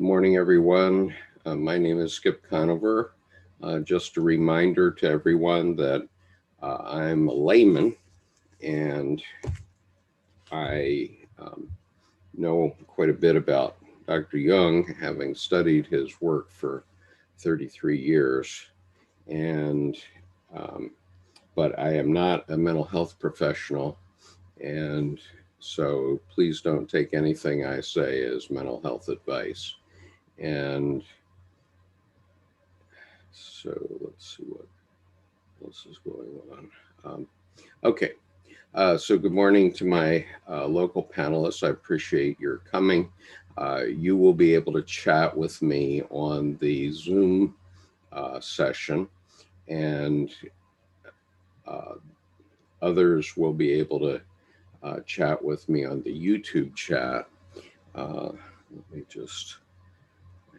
morning, everyone. My name is Skip Conover. Just a reminder to everyone that I'm a layman and I know quite a bit about Dr. Jung, having studied his work for 33 years. And but I am not a mental health professional, and so please don't take anything I say as mental health advice. And so let's see what else is going on. Okay, so good morning to my local panelists. I appreciate your coming. You will be able to chat with me on the Zoom session, and others will be able to chat with me on the YouTube chat. Let me just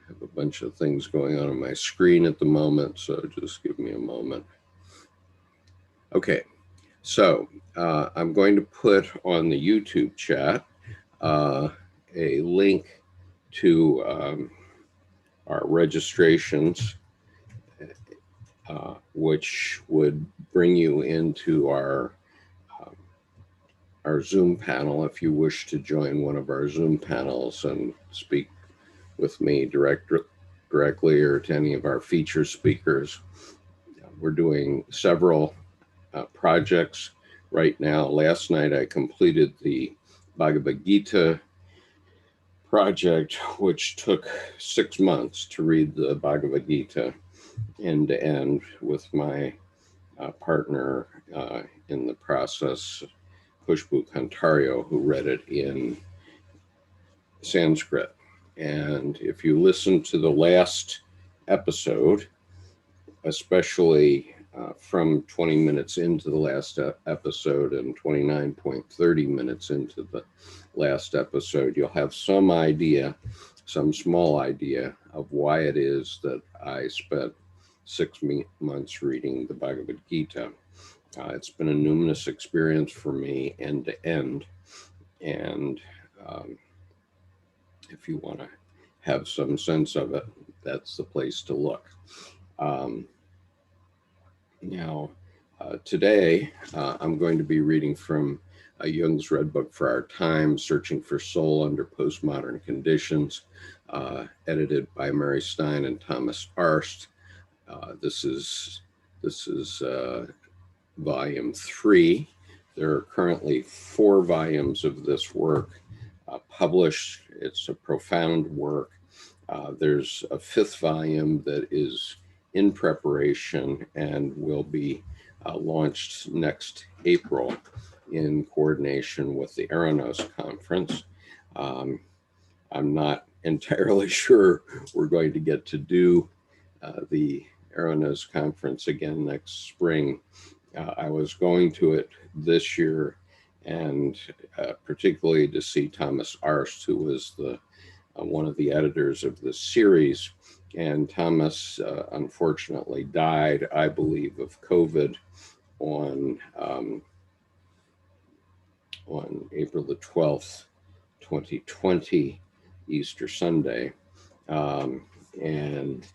have a bunch of things going on my screen at the moment, so just give me a moment. Okay, so I'm going to put on the YouTube chat a link to our registrations, which would bring you into our Zoom panel if you wish to join one of our Zoom panels and speak with me directly or to any of our feature speakers. We're doing several projects right now. Last night I completed the Bhagavad Gita project, which took 6 months to read the Bhagavad Gita end to end with my partner in the process, Khushbu Kantario, who read it in Sanskrit. And if you listen to the last episode, especially from 20 minutes into the last episode and 29.30 minutes into the last episode, you'll have some idea, some small idea of why it is that I spent 6 months reading the Bhagavad Gita. It's been a numinous experience for me end to end. And if you want to have some sense of it, that's the place to look. Now, today, I'm going to be reading from Jung's Red Book for Our Time, Searching for Soul Under Postmodern Conditions, edited by Mary Stein and Thomas Arzt. This is volume 3. There are currently 4 volumes of this work published. It's a profound work. There's a 5th volume that is in preparation and will be launched next April in coordination with the Aranos conference. I'm not entirely sure we're going to get to do the Aranos conference again next spring. I was going to it this year, and particularly to see Thomas Arzt, who was the one of the editors of this series. And Thomas unfortunately died, I believe, of COVID on April the 12th, 2020, Easter Sunday. And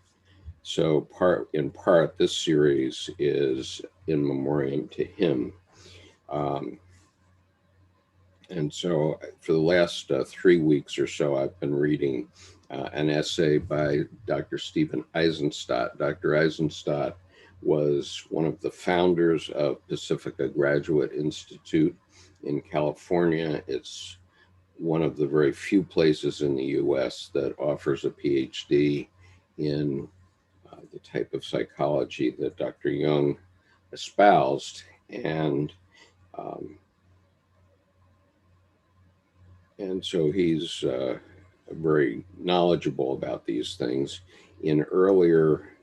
so in part, this series is in memoriam to him. And so for the last 3 weeks or so, I've been reading an essay by Dr. Stephen Aizenstat. Dr. Aizenstat was one of the founders of Pacifica Graduate Institute in California. It's one of the very few places in the US that offers a PhD in the type of psychology that Dr. Jung espoused. And so he's very knowledgeable about these things. In earlier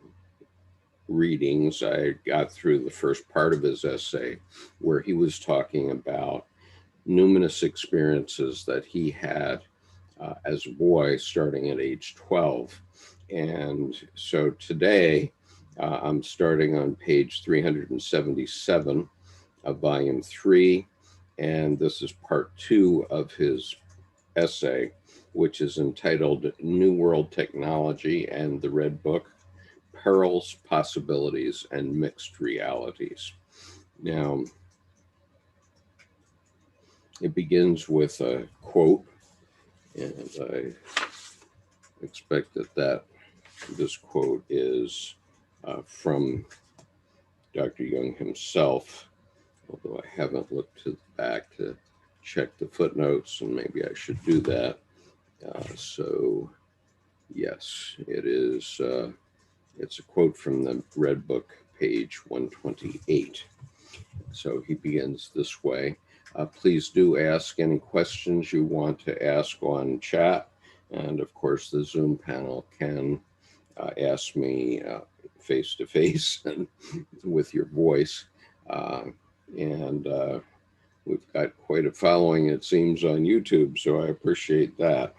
readings, I got through the first part of his essay where he was talking about numinous experiences that he had as a boy starting at age 12. And so today I'm starting on page 377 of volume 3, and this is part 2 of his essay. which is entitled New World Technology and the Red Book, Perils, Possibilities, and Mixed Realities. Now, it begins with a quote, and I expect that this quote is from Dr. Jung himself, although I haven't looked to the back to check the footnotes, and maybe I should do that. So, yes, it is. It's a quote from the Red Book, page 128. So he begins this way. Please do ask any questions you want to ask on chat. And of course, the Zoom panel can ask me face to face and with your voice. And we've got quite a following, it seems, on YouTube, so I appreciate that.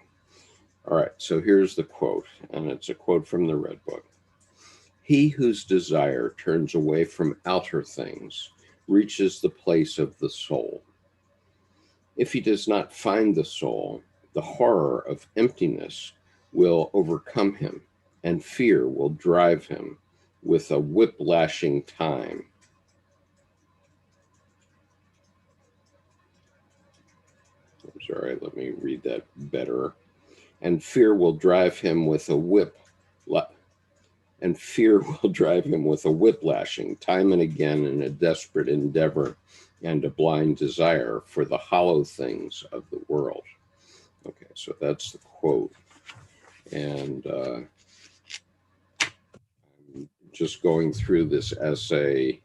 All right, so here's the quote, and it's a quote from the Red Book. He whose desire turns away from outer things reaches the place of the soul. If he does not find the soul, the horror of emptiness will overcome him, and fear will drive him with a whip-lashing time. I'm sorry, let me read that better. And fear will drive him with a whip-lashing time and again in a desperate endeavor and a blind desire for the hollow things of the world. Okay, so that's the quote. And I'm just going through this essay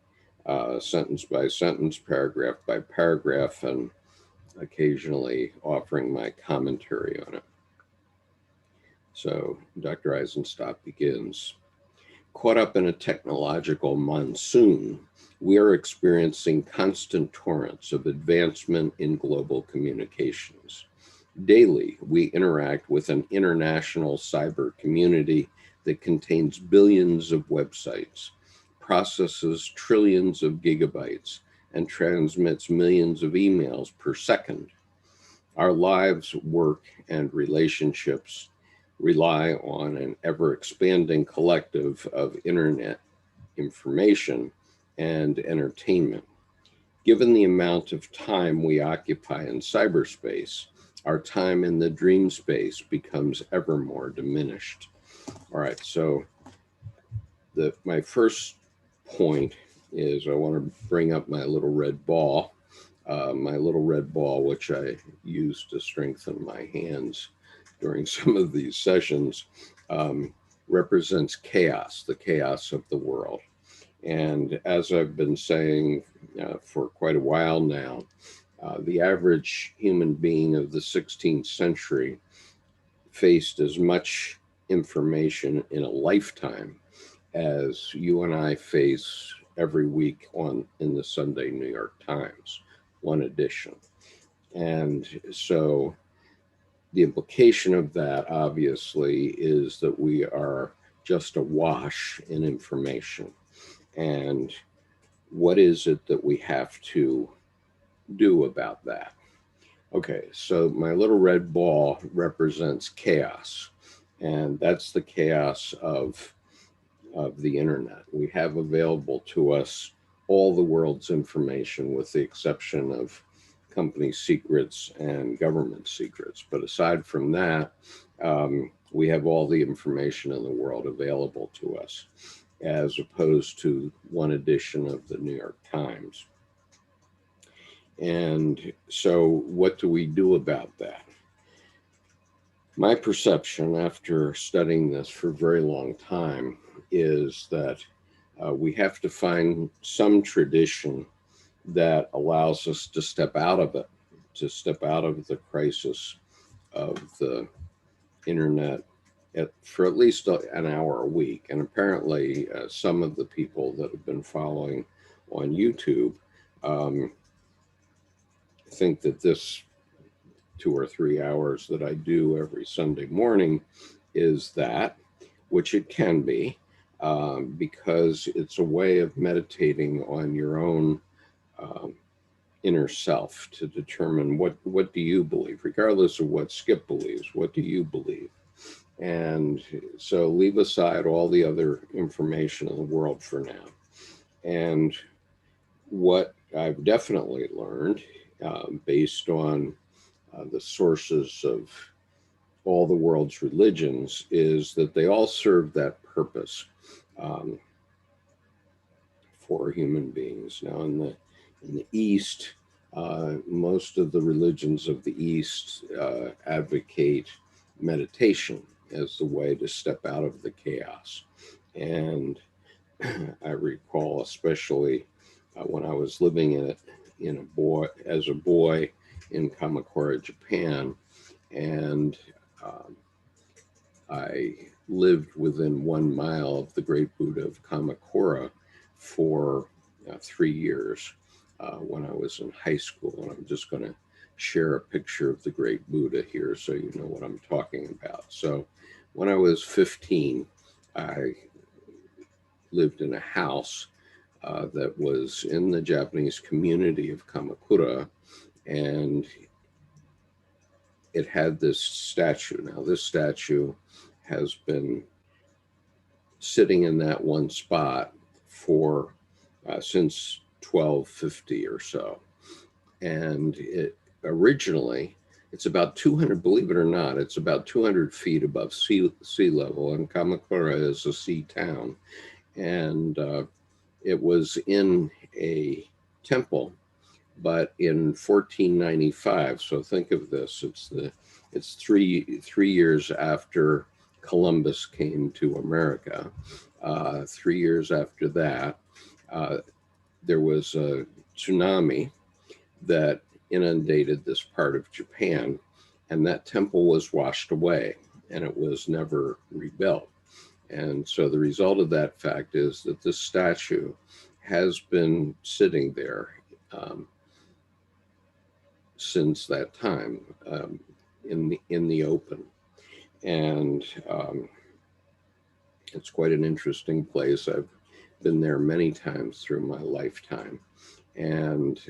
sentence by sentence, paragraph by paragraph, and occasionally offering my commentary on it. So Dr. Aizenstat begins. Caught up in a technological monsoon, we are experiencing constant torrents of advancement in global communications. Daily, we interact with an international cyber community that contains billions of websites, processes trillions of gigabytes, and transmits millions of emails per second. Our lives, work, and relationships rely on an ever-expanding collective of internet information and entertainment. Given the amount of time we occupy in cyberspace, our time in the dream space becomes ever more diminished. All right, so my first point is I want to bring up my little red ball. Which I use to strengthen my hands during some of these sessions, represents chaos, the chaos of the world. And as I've been saying for quite a while now, the average human being of the 16th century faced as much information in a lifetime as you and I face every week in the Sunday New York Times, one edition. And so the implication of that, obviously, is that we are just awash in information. And what is it that we have to do about that? Okay, so my little red ball represents chaos, and that's the chaos of the internet. We have available to us all the world's information with the exception of company secrets and government secrets. But aside from that, we have all the information in the world available to us, as opposed to one edition of the New York Times. And so what do we do about that? My perception after studying this for a very long time is that we have to find some tradition that allows us to step out of it, to step out of the crisis of the internet for at least an hour a week. And apparently some of the people that have been following on YouTube think that this 2 or 3 hours that I do every Sunday morning is that, which it can be, because it's a way of meditating on your own inner self to determine what do you believe, regardless of what Skip believes. What do you believe? And so leave aside all the other information in the world for now. And what I've definitely learned, based on the sources of all the world's religions, is that they all serve that purpose for human beings. Now, in the East, most of the religions of the East advocate meditation as the way to step out of the chaos. And I recall, especially when I was living as a boy in Kamakura, Japan, and I lived within 1 mile of the great Buddha of Kamakura for 3 years when I was in high school. And I'm just going to share a picture of the great Buddha here so you know what I'm talking about. So when I was 15, I lived in a house that was in the Japanese community of Kamakura, and it had this statue. Now, this statue has been sitting in that one spot for since 1250 or so. And it originally, it's about 200, believe it or not, it's about 200 feet above sea level, and Kamakura is a sea town. And it was in a temple, but in 1495. So think of this: it's three years after Columbus came to America. 3 years after that, there was a tsunami that inundated this part of Japan, and that temple was washed away, and it was never rebuilt. And so the result of that fact is that this statue has been sitting there since that time in the open. And it's quite an interesting place. I've been there many times through my lifetime. And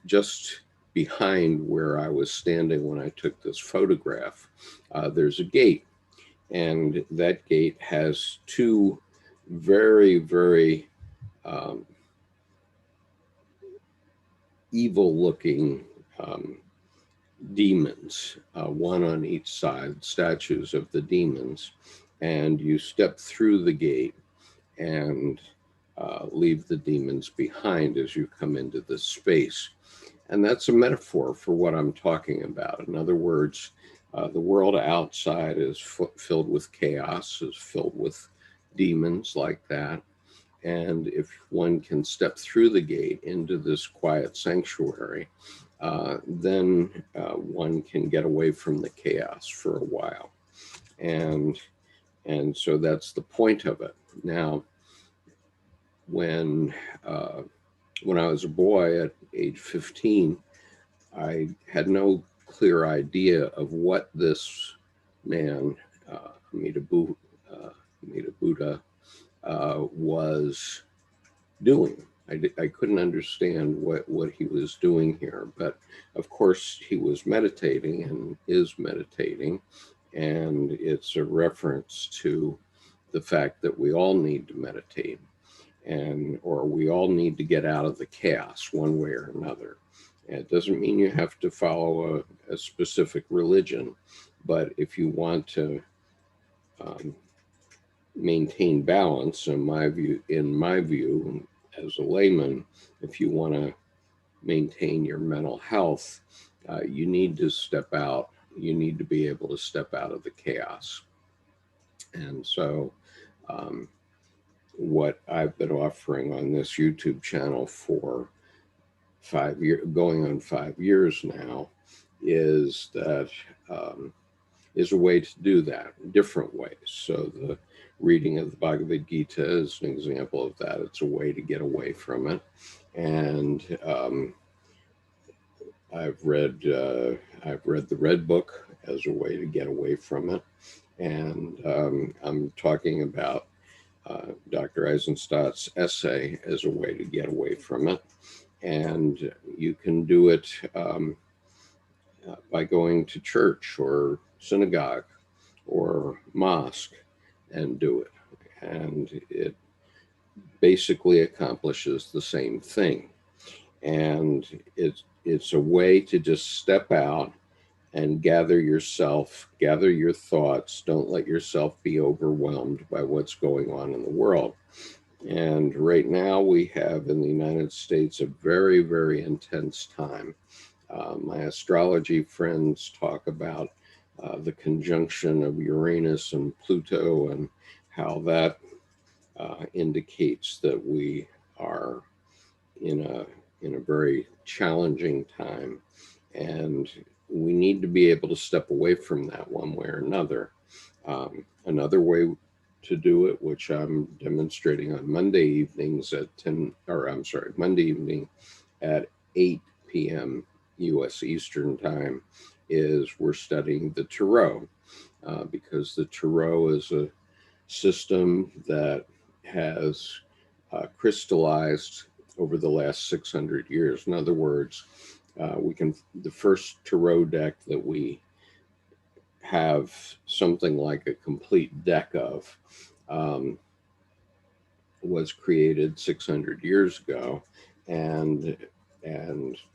just behind where I was standing when I took this photograph, there's a gate. And that gate has two very, very evil-looking demons, one on each side, statues of the demons. And you step through the gate and leave the demons behind as you come into this space. And that's a metaphor for what I'm talking about. In other words, the world outside is filled with chaos, is filled with demons like that. And if one can step through the gate into this quiet sanctuary, then one can get away from the chaos for a while. And so that's the point of it. Now, when I was a boy at age 15, I had no clear idea of what this man, Amida Buddha, was doing. I couldn't understand what he was doing here, but of course he was meditating and is meditating, and it's a reference to the fact that we all need to meditate, or we all need to get out of the chaos one way or another. And it doesn't mean you have to follow a specific religion, but if you want to maintain balance, in my view, as a layman, if you want to maintain your mental health, you need to step out. You need to be able to step out of the chaos. And so what I've been offering on this YouTube channel for 5 years, going on 5 years now, is that is a way to do that, different ways. So the reading of the Bhagavad Gita is an example of that. It's a way to get away from it. And I've read the Red Book as a way to get away from it. And I'm talking about Dr. Eisenstat's essay as a way to get away from it. And you can do it by going to church or synagogue or mosque and do it. And it basically accomplishes the same thing. And it's a way to just step out and gather yourself, gather your thoughts. Don't let yourself be overwhelmed by what's going on in the world. And right now we have in the United States a very, very intense time. My astrology friends talk about the conjunction of Uranus and Pluto and how that indicates that we are in a very challenging time. And we need to be able to step away from that one way or another. Another way to do it, which I'm demonstrating on Monday evenings at Monday evening at 8 p.m. U.S. Eastern Time, is we're studying the Tarot, because the Tarot is a system that has crystallized over the last 600 years. In other words, the first Tarot deck that we have something like a complete deck of was created 600 years ago, and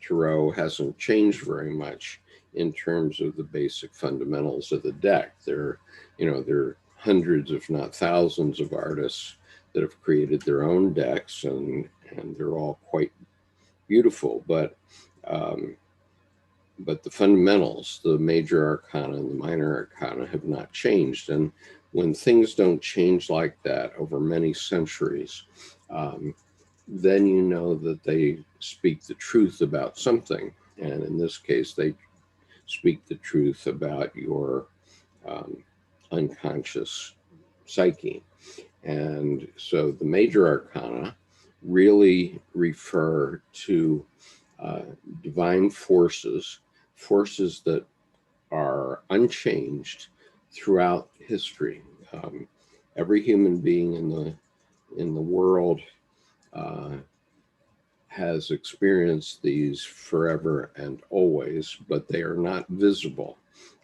Tarot hasn't changed very much in terms of the basic fundamentals of the deck. There are hundreds, if not thousands, of artists that have created their own decks, and they're all quite beautiful. But the fundamentals, the major arcana and the minor arcana, have not changed. And when things don't change like that over many centuries, then you know that they speak the truth about something. And in this case, they speak the truth about your unconscious psyche. And so the major arcana really refer to divine forces that are unchanged throughout history. Every human being in the world has experienced these forever and always, but they are not visible.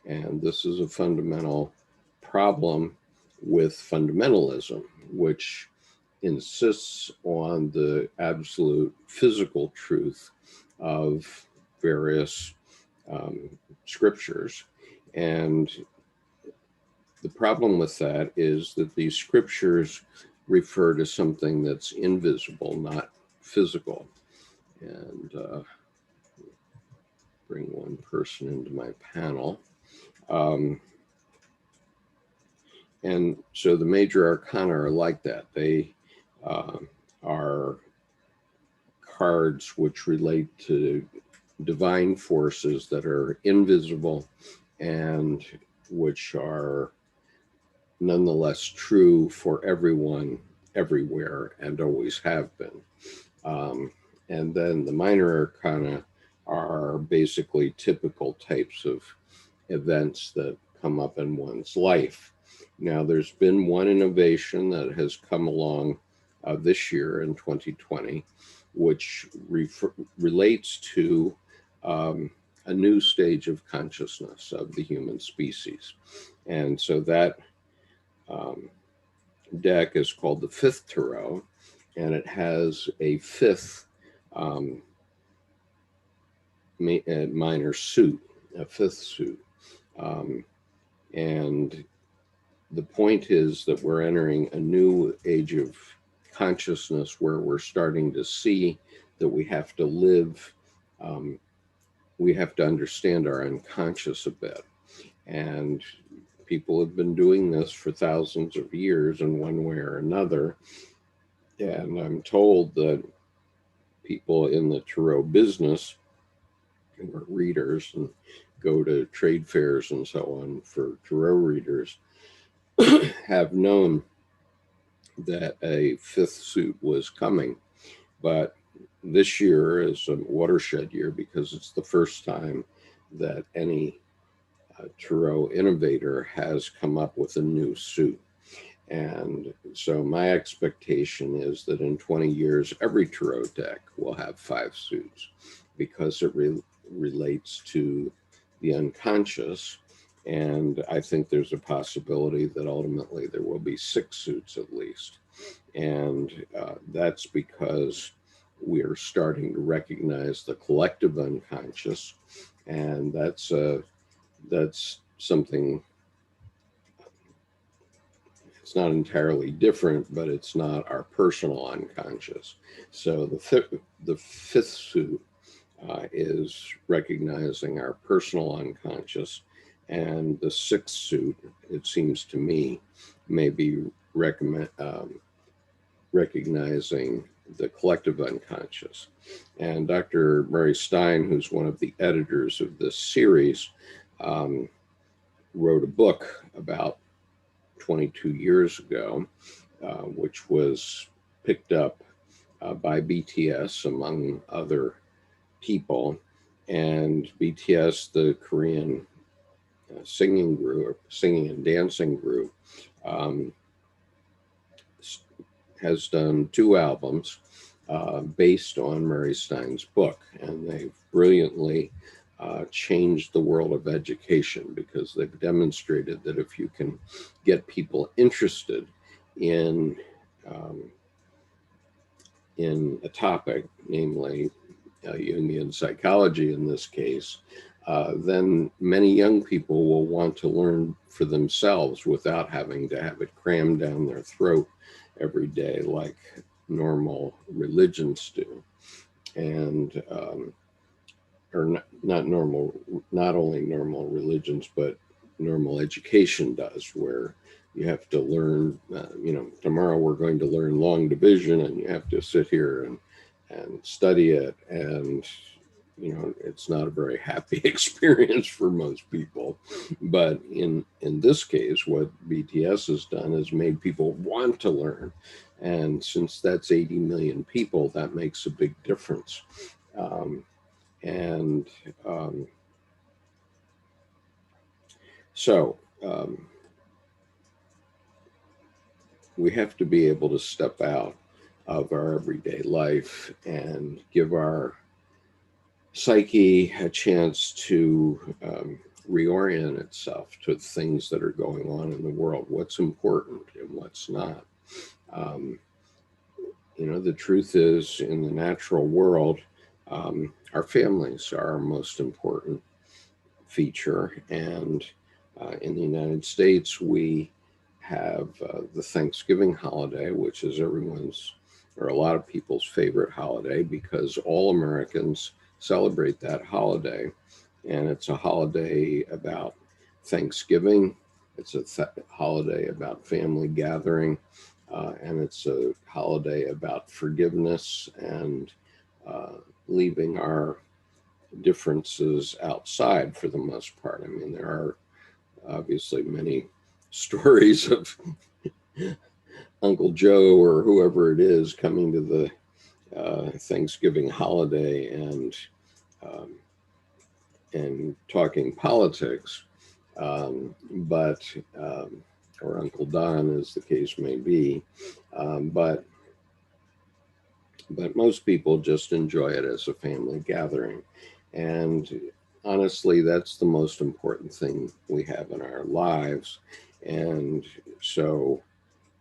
And this is a fundamental problem with fundamentalism, which insists on the absolute physical truth of various scriptures. And the problem with that is that these scriptures refer to something that's invisible, not physical. And bring one person into my panel. And so the major arcana are like that. They are cards which relate to divine forces that are invisible and which are nonetheless true for everyone, everywhere, and always have been. And then the minor arcana are basically typical types of events that come up in one's life. Now, there's been one innovation that has come along this year in 2020, which relates to a new stage of consciousness of the human species. And so that deck is called the Fifth Tarot, and it has a fifth minor suit, a fifth suit. And the point is that we're entering a new age of consciousness where we're starting to see that we have to live, we have to understand our unconscious a bit. And people have been doing this for thousands of years in one way or another. And I'm told that people in the tarot business who are readers and go to trade fairs and so on for tarot readers have known that a fifth suit was coming. But this year is a watershed year because it's the first time that any tarot innovator has come up with a new suit. And so my expectation is that in 20 years, every tarot deck will have 5 suits because it relates to the unconscious. And I think there's a possibility that ultimately there will be 6 suits at least. And that's because we're starting to recognize the collective unconscious. And that's something. It's not entirely different, but it's not our personal unconscious. So the fifth suit is recognizing our personal unconscious, and the sixth suit, it seems to me, may be recognizing the collective unconscious. And Dr. Murray Stein, who's one of the editors of this series, wrote a book about 22 years ago, which was picked up by BTS, among other people. And BTS, the Korean singing group, singing and dancing group, has done 2 albums based on Murray Stein's book. And they've brilliantly changed the world of education, because they've demonstrated that if you can get people interested in a topic, namely Jungian psychology in this case, then many young people will want to learn for themselves without having to have it crammed down their throat every day like normal religions do. And or not only normal religions, but normal education does, where you have to learn, tomorrow we're going to learn long division, and you have to sit here and study it. And, it's not a very happy experience for most people. But in this case, what BTS has done is made people want to learn. And since that's 80 million people, that makes a big difference. So we have to be able to step out of our everyday life and give our psyche a chance to reorient itself to things that are going on in the world, what's important and what's not. The truth is, in the natural world, our families are our most important feature. And in the United States, we have the Thanksgiving holiday, which is everyone's, or a lot of people's, favorite holiday, because all Americans celebrate that holiday. And it's a holiday about Thanksgiving. It's a holiday about family gathering. And it's a holiday about forgiveness and leaving our differences outside for the most part. I mean, there are obviously many stories of Uncle Joe or whoever it is coming to the Thanksgiving holiday and talking politics, or Uncle Don, as the case may be, but most people just enjoy it as a family gathering. And honestly, that's the most important thing we have in our lives. And so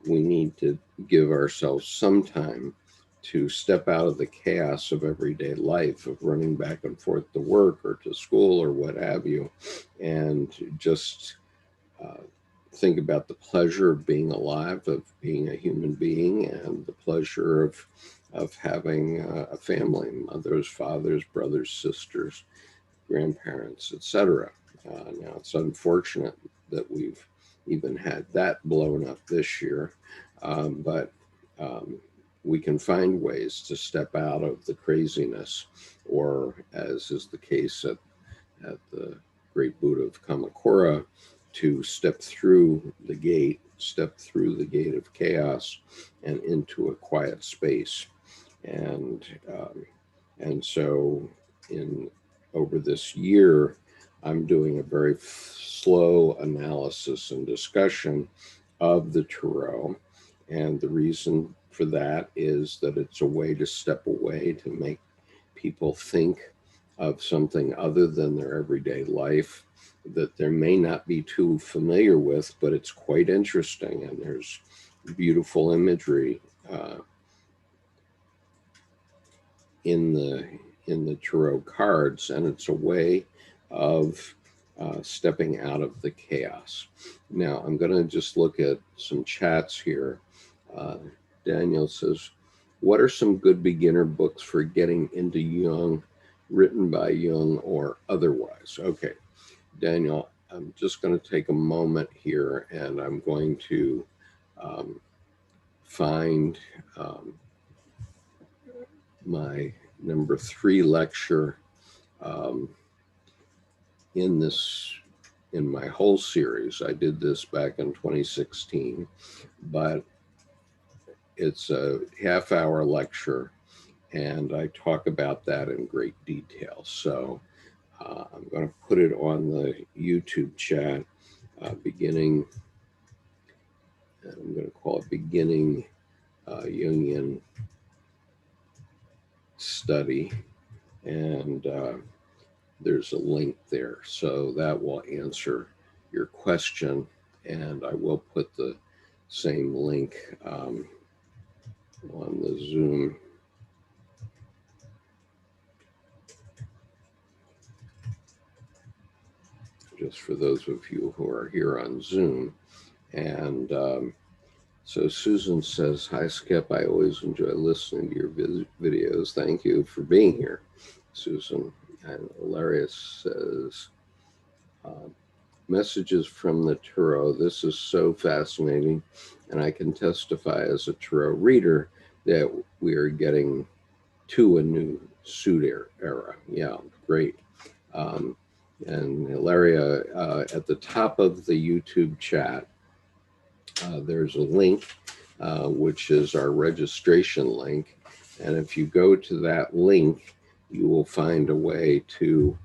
we need to give ourselves some time to step out of the chaos of everyday life, of running back and forth to work or to school or what have you, and just think about the pleasure of being alive, of being a human being, and the pleasure of having a family, mothers, fathers, brothers, sisters, grandparents, etc. Now, it's unfortunate that we've even had that blown up this year, but we can find ways to step out of the craziness, or, as is the case at the great Buddha of Kamakura, to step through the gate of chaos and into a quiet space. And so over this year, I'm doing a very slow analysis and discussion of the Tarot. And the reason for that is that it's a way to step away, to make people think of something other than their everyday life that they may not be too familiar with, but it's quite interesting. And there's beautiful imagery in the Tarot cards, and it's a way of stepping out of the chaos. Now, I'm going to just look at some chats here. Daniel says, what are some good beginner books for getting into Jung, written by Jung or otherwise? Okay, Daniel, I'm just going to take a moment here, and I'm going to find my number 3 lecture in my whole series. I did this back in 2016, but it's a half-hour lecture, and I talk about that in great detail. So I'm going to put it on the YouTube chat, beginning, I'm going to call it Beginning Jungian Study, and there's a link there. So that will answer your question, and I will put the same link on the Zoom. Just for those of you who are here on Zoom. And so Susan says, hi, Skip. I always enjoy listening to your videos. Thank you for being here, Susan. And Hilarious says, messages from the Tarot. This is so fascinating. And I can testify as a Tarot reader that we are getting to a new suit era. Yeah, great. And Hilaria, at the top of the YouTube chat, there's a link, which is our registration link. And if you go to that link, you will find a way to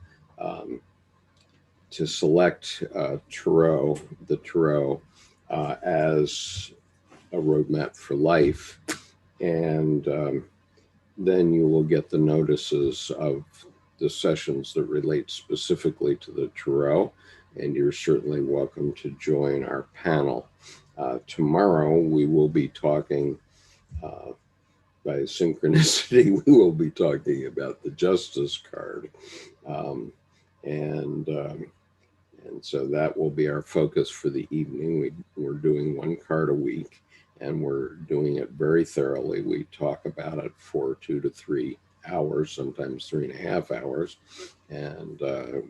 select the Tarot, as a roadmap for life. And then you will get the notices of the sessions that relate specifically to the Tarot, and you're certainly welcome to join our panel. Tomorrow we will be talking, by synchronicity, we will be talking about the Justice card. And so that will be our focus for the evening. We're doing one card a week, and we're doing it very thoroughly. We talk about it for 2 to 3 hours, sometimes 3.5 hours. And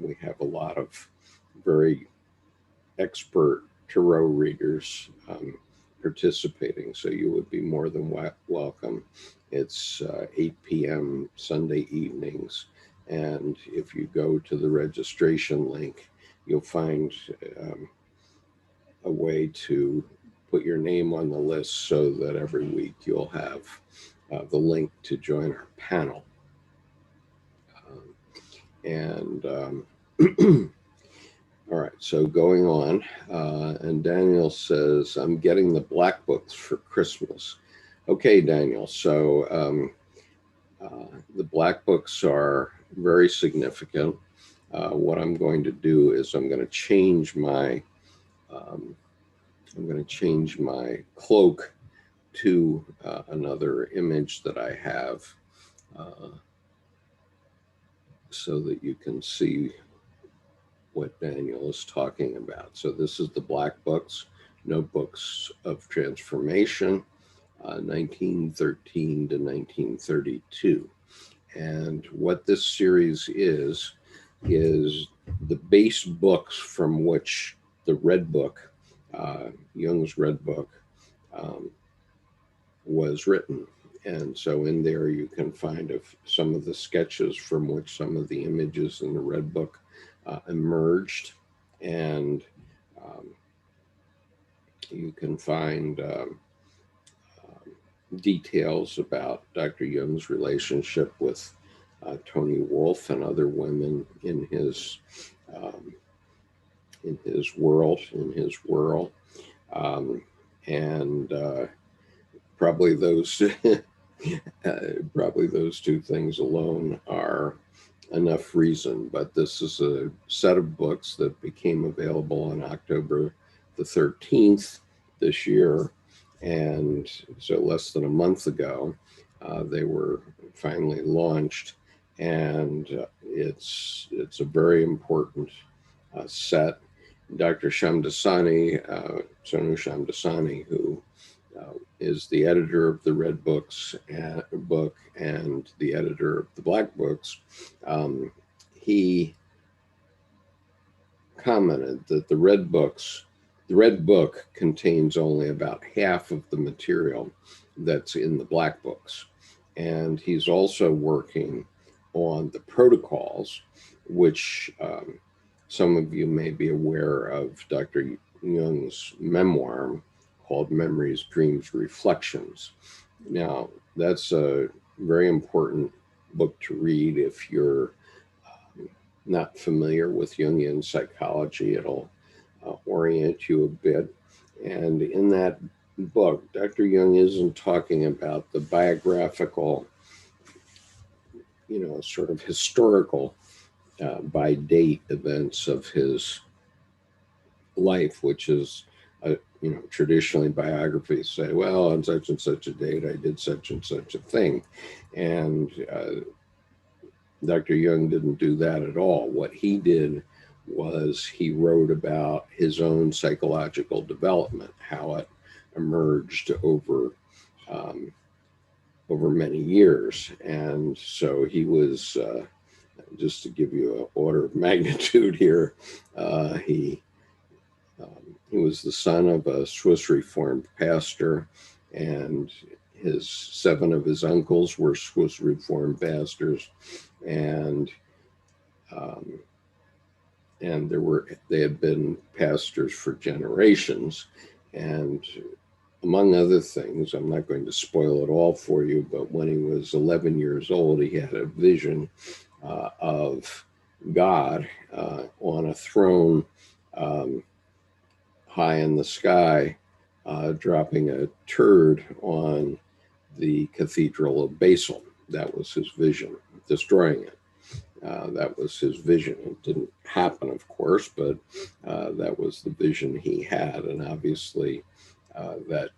we have a lot of very expert Tarot readers participating, so you would be more than welcome. It's 8 p.m. Sunday evenings, and if you go to the registration link, you'll find a way to put your name on the list so that every week you'll have the link to join our panel. All right, so going on, and Daniel says, I'm getting the black books for Christmas. Okay, Daniel, so the black books are very significant. What I'm going to do is I'm going to change my cloak to another image that I have, so that you can see what Daniel is talking about. So this is the Black Books, Notebooks of Transformation, 1913 to 1932. And what this series is the base books from which the Red Book, Jung's Red Book, was written. And so in there you can find some of the sketches from which some of the images in the Red Book emerged, and you can find details about Dr. Jung's relationship with Toni Wolff and other women in his world. And probably those probably those two things alone are enough reason. But this is a set of books that became available on October the 13th this year, and so less than a month ago they were finally launched, and it's a very important set. Dr. Shamdasani, Sonu Shamdasani, who is the editor of the Red Books book and the editor of the Black Books, he commented that the Red Book contains only about half of the material that's in the Black Books. And he's also working on the protocols, which some of you may be aware of Dr. Jung's Memoriam called Memories, Dreams, Reflections. Now, that's a very important book to read if you're not familiar with Jungian psychology. It'll orient you a bit. And in that book, Dr. Jung isn't talking about the biographical, sort of historical by date events of his life, which is, traditionally biographies say, well, on such and such a date, I did such and such a thing. And Dr. Jung didn't do that at all. What he did was he wrote about his own psychological development, how it emerged over many years. And so he was, just to give you an order of magnitude here, he was the son of a Swiss Reformed pastor, and 7 of his uncles were Swiss Reformed pastors, and they had been pastors for generations. And among other things, I'm not going to spoil it all for you, but when he was 11 years old, he had a vision of God on a throne high in the sky, dropping a turd on the Cathedral of Basel. That was his vision, destroying it. That was his vision. It didn't happen, of course, but that was the vision he had. And obviously that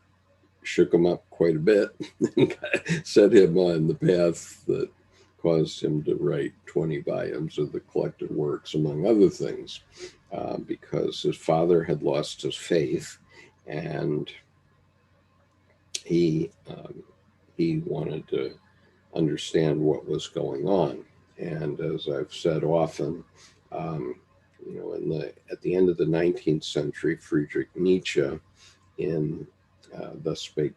shook him up quite a bit and set him on the path that caused him to write 20 volumes of the collected works, among other things, because his father had lost his faith, and he wanted to understand what was going on. And as I've said often, at the end of the 19th century, Friedrich Nietzsche, in Thus Spake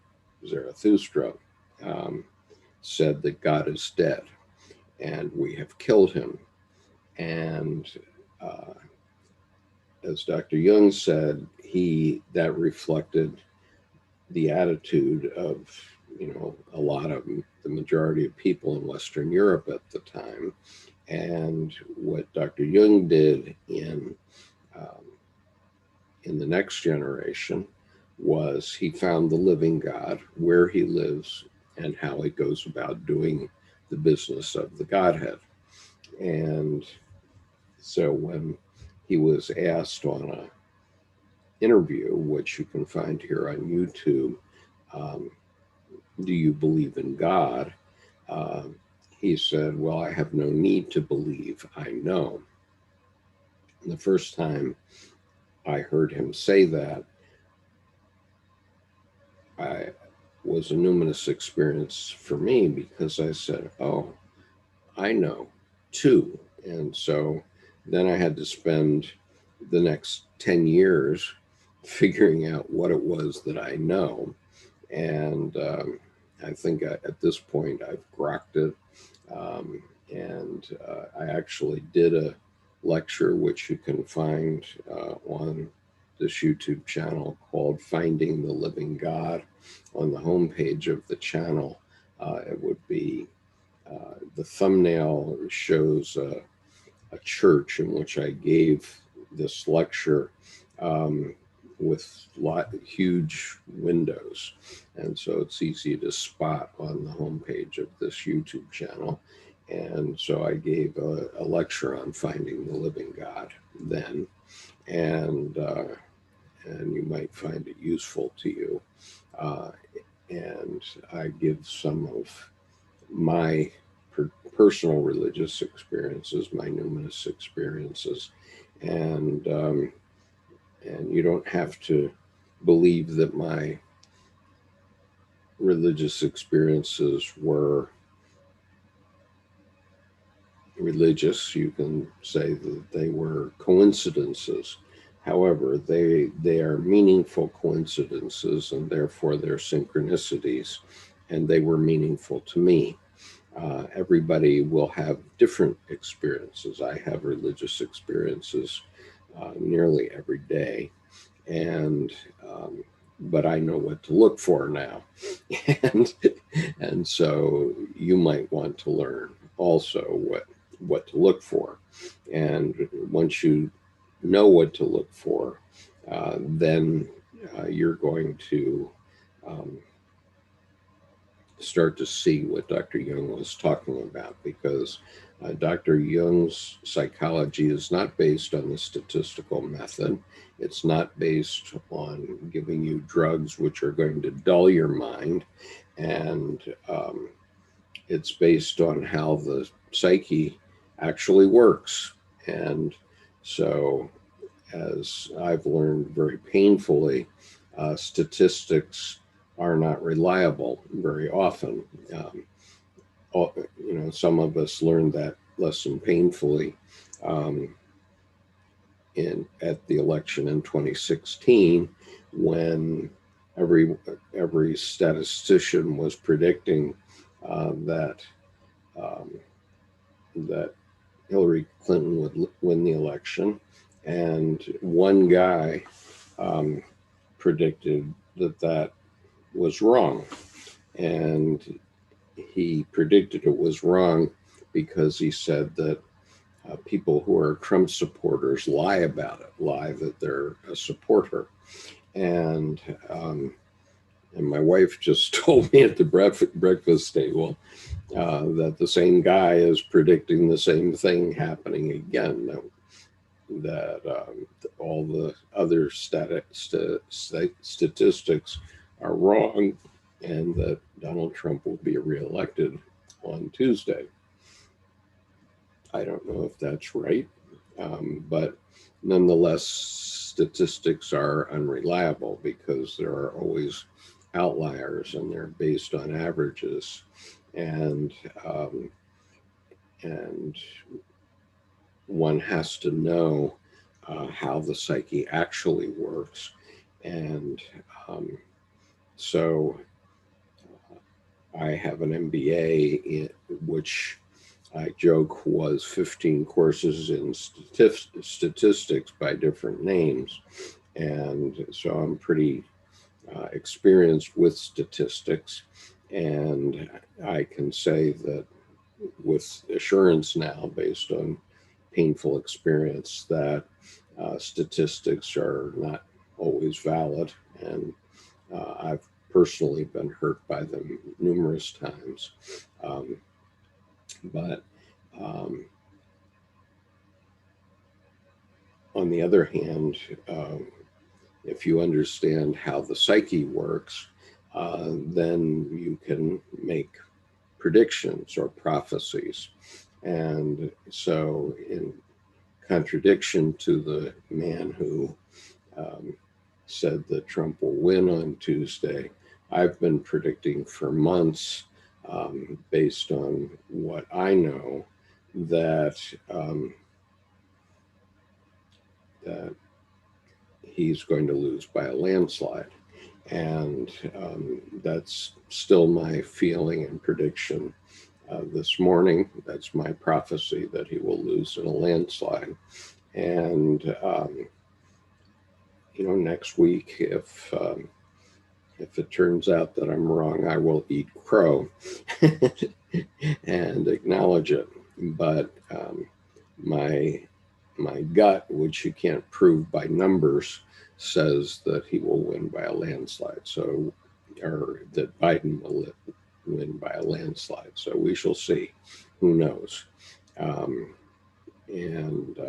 Zarathustra, said that God is dead and we have killed him. And as Dr. Jung said, that reflected the attitude of a lot of the majority of people in Western Europe at the time. And what Dr. Jung did in the next generation was he found the living God, where he lives, and how he goes about doing the business of the Godhead. And so when he was asked on an interview, which you can find here on YouTube, do you believe in God? He said, well, I have no need to believe, I know. And the first time I heard him say that, I was a numinous experience for me, because I said, oh, I know too. And so then I had to spend the next 10 years figuring out what it was that I know. And I think at this point I've grokked it. And I actually did a lecture, which you can find on this YouTube channel, called Finding the Living God. On the homepage of the channel, it would be, the thumbnail shows a church in which I gave this lecture with huge windows. And so it's easy to spot on the homepage of this YouTube channel. And so I gave a lecture on finding the living God then, and you might find it useful to you. And I give some of my personal religious experiences, my numinous experiences, and you don't have to believe that my religious experiences were religious. You can say that they were coincidences. However, they are meaningful coincidences, and therefore they're synchronicities, and they were meaningful to me. Everybody will have different experiences. I have religious experiences nearly every day, and but I know what to look for now, and so you might want to learn also what to look for. And once you know what to look for, then you're going to start to see what Dr. Jung was talking about, because Dr. Jung's psychology is not based on the statistical method. It's not based on giving you drugs which are going to dull your mind, and it's based on how the psyche actually works. And so, as I've learned very painfully, statistics are not reliable very often. Some of us learned that lesson painfully at the election in 2016, when every statistician was predicting that Hillary Clinton would win the election, and one guy predicted that was wrong, and he predicted it was wrong because he said that people who are Trump supporters lie about it, lie that they're a supporter. And my wife just told me at the breakfast table that the same guy is predicting the same thing happening again, that all the other statistics are wrong, and that Donald Trump will be reelected on Tuesday. I don't know if that's right, but nonetheless, statistics are unreliable because there are always outliers, and they're based on averages, and one has to know how the psyche actually works. And so I have an MBA, which I joke was 15 courses in statistics by different names. And so I'm pretty experienced with statistics. And I can say that with assurance now, based on painful experience, that statistics are not always valid. And I've personally been hurt by them numerous times. But on the other hand, if you understand how the psyche works, then you can make predictions or prophecies. And so, in contradiction to the man who said that Trump will win on Tuesday, I've been predicting for months, based on what I know, that he's going to lose by a landslide. And that's still my feeling and prediction this morning. That's my prophecy, that he will lose in a landslide. And next week, if it turns out that I'm wrong, I will eat crow and acknowledge it. But my gut, which you can't prove by numbers, says that he will win by a landslide. So, or that Biden will win by a landslide. So we shall see. Who knows? Um, and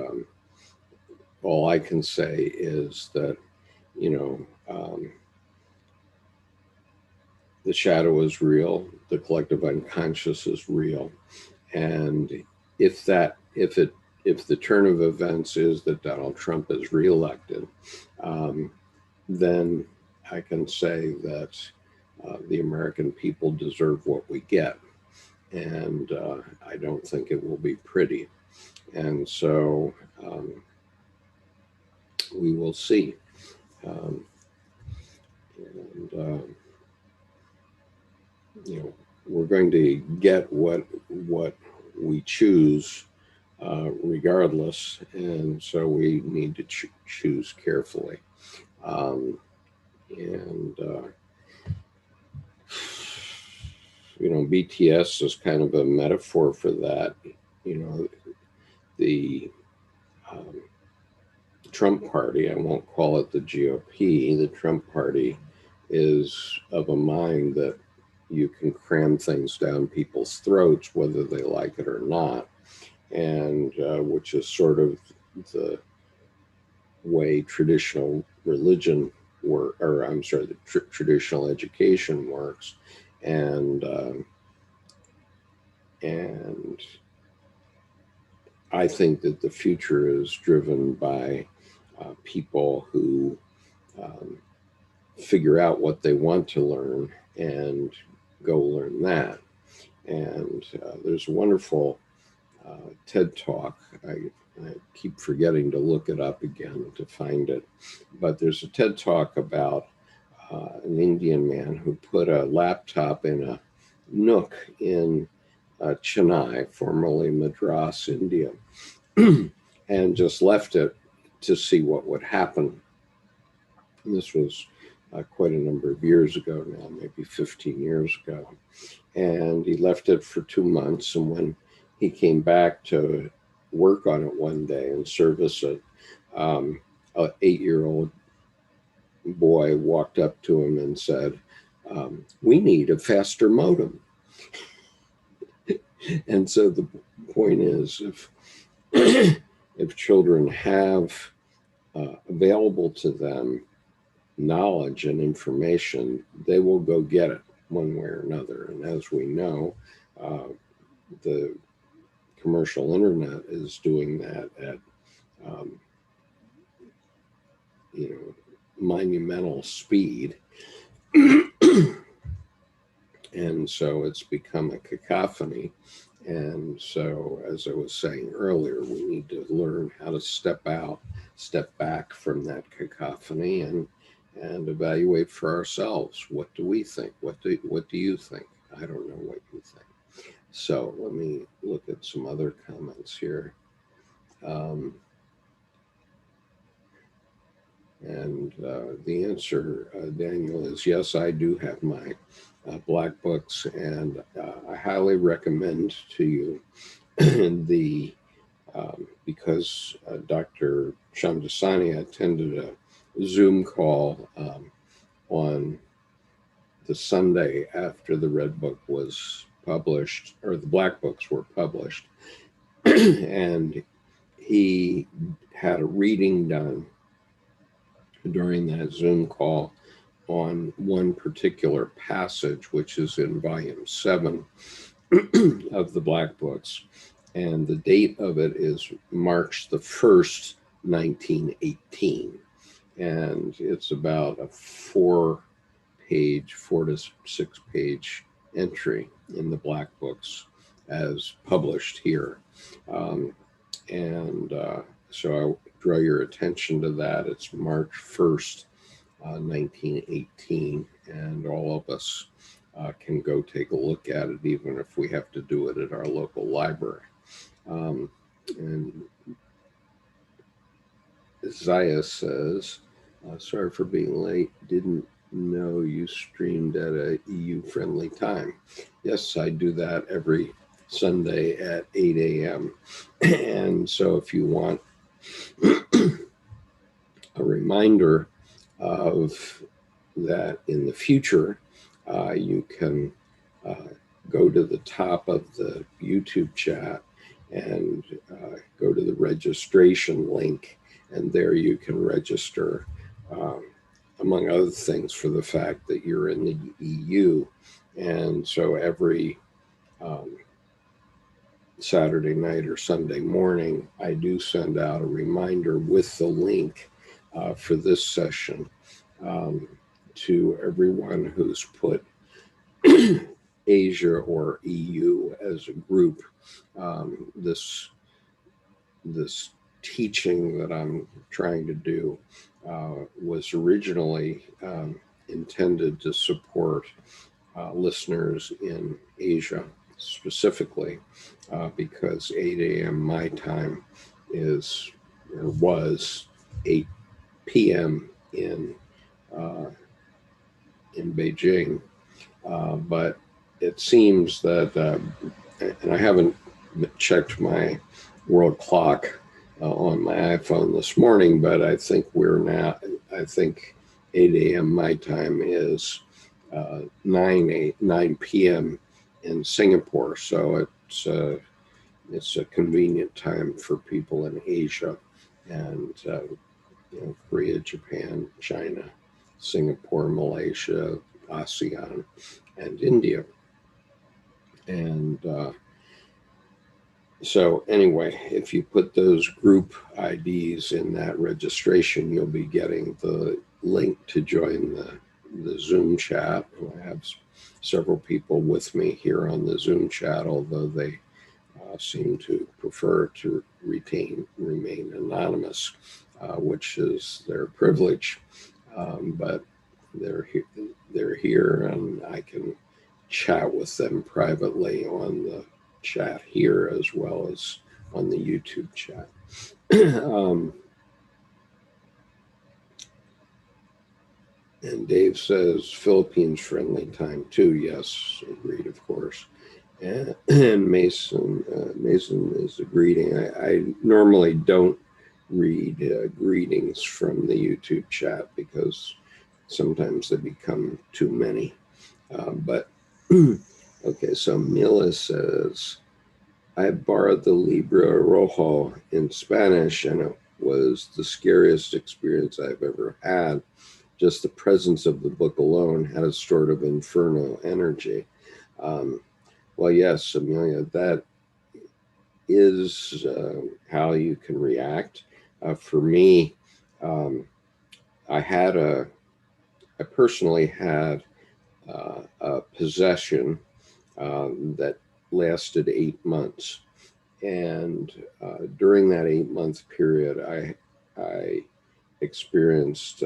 all I can say is that, you know, the shadow is real, the collective unconscious is real, and if the turn of events is that Donald Trump is reelected, then I can say that the American people deserve what we get, and I don't think it will be pretty, and so we will see. Um, and you know, we're going to get what we choose, regardless, and so we need to choose carefully. And you know, BTS is kind of a metaphor for that. You know, the Trump party, I won't call it the GOP, the Trump party is of a mind that you can cram things down people's throats, whether they like it or not, and which is sort of the way traditional religion or I'm sorry, the traditional education works, and I think that the future is driven by people who figure out what they want to learn and go learn that. And there's a wonderful TED Talk. I keep forgetting to look it up again to find it. But there's a TED Talk about an Indian man who put a laptop in a nook in Chennai, formerly Madras, India, and just left it to see what would happen. And this was quite a number of years ago now, maybe 15 years ago. And he left it for 2 months. And when he came back to work on it one day and service it, an 8-year-old boy walked up to him and said, "We need a faster modem." And so the point is, if children have available to them knowledge and information, they will go get it one way or another. And as we know, the commercial internet is doing that at you know, monumental speed. And so it's become a cacophony. And so, as I was saying earlier, we need to learn how to step back from that cacophony and evaluate for ourselves. What do we think? What do you think? I don't know what you think. So let me look at some other comments here. And the answer, Daniel, is yes, I do have my black books, and I highly recommend to you the because Dr. Shamdasani attended a Zoom call on the Sunday after the Red Book was published, or the Black Books were published, and he had a reading done during that Zoom call on one particular passage, which is in volume 7 of the Black Books. And the date of it is March the 1st, 1918. And it's about a 4 to 6 page entry in the Black Books as published here. So I draw your attention to that. It's March 1st, 1918, and all of us can go take a look at it, even if we have to do it at our local library. And Zaya says, sorry for being late, didn't know you streamed at a EU-friendly time. Yes, I do that every Sunday at 8 a.m. And so if you want a reminder of that in the future, you can go to the top of the YouTube chat and go to the registration link, and there you can register, among other things, for the fact that you're in the EU. And so every Saturday night or Sunday morning, I do send out a reminder with the link for this session to everyone who's put Asia or EU as a group. This teaching that I'm trying to do was originally intended to support listeners in Asia specifically, because 8 a.m. my time is, or was, 8 p.m. in Beijing. But it seems that, and I haven't checked my world clock on my iPhone this morning, but I think I think 8 a.m. my time is 9 p.m. in Singapore. So it's a convenient time for people in Asia, and Korea, Japan, China, Singapore, Malaysia, ASEAN, and India. And so anyway, if you put those group IDs in that registration, you'll be getting the link to join the Zoom chat. I have several people with me here on the Zoom chat, although they seem to prefer to remain anonymous, which is their privilege. But they're here, and I can chat with them privately on the chat here as well as on the YouTube chat. And Dave says Philippines friendly time too. Yes, agreed, of course. And Mason is a greeting. I normally don't read greetings from the YouTube chat because sometimes they become too many. But okay, so Mila says, I borrowed the Libro Rojo in Spanish, and it was the scariest experience I've ever had. Just the presence of the book alone had a sort of infernal energy. Well, yes, Amelia, that is how you can react. For me, I personally had a possession that lasted 8 months. And during that 8-month period, I experienced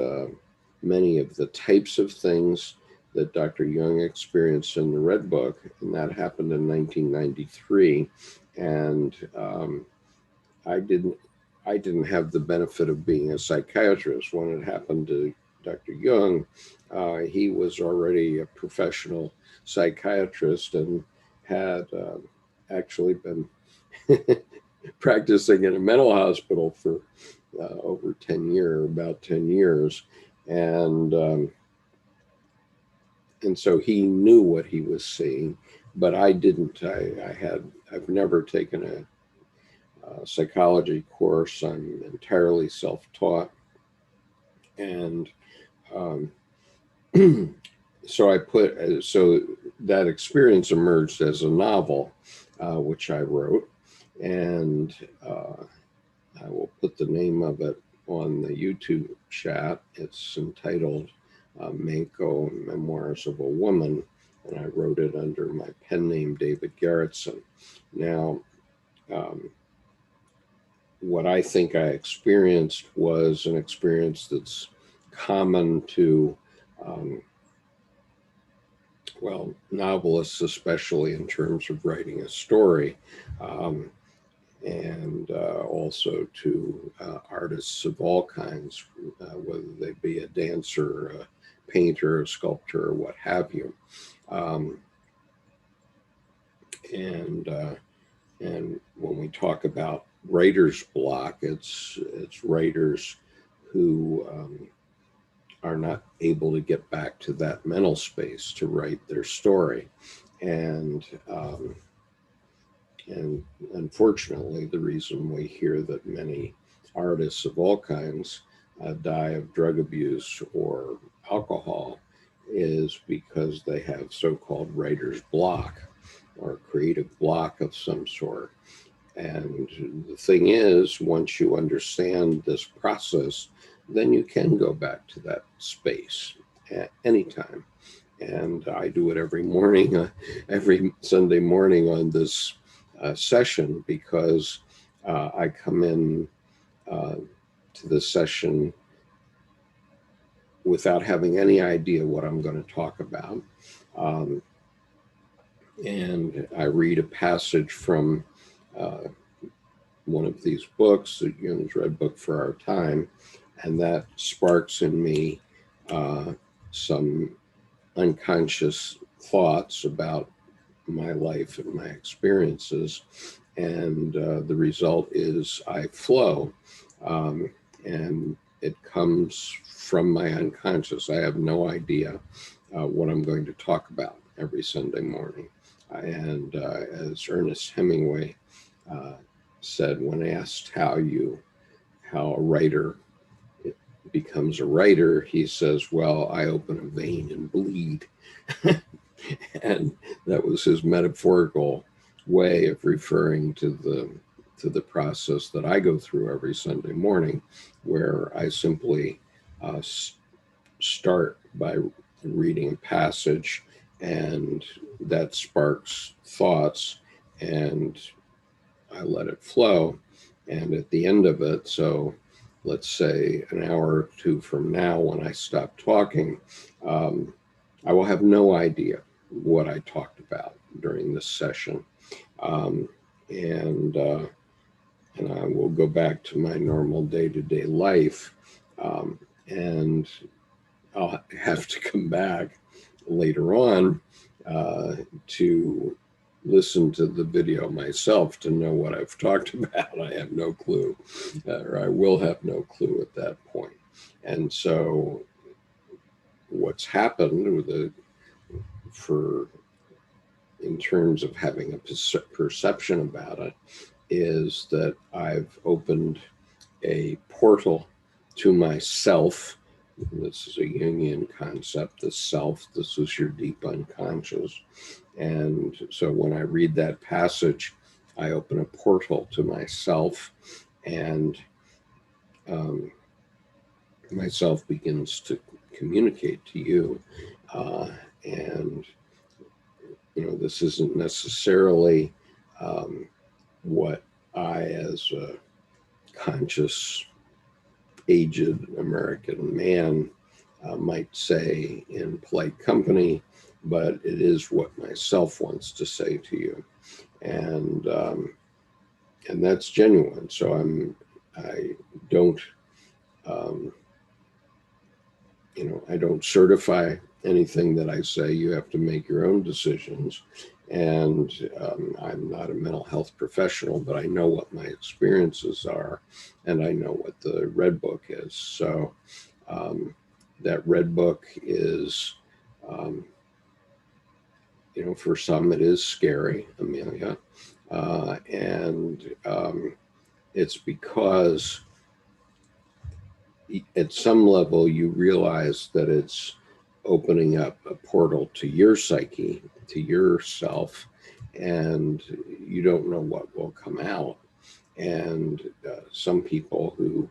many of the types of things that Dr. Jung experienced in the Red Book, and that happened in 1993. And I didn't have the benefit of being a psychiatrist when it happened to Dr. Jung. He was already a professional psychiatrist and had actually been practicing in a mental hospital for about 10 years. And so he knew what he was seeing, but I didn't. I've never taken a psychology course. I'm entirely self-taught. And so that experience emerged as a novel, which I wrote, and I will put the name of it on the YouTube chat. It's entitled Mako Memoirs of a Woman, and I wrote it under my pen name, David Garrettson. Now, what I think I experienced was an experience that's common to, novelists, especially in terms of writing a story, and also to artists of all kinds, whether they be a dancer, a painter, a sculptor, or what have you. And when we talk about writer's block, it's writers who are not able to get back to that mental space to write their story. And unfortunately, the reason we hear that many artists of all kinds die of drug abuse or alcohol is because they have so-called writer's block or creative block of some sort. And the thing is, once you understand this process, then you can go back to that space at any time. And I do it every morning, every Sunday morning on this session, because I come in to the session without having any idea what I'm going to talk about. And I read a passage from one of these books, Jung's Red Book for Our Time, and that sparks in me some unconscious thoughts about my life and my experiences. And the result is I flow. And it comes from my unconscious. I have no idea what I'm going to talk about every Sunday morning. And as Ernest Hemingway said when asked how a writer becomes a writer, he says, well, I open a vein and bleed. And that was his metaphorical way of referring to the process that I go through every Sunday morning, where I simply start by reading a passage, and that sparks thoughts, and I let it flow. And at the end of it, so let's say an hour or two from now, when I stop talking, I will have no idea what I talked about during this session. And I will go back to my normal day-to-day life. And I'll have to come back later on to listen to the video myself to know what I've talked about. I have no clue, or I will have no clue at that point. And so what's happened in terms of having a perception about it is that I've opened a portal to myself. This is a Jungian concept, the self. This is your deep unconscious. And so when I read that passage, I open a portal to myself, and myself begins to communicate to you. And, this isn't necessarily what I, as a conscious, aged American man, might say in polite company, but it is what myself wants to say to you. And that's genuine. So I don't, I don't certify anything that I say. You have to make your own decisions. And I'm not a mental health professional, but I know what my experiences are, and I know what the Red Book is. So that Red Book is, for some it is scary, Amelia. And it's because at some level you realize that it's opening up a portal to your psyche, to yourself, and you don't know what will come out. And some people who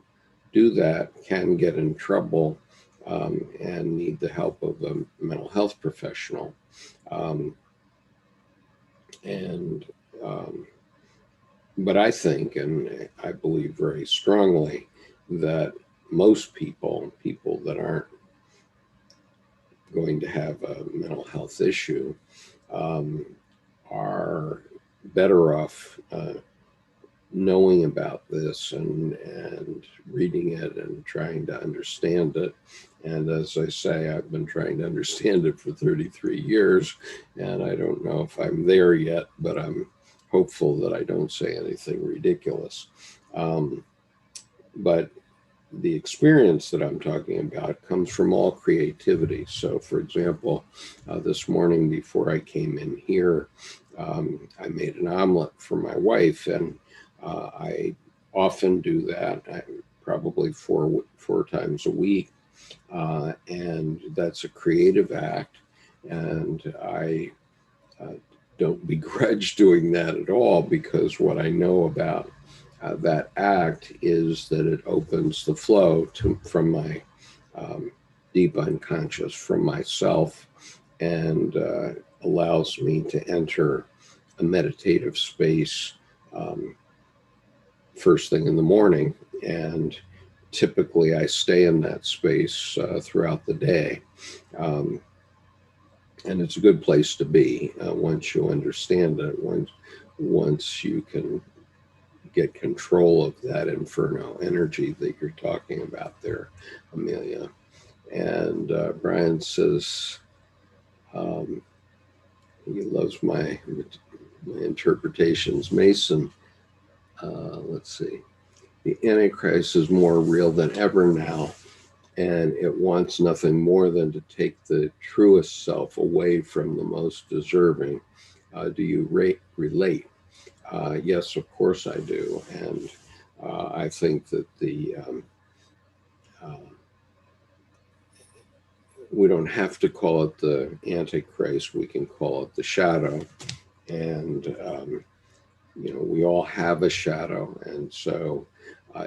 do that can get in trouble and need the help of a mental health professional. But I think, and I believe very strongly, that most people that aren't going to have a mental health issue are better off knowing about this and reading it and trying to understand it. And as I say, I've been trying to understand it for 33 years, and I don't know if I'm there yet, but I'm hopeful that I don't say anything ridiculous. But the experience that I'm talking about comes from all creativity. So, for example, this morning before I came in here, I made an omelet for my wife, and I often do that. Probably four times a week, and that's a creative act, and I don't begrudge doing that at all, because what I know about that act is that it opens the flow from my deep unconscious, from myself, and allows me to enter a meditative space first thing in the morning. And typically I stay in that space throughout the day. And it's a good place to be once you understand it, once you can get control of that inferno energy that you're talking about there, Amelia. And Brian says he loves my interpretations. Mason, let's see. The Antichrist is more real than ever now, and it wants nothing more than to take the truest self away from the most deserving. Do you relate? Yes, of course I do. And I think that we don't have to call it the Antichrist. We can call it the shadow. And, we all have a shadow. And so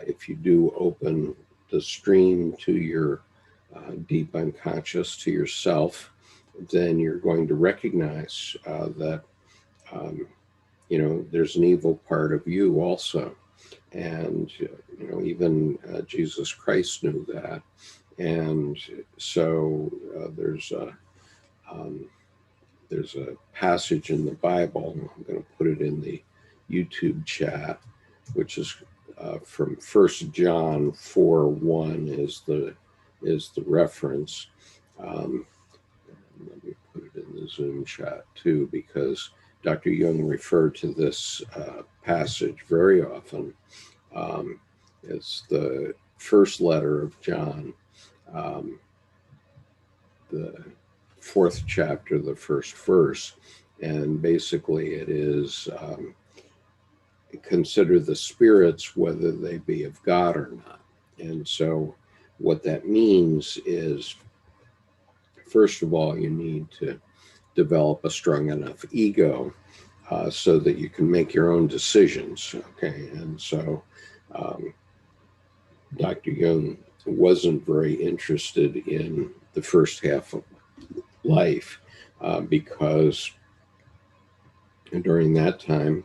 if you do open the stream to your deep unconscious, to yourself, then you're going to recognize that, there's an evil part of you also. And, even Jesus Christ knew that. And so there's a passage in the Bible. I'm going to put it in the YouTube chat, which is from 1 John 4:1 is the reference. Let me put it in the Zoom chat too, because Dr. Jung referred to this passage very often. It's the first letter of John, the 4th chapter, the first verse. And basically it is, consider the spirits whether they be of God or not. And so what that means is, first of all, you need to develop a strong enough ego so that you can make your own decisions. Okay. And so Dr. Jung wasn't very interested in the first half of life because during that time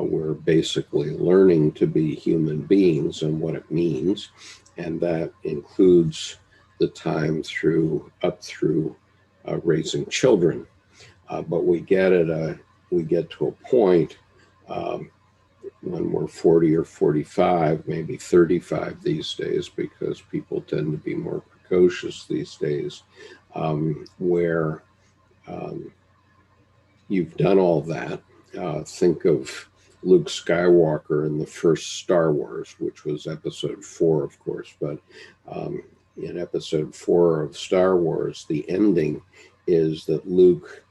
we're basically learning to be human beings and what it means, and that includes the time up through raising children. But we get to a point when we're 40 or 45, maybe 35 these days, because people tend to be more precocious these days, where you've done all that. Think of Luke Skywalker in the first Star Wars, which was episode 4, of course, but in episode 4 of Star Wars, the ending is that Luke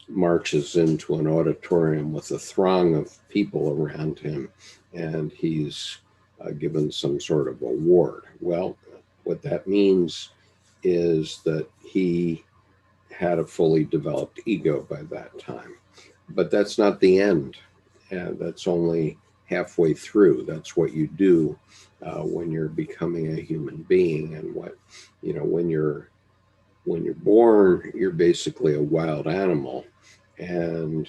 marches into an auditorium with a throng of people around him, and he's given some sort of award. Well, what that means is that he had a fully developed ego by that time. But that's not the end. That's only halfway through. That's what you do when you're becoming a human being. And when you're born, you're basically a wild animal. And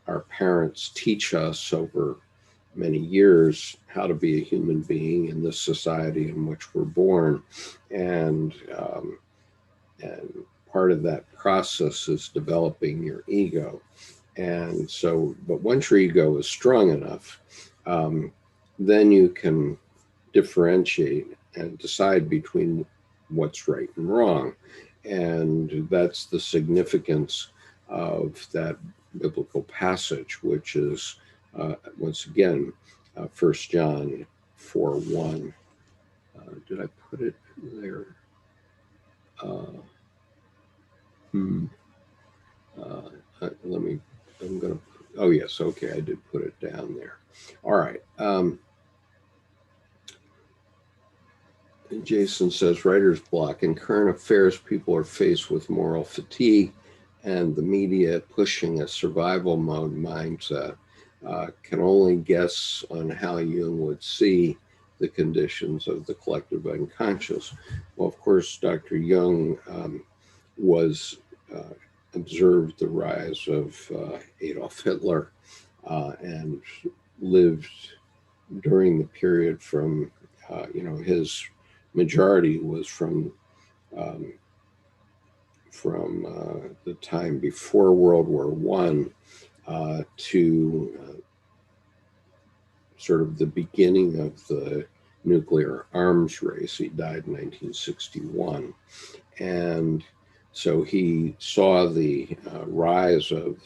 our parents teach us over many years how to be a human being in the society in which we're born. And part of that process is developing your ego. And so, but once your ego is strong enough, then you can differentiate and decide between what's right and wrong. And that's the significance of that biblical passage, which is, once again, 1 John 4:1. Did I put it there? Let me, I'm going to, oh yes, okay, I did put it down there. All right. Jason says, writer's block. In current affairs, people are faced with moral fatigue, and the media pushing a survival mode mindset. Can only guess on how Jung would see the conditions of the collective unconscious. Well, of course, Dr. Jung was observed the rise of Adolf Hitler and lived during the period from, his majority was from the time before World War I to sort of the beginning of the nuclear arms race. He died in 1961. And so he saw the rise of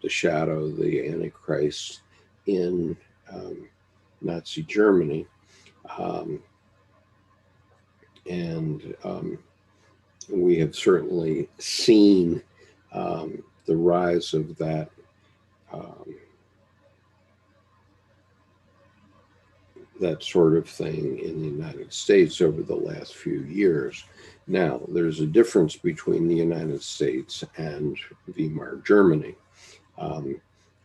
the shadow, the Antichrist in Nazi Germany. We have certainly seen the rise of that that sort of thing in the United States over the last few years. Now, there's a difference between the United States and Weimar Germany,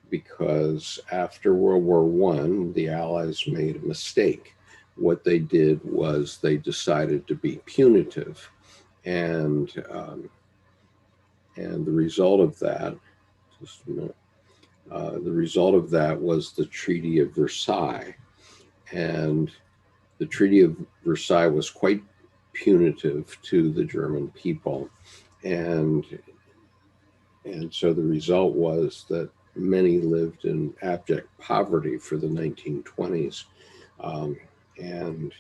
because after World War I, the Allies made a mistake. What they did was they decided to be punitive, and the result of that, just a minute, the result of that was the Treaty of Versailles. And the Treaty of Versailles was quite punitive to the German people. And so the result was that many lived in abject poverty for the 1920s. And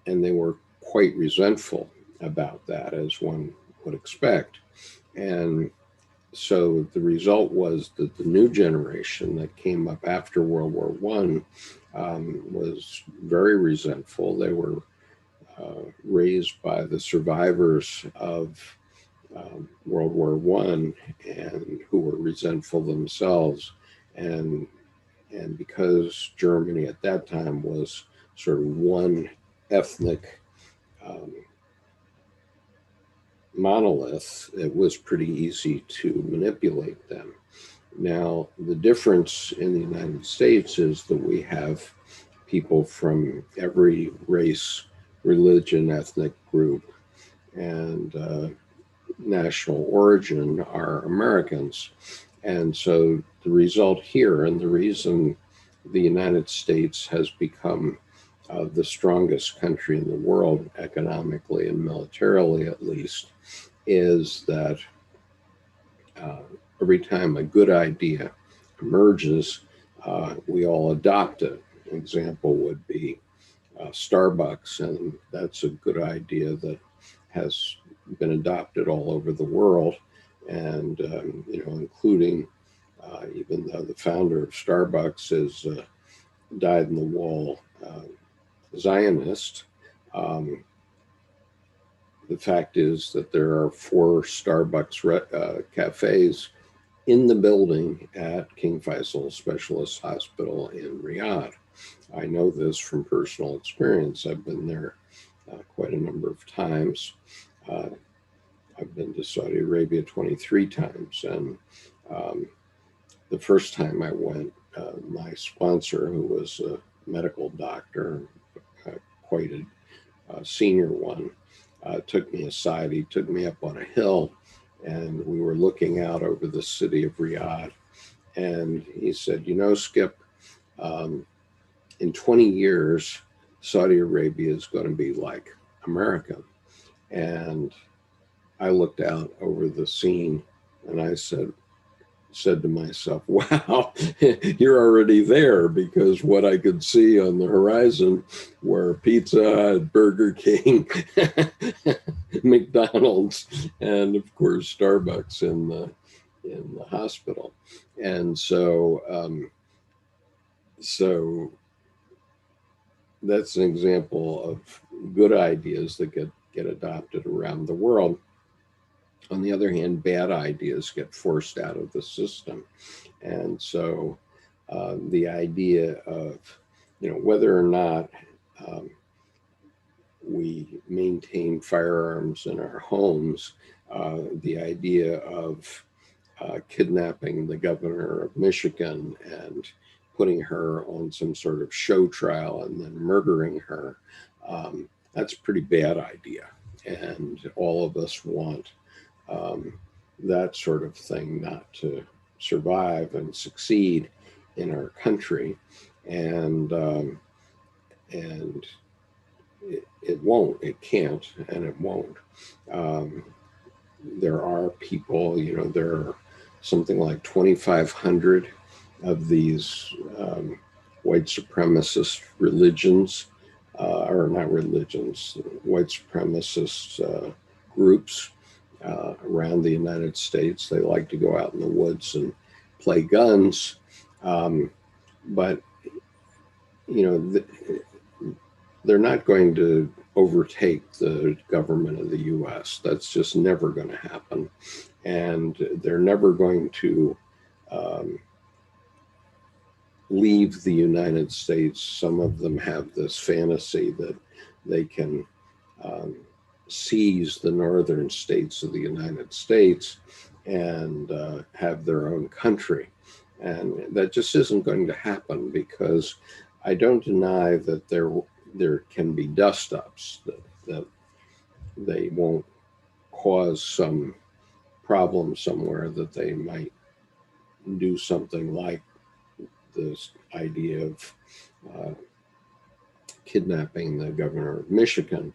they were quite resentful about that, as one would expect. And so the result was that the new generation that came up after World War I was very resentful. They were raised by the survivors of World War I, and who were resentful themselves. And because Germany at that time was sort of one ethnic monolith, it was pretty easy to manipulate them. Now, the difference in the United States is that we have people from every race, religion, ethnic group, and national origin are Americans. And so the result here, and the reason the United States has become the strongest country in the world, economically and militarily at least, is that every time a good idea emerges, we all adopt it. An example would be Starbucks, and that's a good idea that has been adopted all over the world, and including even though the founder of Starbucks is dyed-in-the-wool Zionist. The fact is that there are 4 Starbucks cafes in the building at King Faisal Specialist Hospital in Riyadh. I know this from personal experience. I've been there quite a number of times. I've been to Saudi Arabia 23 times, and the first time I went, my sponsor, who was a medical doctor, quite a senior one, took me aside. He took me up on a hill, and we were looking out over the city of Riyadh. And he said, Skip, in 20 years, Saudi Arabia is going to be like America. And I looked out over the scene, and I said to myself, wow, you're already there, because what I could see on the horizon were Pizza Hut, Burger King, McDonald's, and of course Starbucks in the hospital. And so that's an example of good ideas that get adopted around the world. On the other hand, bad ideas get forced out of the system. And so the idea of, whether or not um, we maintain firearms in our homes, the idea of kidnapping the governor of Michigan and putting her on some sort of show trial and then murdering her, that's a pretty bad idea. And all of us want um, that sort of thing not to survive and succeed in our country. And it won't, it can't, and it won't. Um, there are people, there are something like 2,500 of these white supremacist religions, or not religions, white supremacist groups around the United States. They like to go out in the woods and play guns, but they're not going to overtake the government of the U.S. That's just never going to happen. And they're never going to leave the United States. Some of them have this fantasy that they can seize the northern states of the United States and have their own country. And that just isn't going to happen, because I don't deny that there can be dust-ups, that they won't cause some problem somewhere, that they might do something like this idea of kidnapping the governor of Michigan.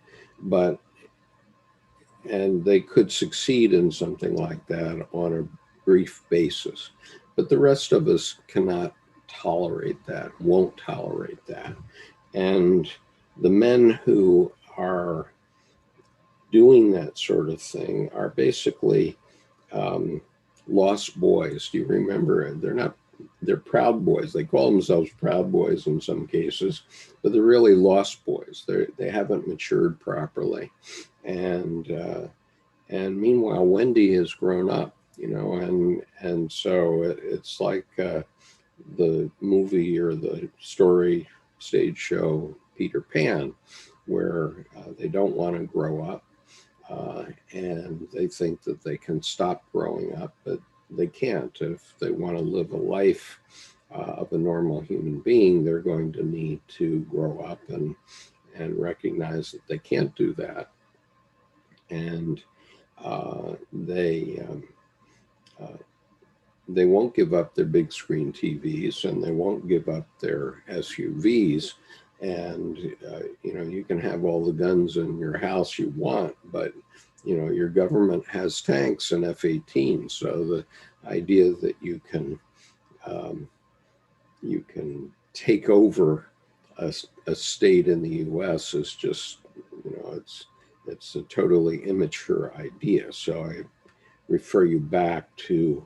And they could succeed in something like that on a brief basis. But the rest of us cannot tolerate that, won't tolerate that. And the men who are doing that sort of thing are basically lost boys. Do you remember? They're proud boys. They call themselves proud boys in some cases, but they're really lost boys. They haven't matured properly. And meanwhile, Wendy has grown up, and so it's like the movie or the story stage show Peter Pan, where they don't want to grow up, and they think that they can stop growing up, but they can't. If they want to live a life of a normal human being, they're going to need to grow up and recognize that they can't do that. And they won't give up their big screen TVs, and they won't give up their SUVs. And you can have all the guns in your house you want, but your government has tanks and F-18. So the idea that you can take over a state in the U.S. is just, it's a totally immature idea. So I refer you back to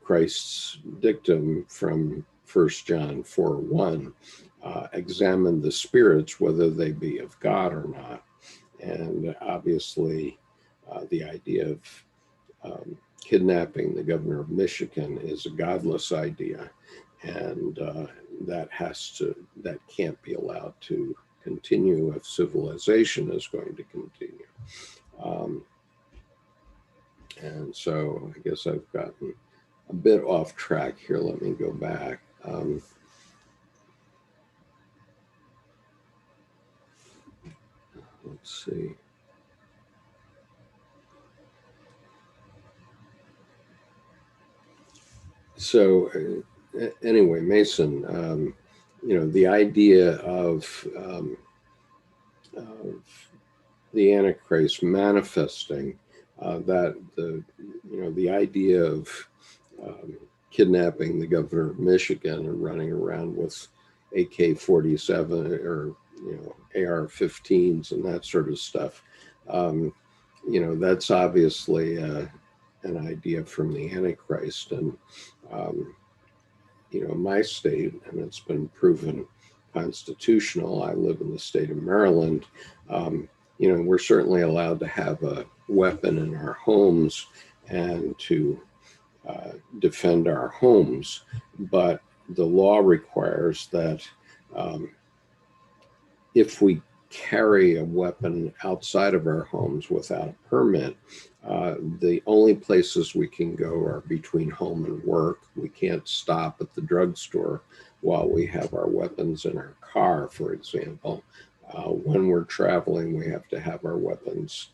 Christ's dictum from 1 John 4:1, examine the spirits whether they be of God or not. And obviously the idea of kidnapping the governor of Michigan is a godless idea, and that can't be allowed to continue if civilization is going to continue. And so I guess I've gotten a bit off track here. Let me go back. Let's see. So anyway, Mason, the idea of the Antichrist manifesting, that the idea of kidnapping the governor of Michigan and running around with AK-47 or AR-15s and that sort of stuff, that's obviously an idea from the Antichrist. And my state, and it's been proven constitutional. I live in the state of Maryland. We're certainly allowed to have a weapon in our homes and to defend our homes, but the law requires that if we carry a weapon outside of our homes without a permit, the only places we can go are between home and work. We can't stop at the drugstore while we have our weapons in our car, for example. When we're traveling, we have to have our weapons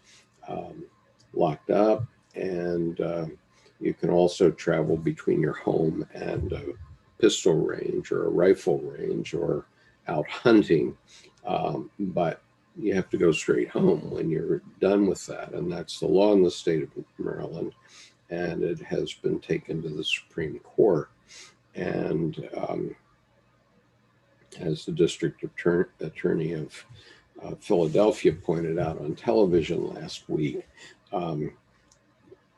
locked up, and you can also travel between your home and a pistol range or a rifle range or out hunting, but you have to go straight home when you're done with that, and that's the law in the state of Maryland, and it has been taken to the Supreme Court. And as the district attorney of Philadelphia pointed out on television last week,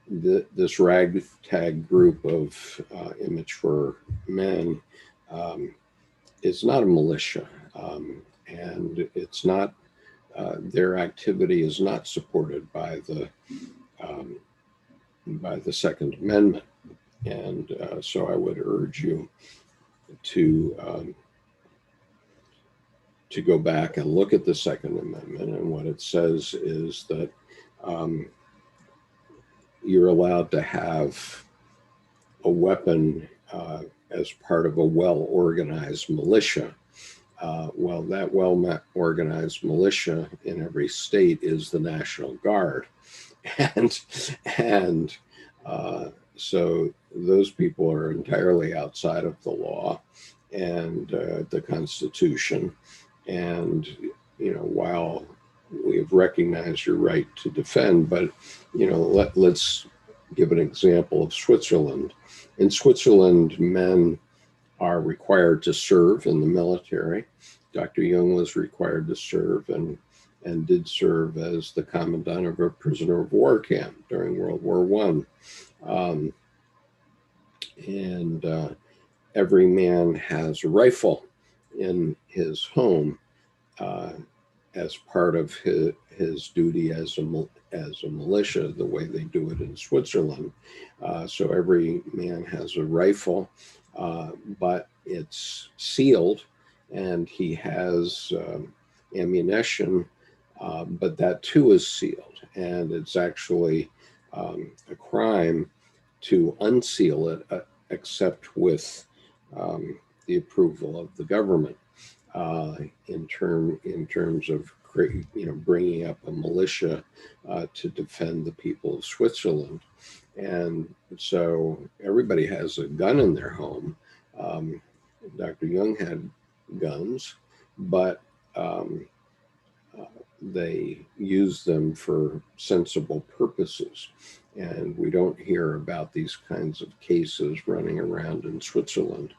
this ragtag group of immature men is not a militia, and it's not, their activity is not supported by the Second Amendment. And so I would urge you to go back and look at the Second Amendment, and what it says is that you're allowed to have a weapon as part of a well-organized militia. Well, that well-organized militia in every state is the National Guard. And so those people are entirely outside of the law and the Constitution. And, while we've recognized your right to defend, but, let's give an example of Switzerland. In Switzerland, men are required to serve in the military. Dr. Jung was required to serve and did serve as the commandant of a prisoner of war camp during World War I. Every man has a rifle in his home as part of his duty as a militia, the way they do it in Switzerland. So every man has a rifle, but it's sealed, and he has ammunition, but that too is sealed. And it's actually a crime to unseal it, except with the approval of the government, in terms of bringing up a militia to defend the people of Switzerland. And so everybody has a gun in their home. Dr. Jung had guns, but they use them for sensible purposes. And we don't hear about these kinds of cases running around in Switzerland.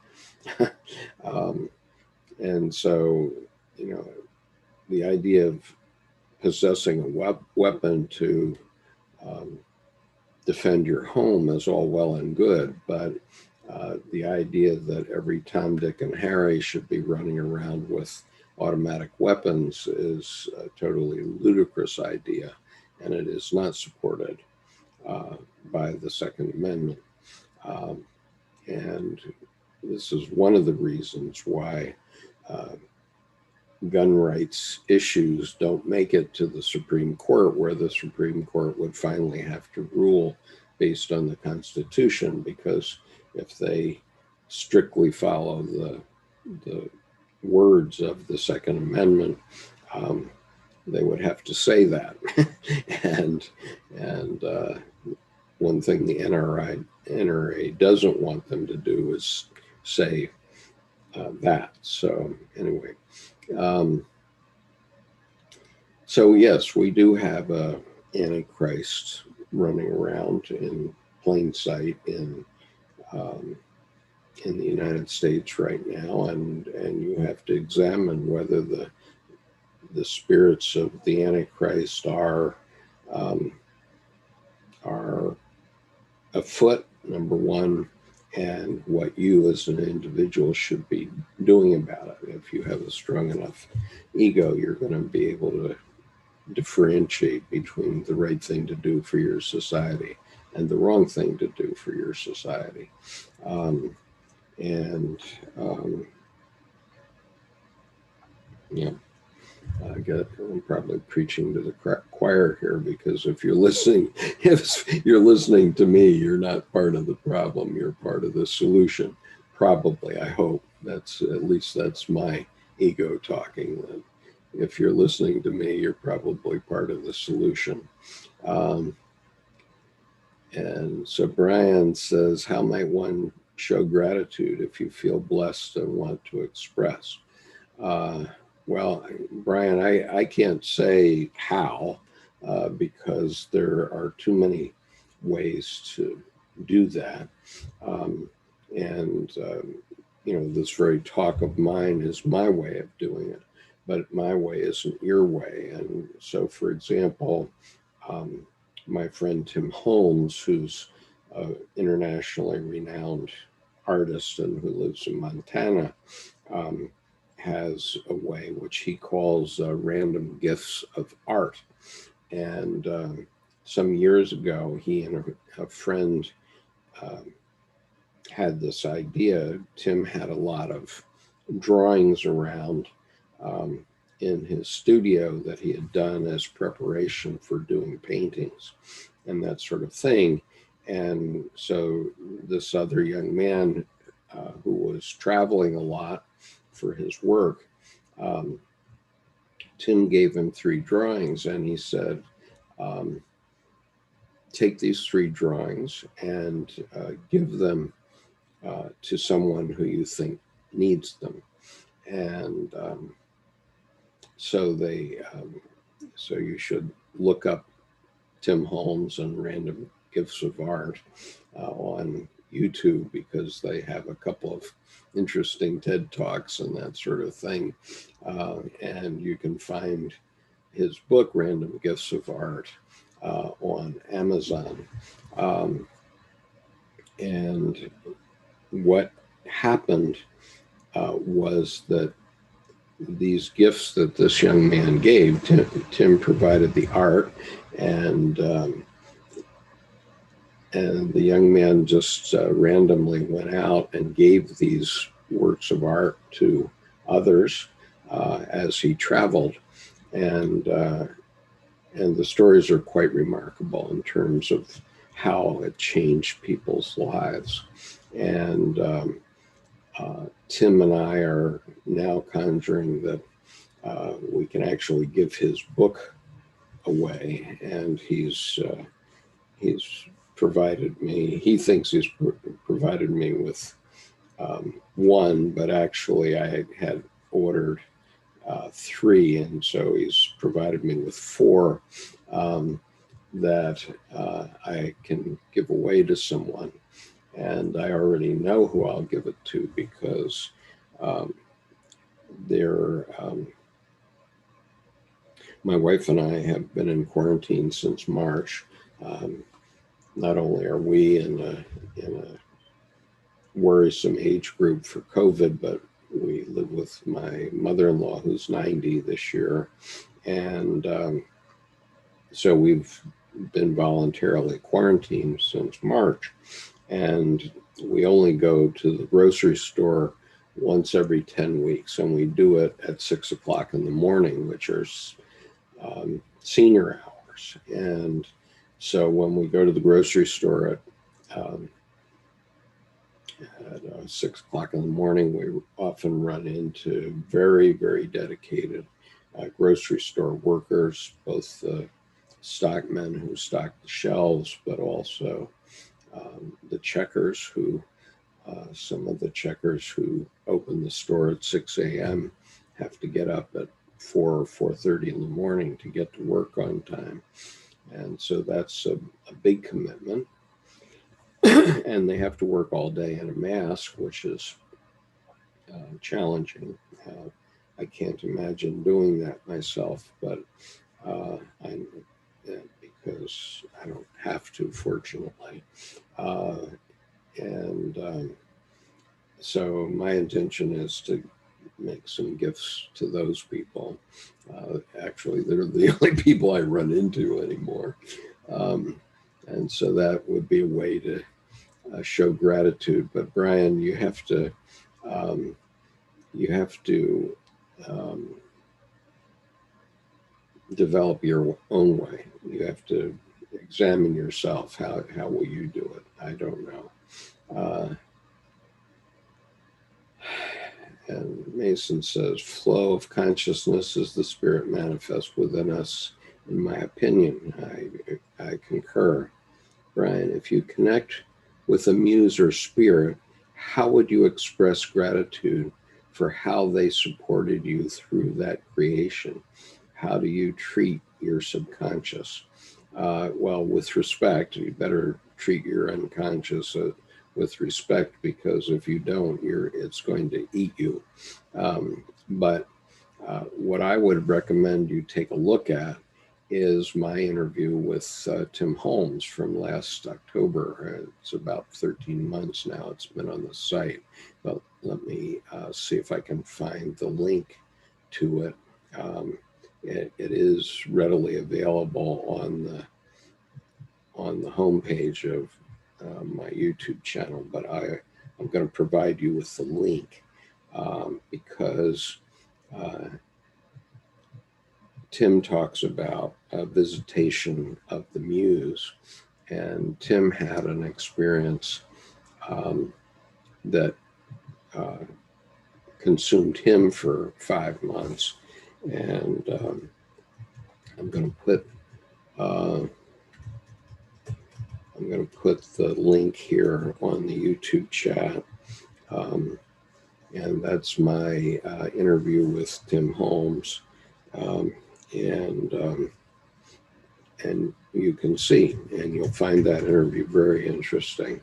And so, the idea of possessing a weapon to defend your home is all well and good, but the idea that every Tom, Dick, and Harry should be running around with automatic weapons is a totally ludicrous idea, and it is not supported by the Second Amendment. And this is one of the reasons why gun rights issues don't make it to the Supreme Court, where the Supreme Court would finally have to rule based on the Constitution, because if they strictly follow the words of the Second Amendment, they would have to say that. and one thing the NRA doesn't want them to do is say that. So anyway, so yes, we do have a Antichrist running around in plain sight in the United States right now, and you have to examine whether the spirits of the Antichrist are afoot, number one, and what you as an individual should be doing about it. If you have a strong enough ego, you're going to be able to differentiate between the right thing to do for your society and the wrong thing to do for your society. Um, and yeah, I'm probably preaching to the choir here, because if you're listening, if you're listening to me, you're not part of the problem. You're part of the solution. Probably, I hope. That's at least that's my ego talking. That if you're listening to me, you're probably part of the solution. Um, and so Brian says, how might one show gratitude if you feel blessed and want to express? Uh, well, Brian, I can't say how, because there are too many ways to do that. Um, and, this very talk of mine is my way of doing it, but my way isn't your way. And so, for example, um, my friend Tim Holmes, who's an internationally renowned artist and who lives in Montana, um, has a way which he calls random gifts of art. And some years ago, he and a friend um, had this idea. Tim had a lot of drawings around um, in his studio that he had done as preparation for doing paintings and that sort of thing. And so this other young man who was traveling a lot for his work, um, Tim gave him 3 drawings, and he said, um, take these 3 drawings and give them to someone who you think needs them. And so so you should look up Tim Holmes and random gifts of art on YouTube, because they have a couple of interesting TED Talks and that sort of thing. And you can find his book, Random Gifts of Art, on Amazon. Um, and what happened was that these gifts that this young man gave, Tim provided the art, and the young man just randomly went out and gave these works of art to others as he traveled, and the stories are quite remarkable in terms of how it changed people's lives. And Tim and I are now conjuring that we can actually give his book away, and he's provided me. He thinks he's provided me with 1, but actually I had ordered 3, and so he's provided me with 4 that I can give away to someone. And I already know who I'll give it to, because they're my wife and I have been in quarantine since March. Not only are we in a worrisome age group for COVID, but we live with my mother-in-law, who's 90 this year. And so we've been voluntarily quarantined since March. And we only go to the grocery store once every 10 weeks. And we do it at 6 o'clock in the morning, which are senior hours. And so when we go to the grocery store at 6 o'clock in the morning, we often run into very, very dedicated grocery store workers, both the stockmen who stock the shelves, but also the checkers who, some of the checkers who open the store at 6 a.m. have to get up at 4 or 4:30 in the morning to get to work on time. And so that's a big commitment. And they have to work all day in a mask, which is challenging. I can't imagine doing that myself, but because I don't have to, fortunately. And so my intention is to make some gifts to those people. Actually, they're the only people I run into anymore. And so that would be a way to show gratitude. But Brian, you have to um, develop your own way. You have to examine yourself. How will you do it? I don't know. And Mason says, flow of consciousness is the spirit manifest within us. In my opinion, I concur. Brian, if you connect with a muse or spirit, how would you express gratitude for how they supported you through that creation? How do you treat your subconscious? Well, with respect, you better treat your unconscious with respect, because if you don't, it's going to eat you. But what I would recommend you take a look at is my interview with Tim Holmes from last October. It's about 13 months now. It's been on the site. But let me see if I can find the link to it. It is readily available on the homepage of my YouTube channel, but I'm going to provide you with the link because Tim talks about a visitation of the muse, and Tim had an experience that consumed him for 5 months, and I'm going to put the link here on the YouTube chat, and that's my interview with Tim Holmes. And you can see, and you'll find that interview very interesting.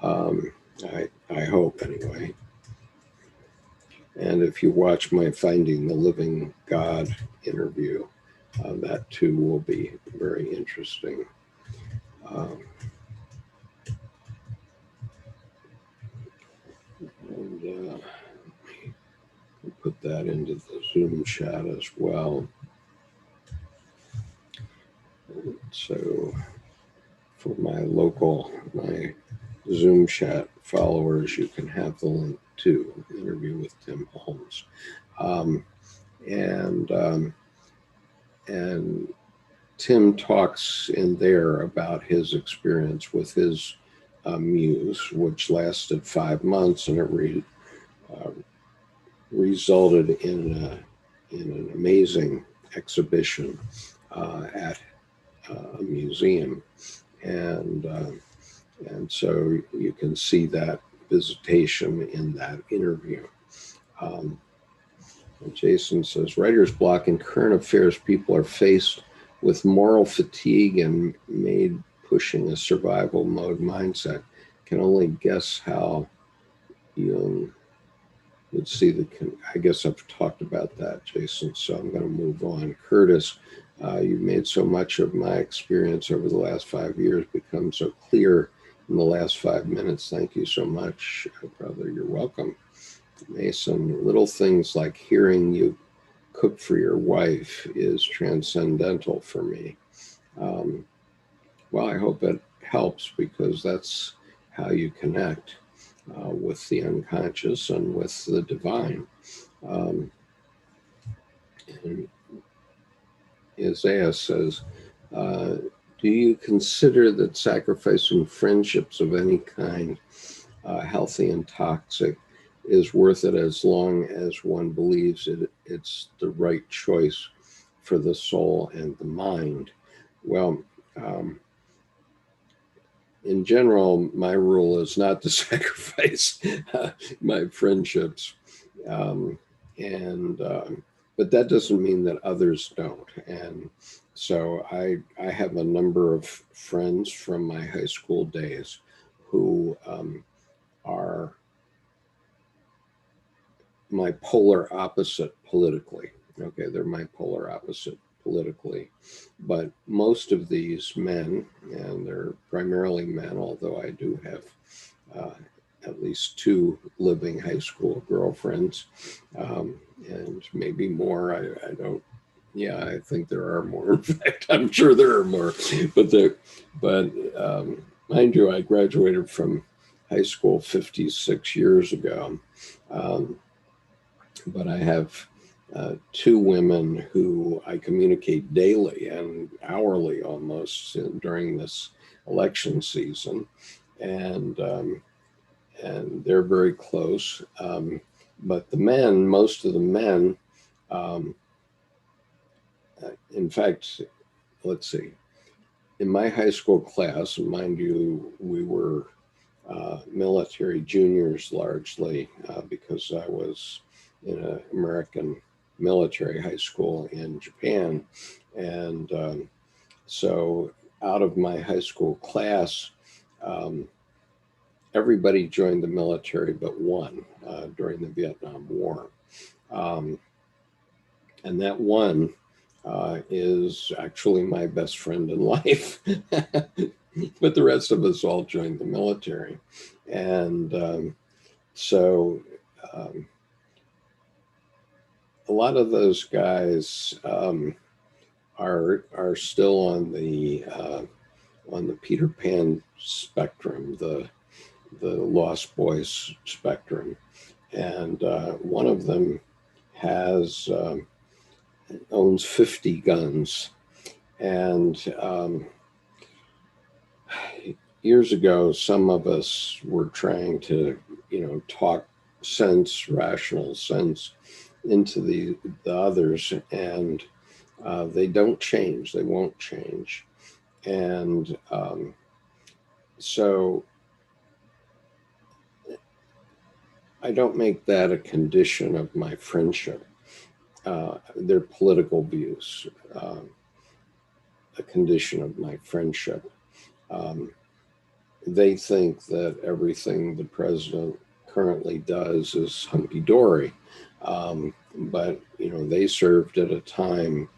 I hope, anyway. And if you watch my Finding the Living God interview, that too will be very interesting. And put that into the Zoom chat as well. So for my Zoom chat followers, you can have the link to the interview with Tim Holmes. And Tim talks in there about his experience with his muse, which lasted 5 months, and it resulted in an amazing exhibition at a museum, and so you can see that visitation in that interview. Jason says, writer's block in current affairs, people are faced with moral fatigue and made pushing a survival mode mindset. Can only guess how Jung would see I guess I've talked about that, Jason, so I'm going to move on. Curtis, you've made so much of my experience over the last 5 years become so clear in the last 5 minutes. Thank you so much, brother. You're welcome. Mason, little things like hearing you cook for your wife is transcendental for me. Well, I hope it helps, because that's how you connect with the unconscious and with the divine. And Isaiah says, do you consider that sacrificing friendships of any kind, healthy and toxic, is worth it as long as one believes it's the right choice for the soul and the mind? Well, in general, my rule is not to sacrifice my friendships, but that doesn't mean that others don't. And so I have a number of friends from my high school days who are my polar opposite politically. Okay, they're my polar opposite politically. But most of these men, and they're primarily men, although I do have at least 2 living high school girlfriends, and maybe more. I don't. Yeah, I think there are more. In fact, I'm sure there are more. But mind you, I graduated from high school 56 years ago. But I have 2 women who I communicate daily and hourly almost during this election season, and they're very close. But the men, most of the men, um, in fact, let's see, in my high school class, and mind you, we were military juniors largely because I was in an American military high school in Japan. And so out of my high school class, everybody joined the military but one during the Vietnam War. And that one is actually my best friend in life. But the rest of us all joined the military. And so a lot of those guys are still on the Peter Pan spectrum, the Lost Boys spectrum, and one of them owns 50 guns, and years ago, some of us were trying to, talk sense, rational sense, into the others, and they don't change. They won't change, and so I don't make that a condition of my friendship. Their political views, a condition of my friendship. They think that everything the president currently does is hunky-dory. But, they served at a time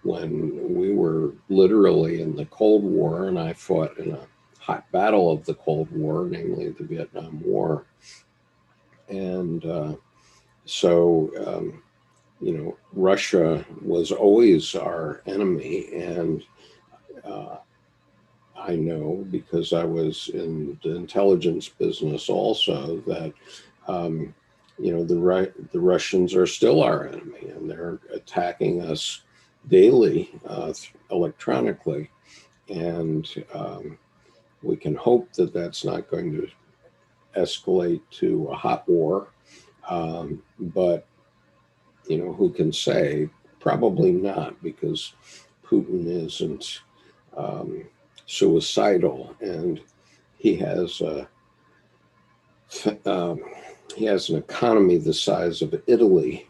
when we were literally in the Cold War, and I fought in a hot battle of the Cold War, namely the Vietnam War. And so, Russia was always our enemy. And I know, because I was in the intelligence business also, that the Russians are still our enemy, and they're attacking us daily electronically, and we can hope that that's not going to escalate to a hot war, but who can say? Probably not, because Putin isn't suicidal, and he has an economy the size of Italy,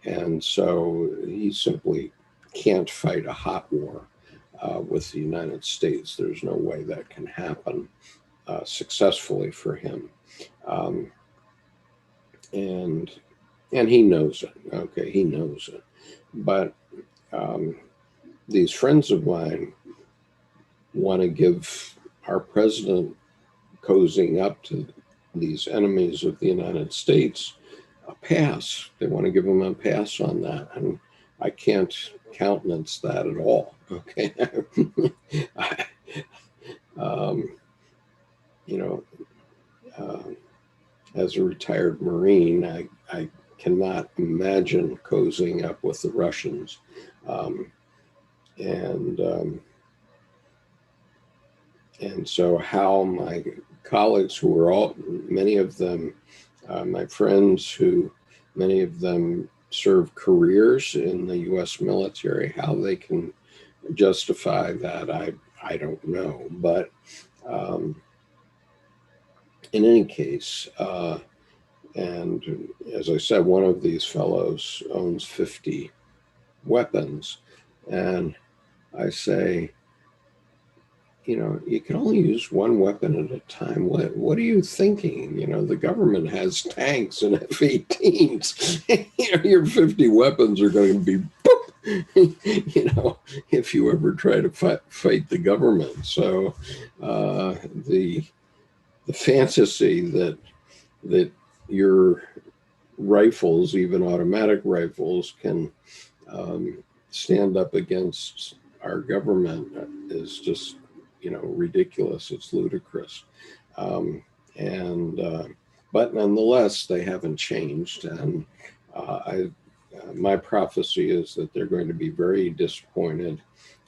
and so he simply can't fight a hot war with the United States. There's no way that can happen successfully for him, and he knows it. Okay, he knows it, but these friends of mine want to give our president cozying up to these enemies of the United States a pass. They want to give him a pass on that, and I can't countenance that at all. Okay, as a retired Marine, I cannot imagine cozying up with the Russians, and so how my colleagues, who are many of them, my friends, who many of them serve careers in the U.S. military, how they can justify that, I don't know. But in any case, and as I said, one of these fellows owns 50 weapons, and I say, you can only use one weapon at a time. What are you thinking? The government has tanks and F-18s. Your 50 weapons are going to be boop, if you ever try to fight the government. So the fantasy that that your rifles, even automatic rifles, can stand up against our government is just, ridiculous. It's ludicrous. Um, and but nonetheless, they haven't changed. And my prophecy is that they're going to be very disappointed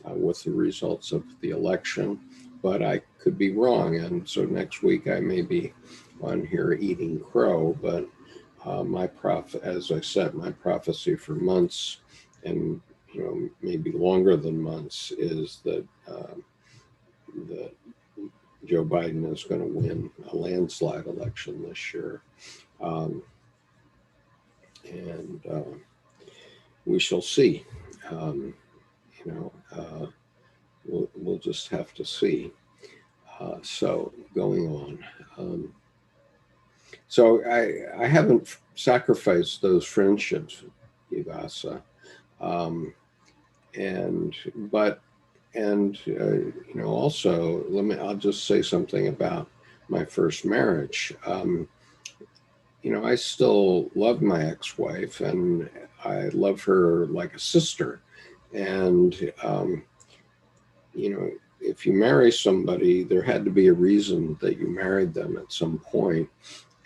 with the results of the election. But I could be wrong, and so next week I may be on here eating crow. But as I said, my prophecy for months, and maybe longer than months, is that that Joe Biden is going to win a landslide election this year, um, and we shall see. Um, we'll just have to see. So going on. So I haven't sacrificed those friendships, Ivasa. Um, also I'll just say something about my first marriage. I still love my ex-wife, and I love her like a sister. And if you marry somebody, there had to be a reason that you married them at some point.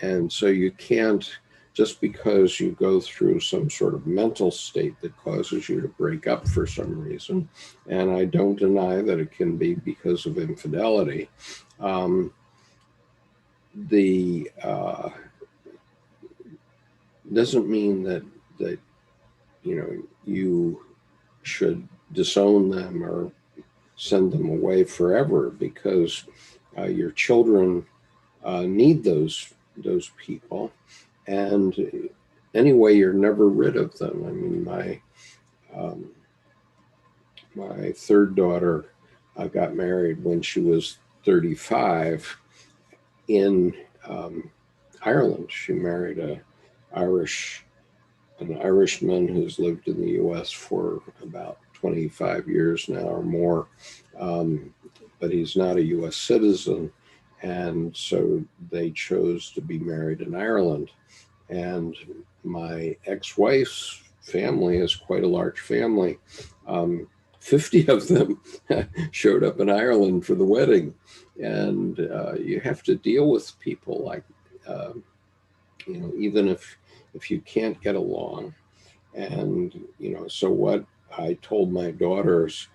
And so you can't, just because you go through some sort of mental state that causes you to break up for some reason, and I don't deny that it can be because of infidelity, the doesn't mean that you should disown them or send them away forever, because your children need those people. And anyway, you're never rid of them. I mean, my third daughter got married when she was 35 in Ireland. She married an Irishman who's lived in the U.S. for about 25 years now or more, but he's not a U.S. citizen, and so they chose to be married in Ireland. And my ex-wife's family is quite a large family. 50 of them showed up in Ireland for the wedding. And you have to deal with people like, even if you can't get along. And, so what I told my daughters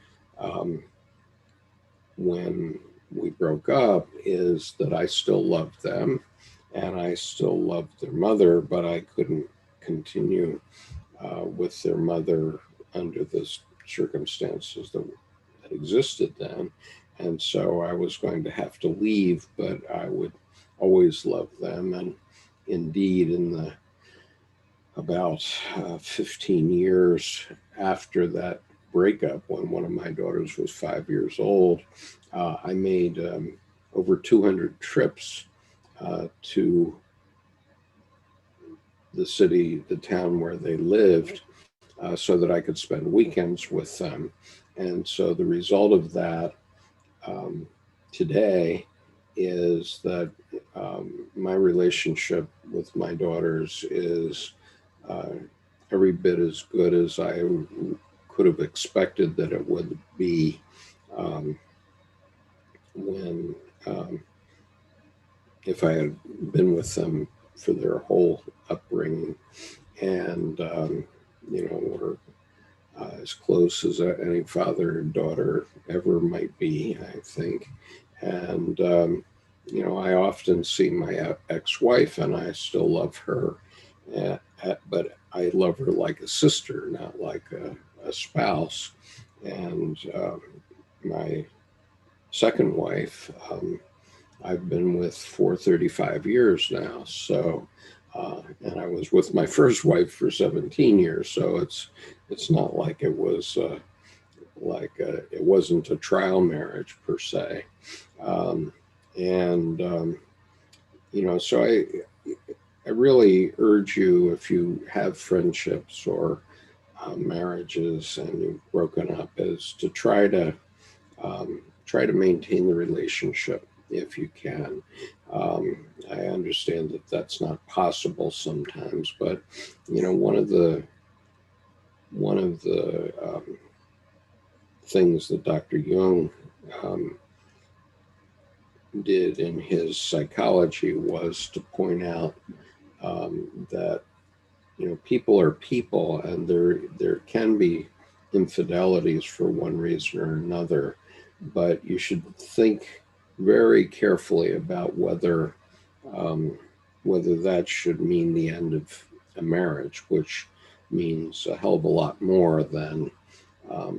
when we broke up is that I still loved them, and I still loved their mother, but I couldn't continue with their mother under the circumstances that existed then. And so I was going to have to leave, but I would always love them. And indeed, in the about 15 years after that breakup, when one of my daughters was 5 years old, I made over 200 trips to the town where they lived, so that I could spend weekends with them. And so the result of that today is that my relationship with my daughters is every bit as good as I could have expected that it would be when if I had been with them for their whole upbringing, and were as close as any father and daughter ever might be, I think. And I often see my ex-wife, and I still love her, but I love her like a sister, not like a spouse. And my second wife, I've been with for 35 years now. So, and I was with my first wife for 17 years. So it's not like it was it wasn't a trial marriage per se. So I really urge you, if you have friendships or marriages and you've broken up, is to try to maintain the relationship if you can. I understand that that's not possible sometimes, but one of the things that Dr. Jung did in his psychology was to point out that people are people, and there can be infidelities for one reason or another, but you should think very carefully about whether that should mean the end of a marriage, which means a hell of a lot more than a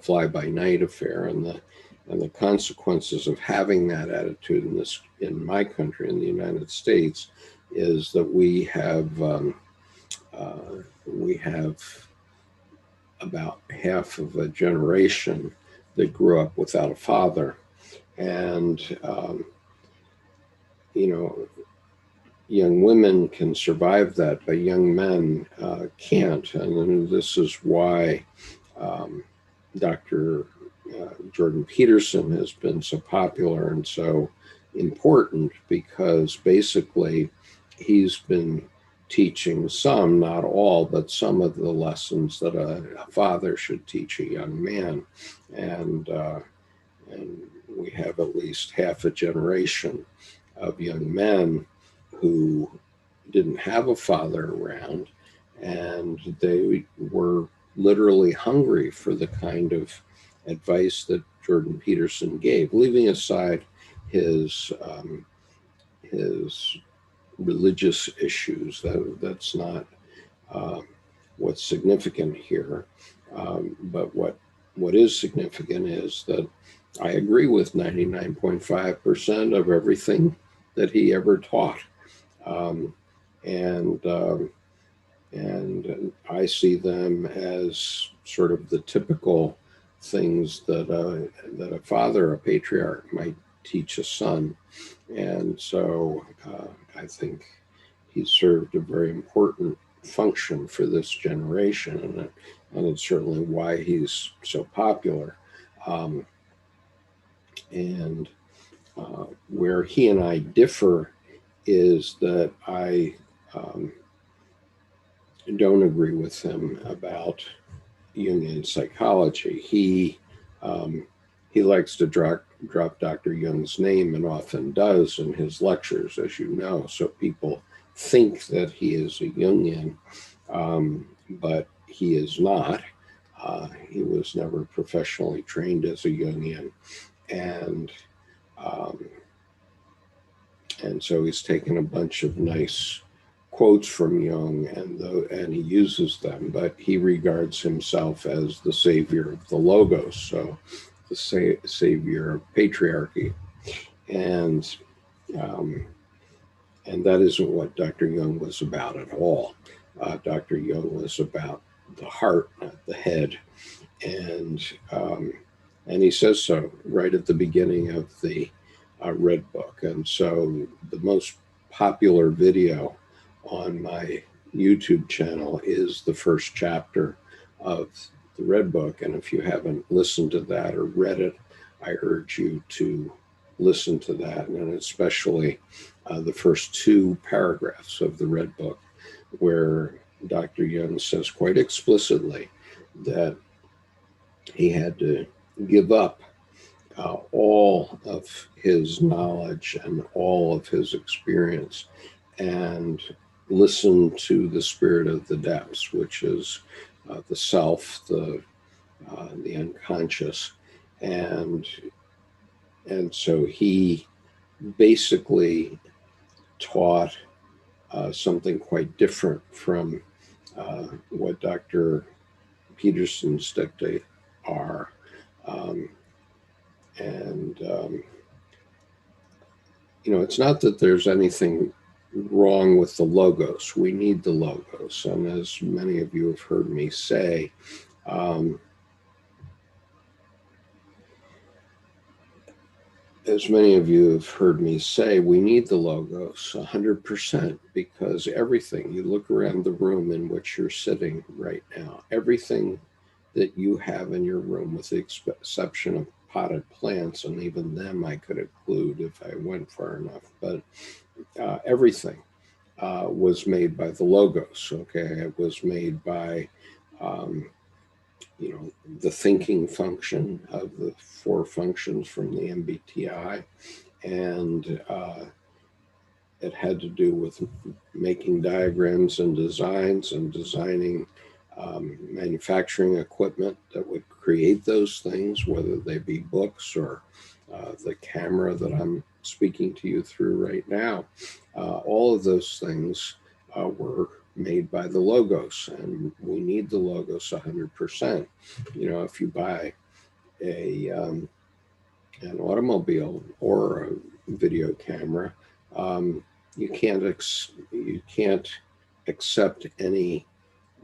fly-by-night affair. And the consequences of having that attitude in my country, in the United States, is that we have about half of a generation that grew up without a father, and young women can survive that, but young men can't, and this is why Dr. Jordan Peterson has been so popular and so important, because basically he's been teaching some, not all, but some of the lessons that a father should teach a young man. And we have at least half a generation of young men who didn't have a father around, and they were literally hungry for the kind of advice that Jordan Peterson gave, leaving aside his religious issues. That's not what's significant here. But what is significant is that I agree with 99.5% of everything that he ever taught. And I see them as sort of the typical things that a father, a patriarch, might teach a son. And so I think he served a very important function for this generation, and it's certainly why he's so popular. And where he and I differ is that I don't agree with him about Jungian psychology. He likes to drop Dr. Jung's name, and often does in his lectures, as you know, so people think that he is a Jungian, but he is not. He was never professionally trained as a Jungian, and so he's taken a bunch of nice quotes from Jung, and he uses them, but he regards himself as the savior of the logos, so the savior of patriarchy, and that isn't what Dr. Jung was about at all. Dr. Jung was about the heart, not the head, and he says so right at the beginning of the Red Book. And so the most popular video on my YouTube channel is the first chapter of the Red Book, and if you haven't listened to that or read it, I urge you to listen to that, and especially the first two paragraphs of the Red Book, where Dr. Jung says quite explicitly that he had to give up all of his knowledge and all of his experience and listen to the spirit of the depths, which is the self, the unconscious, and so he basically taught something quite different from what Dr. Peterson's dictate are. It's not that there's anything wrong with the logos. We need the logos. And as many of you have heard me say, we need the logos 100%, because everything, you look around the room in which you're sitting right now, everything that you have in your room, with the exception of potted plants, and even them I could include if I went far enough. But everything was made by the logos. Okay, it was made by the thinking function of the 4 functions from the MBTI, and it had to do with making diagrams and designs and designing manufacturing equipment that would create those things, whether they be books or the camera that I'm speaking to you through right now. All of those things were made by the logos, and we need the logos 100%. If you buy an automobile or a video camera, you can't accept any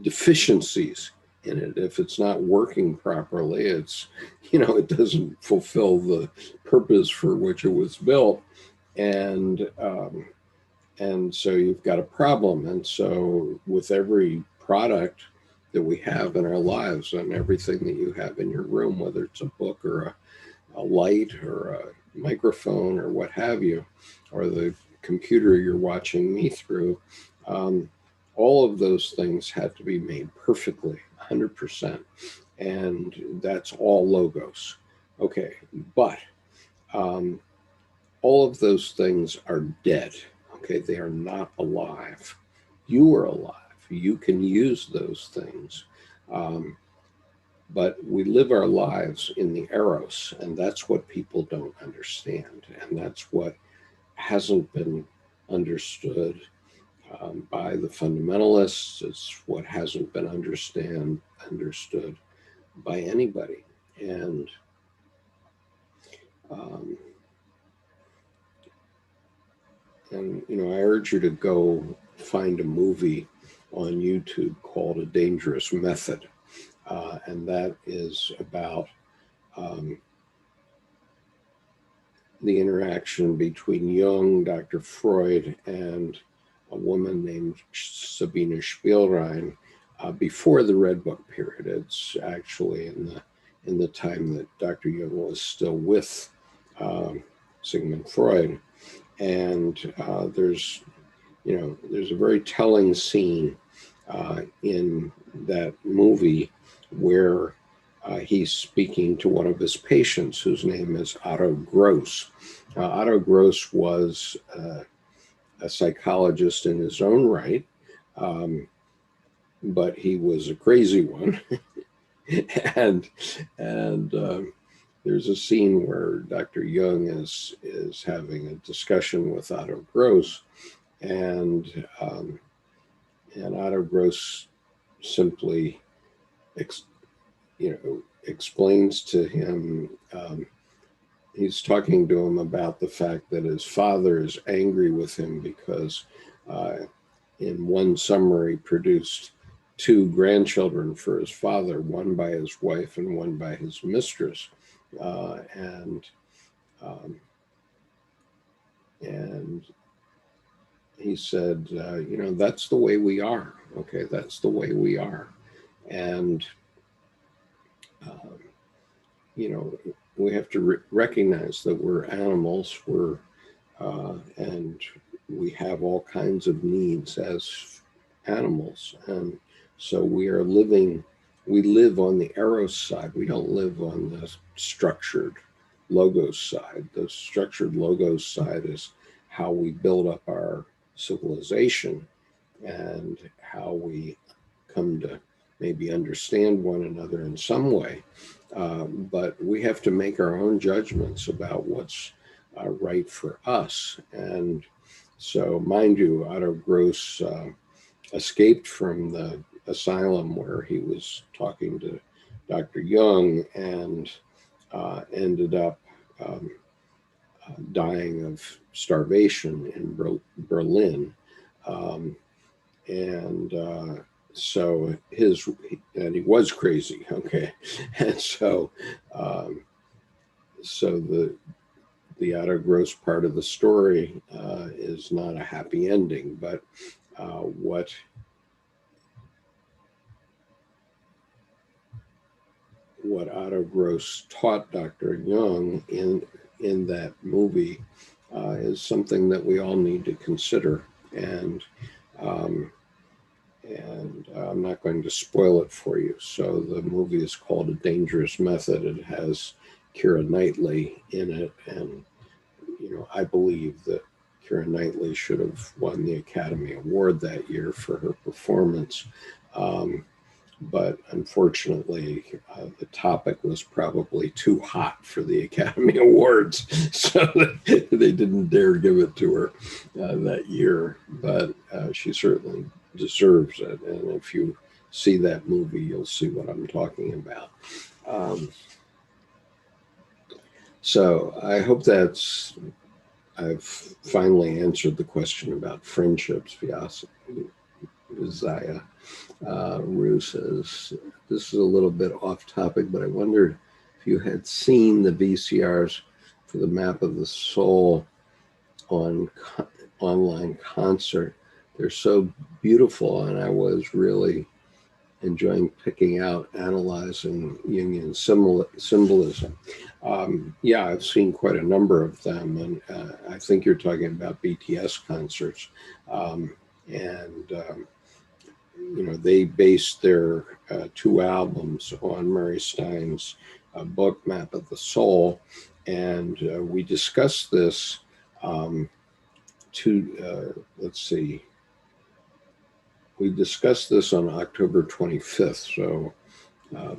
deficiencies in it. If it's not working properly, it doesn't fulfill the purpose for which it was built, and so you've got a problem. And so with every product that we have in our lives, and everything that you have in your room, whether it's a book or a light or a microphone or what have you, or the computer you're watching me through, all of those things had to be made perfectly, 100%. And that's all logos. Okay, but all of those things are dead. Okay, they are not alive. You are alive. You can use those things. But we live our lives in the eros, and that's what people don't understand. And that's what hasn't been understood by the fundamentalists. It's what hasn't been understood by anybody. And I urge you to go find a movie on YouTube called A Dangerous Method. And that is about the interaction between Jung, Dr. Freud, and a woman named Sabine Spielrein before the Red Book period. It's actually in the time that Dr. Jung was still with Sigmund Freud. And there's a very telling scene in that movie where he's speaking to one of his patients, whose name is Otto Gross. Otto Gross was a psychologist in his own right, but he was a crazy one. and there's a scene where Dr. Jung is having a discussion with Otto Gross, and Otto Gross simply explains to him, he's talking to him about the fact that his father is angry with him because in one summer he produced 2 grandchildren for his father, one by his wife and one by his mistress. And he said, that's the way we are. Okay, that's the way we are. And we have to recognize that we're animals, and we have all kinds of needs as animals. And so we live on the eros side. We don't live on the structured logos side. The structured logos side is how we build up our civilization and how we come to maybe understand one another in some way. But we have to make our own judgments about what's right for us. And so, mind you, Otto Gross escaped from the asylum where he was talking to Dr. Jung and ended up dying of starvation in Berlin. So he was crazy, okay, and so the Otto Gross part of the story is not a happy ending, but what Otto Gross taught Dr. Jung in that movie is something that we all need to consider. And I'm not going to spoil it for you. So the movie is called A Dangerous Method. It has Keira Knightley in it, and I believe that Keira Knightley should have won the Academy Award that year for her performance. But unfortunately, the topic was probably too hot for the Academy Awards, so they didn't dare give it to her that year. But she certainly deserves it, and if you see that movie, you'll see what I'm talking about. So I hope I've finally answered the question about friendships. Zaya Rue says, this is a little bit off topic, but I wondered if you had seen the VCRs for the Map of the Soul on online concert. They're so beautiful, and I was really enjoying picking out, analyzing Jungian symbolism. Yeah, I've seen quite a number of them, and I think you're talking about BTS concerts. They based their 2 albums on Murray Stein's book, Map of the Soul, and we discussed this we discussed this on October 25th, so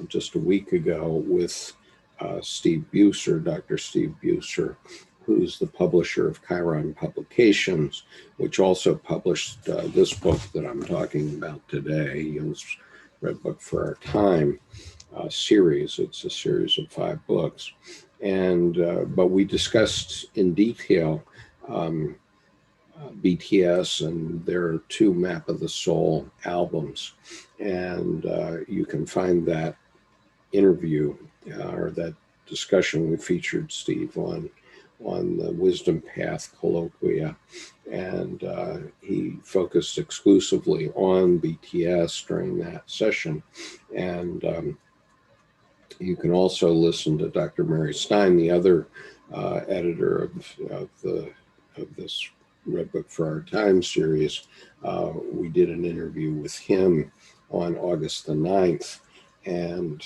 just a week ago, with Steve Buser, Dr. Steve Buser, who's the publisher of Chiron Publications, which also published this book that I'm talking about today, Jung's Red Book for Our Time series. It's a series of 5 books. But we discussed in detail BTS and their 2 Map of the Soul albums. And you can find that interview or that discussion. We featured Steve on the Wisdom Path colloquia, and he focused exclusively on BTS during that session. And you can also listen to Dr. Murray Stein, the other editor of this Red Book for Our Time series. We did an interview with him on August the 9th, and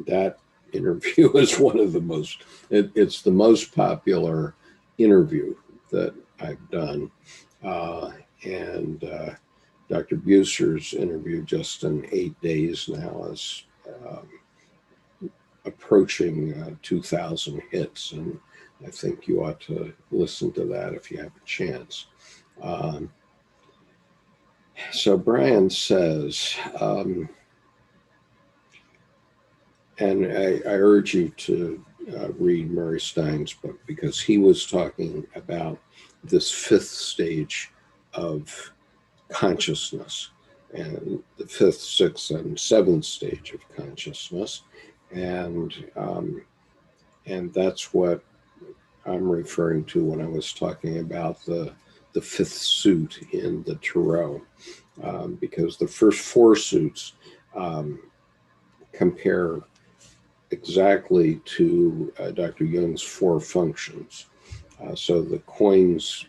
that interview is one of the most, it's the most popular interview that I've done. And Dr. Buser's interview, just in 8 days now, is approaching 2,000 hits, and I think you ought to listen to that if you have a chance. So Brian says, and I urge you to read Murray Stein's book, because he was talking about this 5th stage of consciousness, and the 5th, 6th, and 7th stage of consciousness. And that's what I'm referring to when I was talking about the 5th suit in the Tarot, because the first 4 suits compare exactly to Dr. Jung's 4 functions. So the coins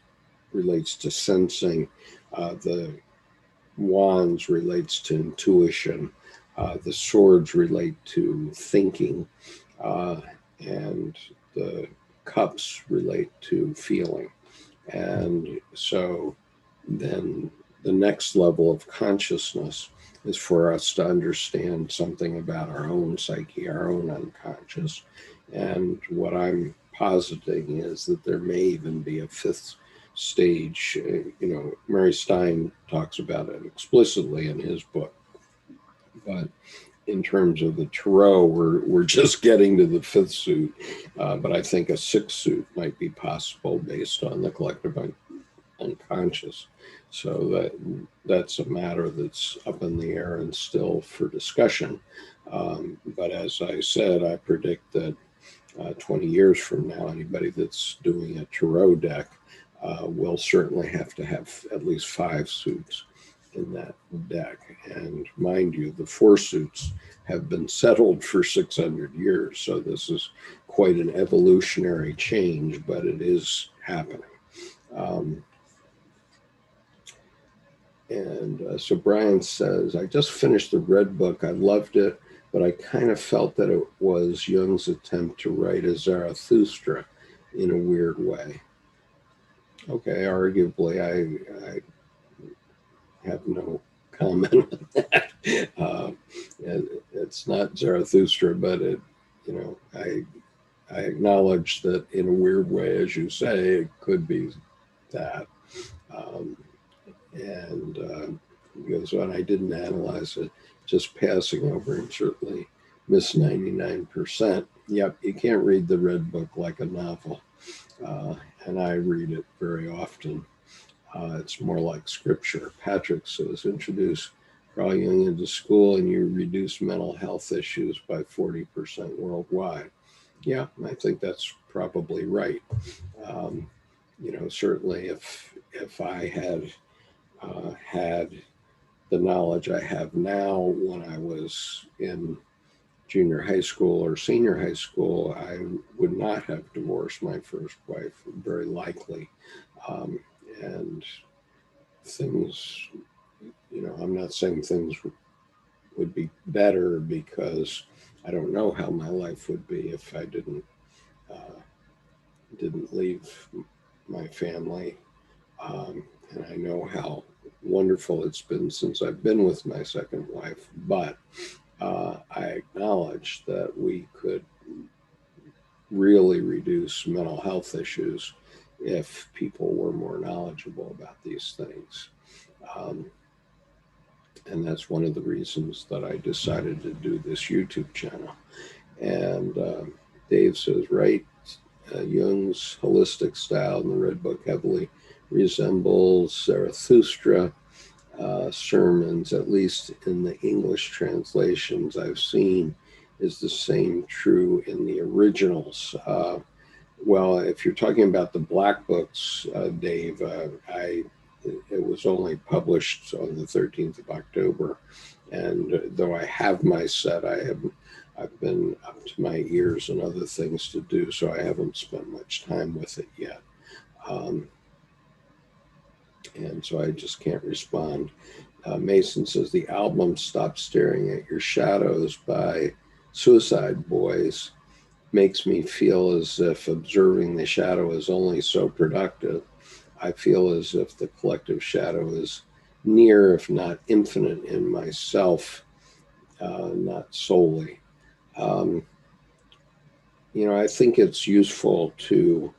relates to sensing, the wands relates to intuition, the swords relate to thinking, and the cups relate to feeling. And so then the next level of consciousness is for us to understand something about our own psyche, our own unconscious. And what I'm positing is that there may even be a 5th stage. Murray Stein talks about it explicitly in his book. But in terms of the Tarot, we're just getting to the 5th suit. But I think a 6th suit might be possible based on the collective unconscious. So that's a matter that's up in the air and still for discussion. But as I said, I predict that 20 years from now, anybody that's doing a Tarot deck will certainly have to have at least 5 suits. deck. And mind you, the four suits have been settled for 600 years. So this is quite an evolutionary change, but it is happening. So Brian says, I just finished the Red Book. I loved it, but I kind of felt that it was Jung's attempt to write a Zarathustra in a weird way. Okay, arguably, I have no comment on that. It's not Zarathustra, but I acknowledge that in a weird way, as you say, it could be that. He goes on, I didn't analyze it, just passing over and certainly missed 99%. Yep, you can't read the Red Book like a novel. And I read it very often. It's more like scripture. Patrick says, introduce Carl Jung into school and you reduce mental health issues by 40% worldwide. Yeah, I think that's probably right. Certainly if I had had the knowledge I have now when I was in junior high school or senior high school, I would not have divorced my first wife, very likely. And things, I'm not saying things would be better because I don't know how my life would be if I didn't leave my family. And I know how wonderful it's been since I've been with my second wife, but I acknowledge that we could really reduce mental health issues if people were more knowledgeable about these things. And that's one of the reasons that I decided to do this YouTube channel. And Dave says, right, Jung's holistic style in the Red Book heavily resembles Zarathustra sermons, at least in the English translations I've seen. Is the same true in the originals? Well, if you're talking about the Black Books, Dave, it was only published on the 13th of October. And though I have my set, I've been up to my ears and other things to do, so I haven't spent much time with it yet. And so I just can't respond. Mason says, the album Stop Staring at Your Shadows by Suicide Boys makes me feel as if observing the shadow is only so productive. I feel as if the collective shadow is near, if not infinite, in myself, not solely. I think it's useful to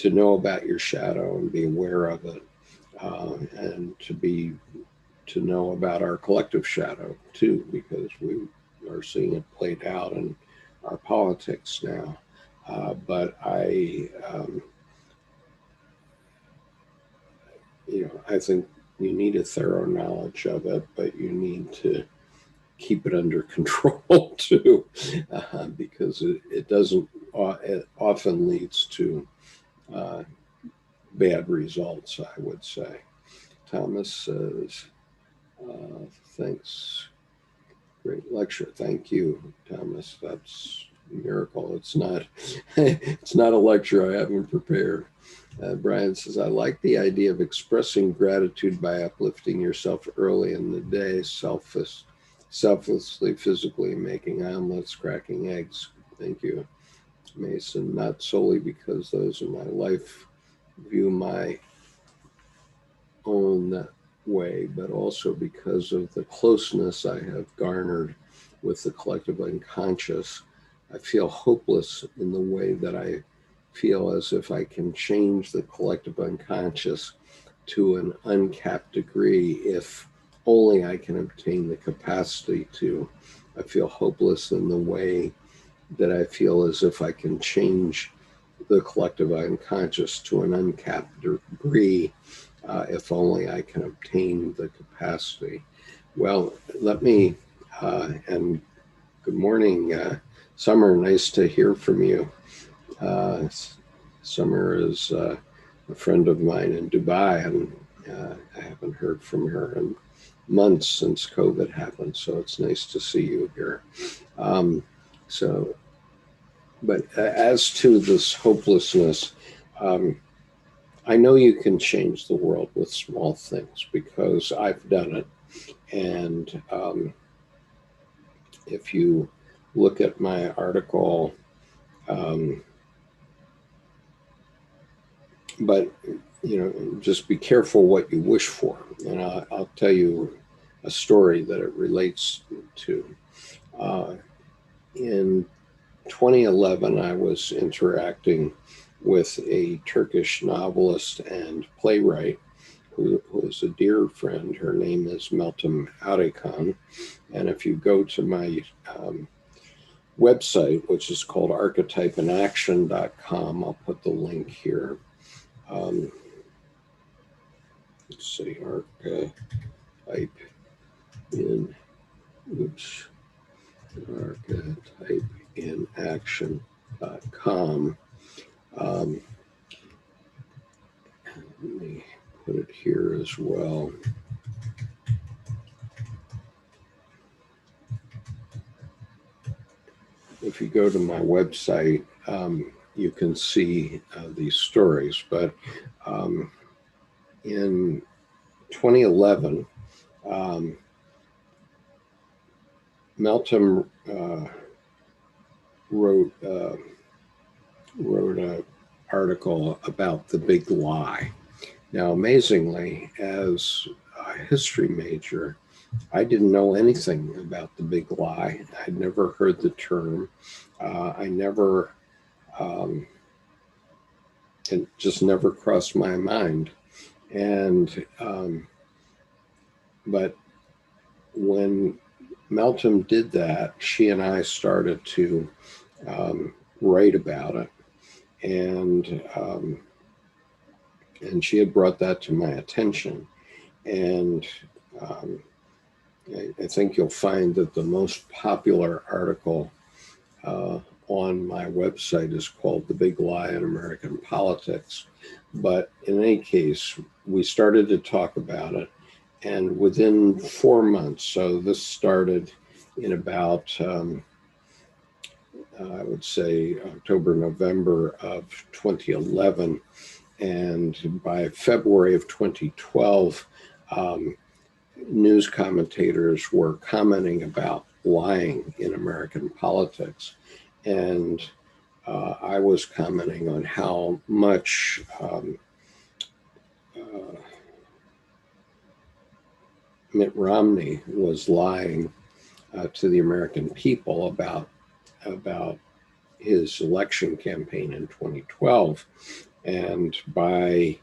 know about your shadow and be aware of it, and to know about our collective shadow too, because we are seeing it played out in our politics now. But I think you need a thorough knowledge of it, but you need to keep it under control too, because it often leads to bad results, I would say. Thomas says, thanks. Great lecture. Thank you, Thomas. That's a miracle. It's not a lecture I haven't prepared. Brian says, I like the idea of expressing gratitude by uplifting yourself early in the day, selflessly, physically making omelets, cracking eggs. Thank you, Mason. Not solely because those in my life view my own way, but also because of the closeness I have garnered with the collective unconscious. I feel hopeless in the way that I feel as if I can change the collective unconscious to an uncapped degree if only I can obtain the capacity to. I feel hopeless in the way that I feel as if I can change the collective unconscious to an uncapped degree if only I can obtain the capacity. Well, let me, and good morning, Summer, nice to hear from you. Summer is a friend of mine in Dubai, and I haven't heard from her in months since COVID happened, so it's nice to see you here. So, but as to this hopelessness, I know you can change the world with small things because I've done it. And if you look at my article, but just be careful what you wish for. And I'll tell you a story that it relates to. In 2011, I was interacting with a Turkish novelist and playwright who is a dear friend. Her name is Meltem Arıkan. And if you go to my website, which is called archetypeinaction.com, I'll put the link here. Let's see, archetype archetypeinaction.com. Let me put it here as well. If you go to my website, you can see these stories. But in 2011, Meltem wrote an article about the big lie. Now, amazingly, as a history major, I didn't know anything about the big lie. I'd never heard the term. I never, it just never crossed my mind. And, but when Meltem did that, she and I started to write about it. And she had brought that to my attention. And I think you'll find that the most popular article on my website is called The Big Lie in American Politics. But in any case, we started to talk about it. And within 4 months, so this started in about, I would say, October, November of 2011. And by February of 2012, news commentators were commenting about lying in American politics. And I was commenting on how much Mitt Romney was lying to the American people about his election campaign in 2012. And by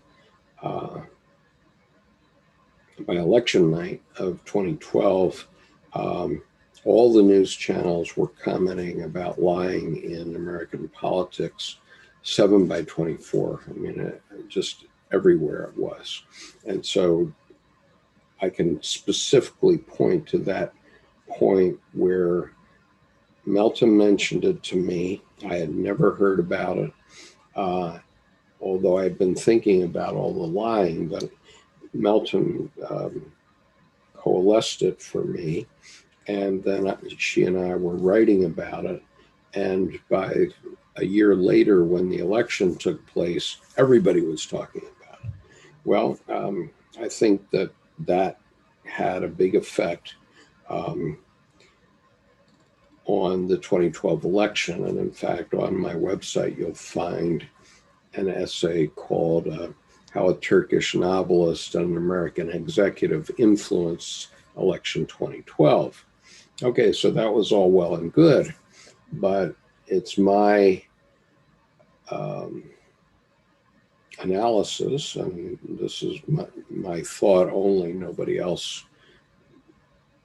election night of 2012, all the news channels were commenting about lying in American politics, 7 by 24. I mean, just everywhere it was. And so I can specifically point to that point where Meltem mentioned it to me. I had never heard about it, although I'd been thinking about all the lying, but Meltem coalesced it for me. And then she and I were writing about it. And by a year later, when the election took place, everybody was talking about it. Well, I think that had a big effect on the 2012 election. And in fact, on my website, you'll find an essay called How a Turkish Novelist and an American Executive Influenced Election 2012. Okay, so that was all well and good, but it's my analysis, and this is my thought only. Nobody else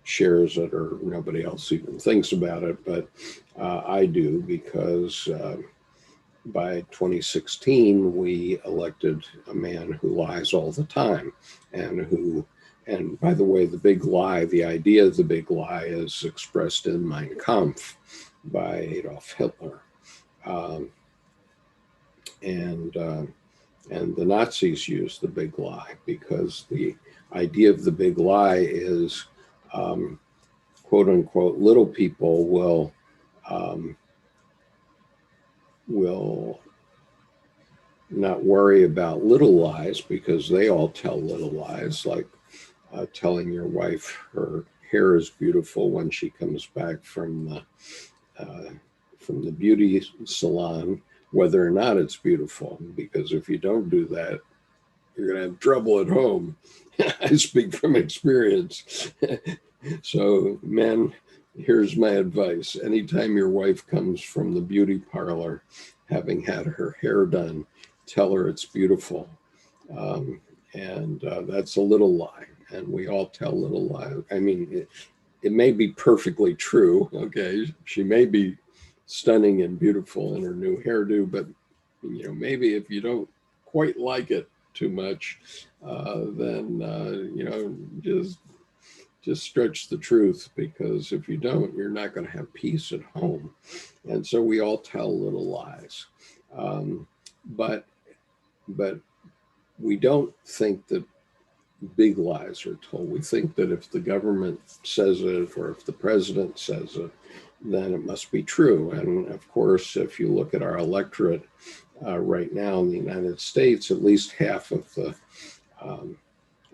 shares it or nobody else even thinks about it, but I do, because by 2016, we elected a man who lies all the time, and by the way, the big lie, the idea of the big lie is expressed in Mein Kampf by Adolf Hitler. And the Nazis used the big lie because the idea of the big lie is, quote unquote, little people will not worry about little lies because they all tell little lies, like telling your wife her hair is beautiful when she comes back from the beauty salon, whether or not it's beautiful. Because if you don't do that, you're going to have trouble at home. I speak from experience. So, men, here's my advice. Anytime your wife comes from the beauty parlor, having had her hair done, tell her it's beautiful. And that's a little lie. And we all tell little lies. I mean, it may be perfectly true. Okay. She may be stunning and beautiful in her new hairdo, but maybe if you don't quite like it too much, then just stretch the truth, because if you don't, you're not going to have peace at home. And so we all tell little lies, but we don't think that big lies are told. We think that if the government says it or if the president says it, then it must be true. And of course, if you look at our electorate right now in the United States, at least half of the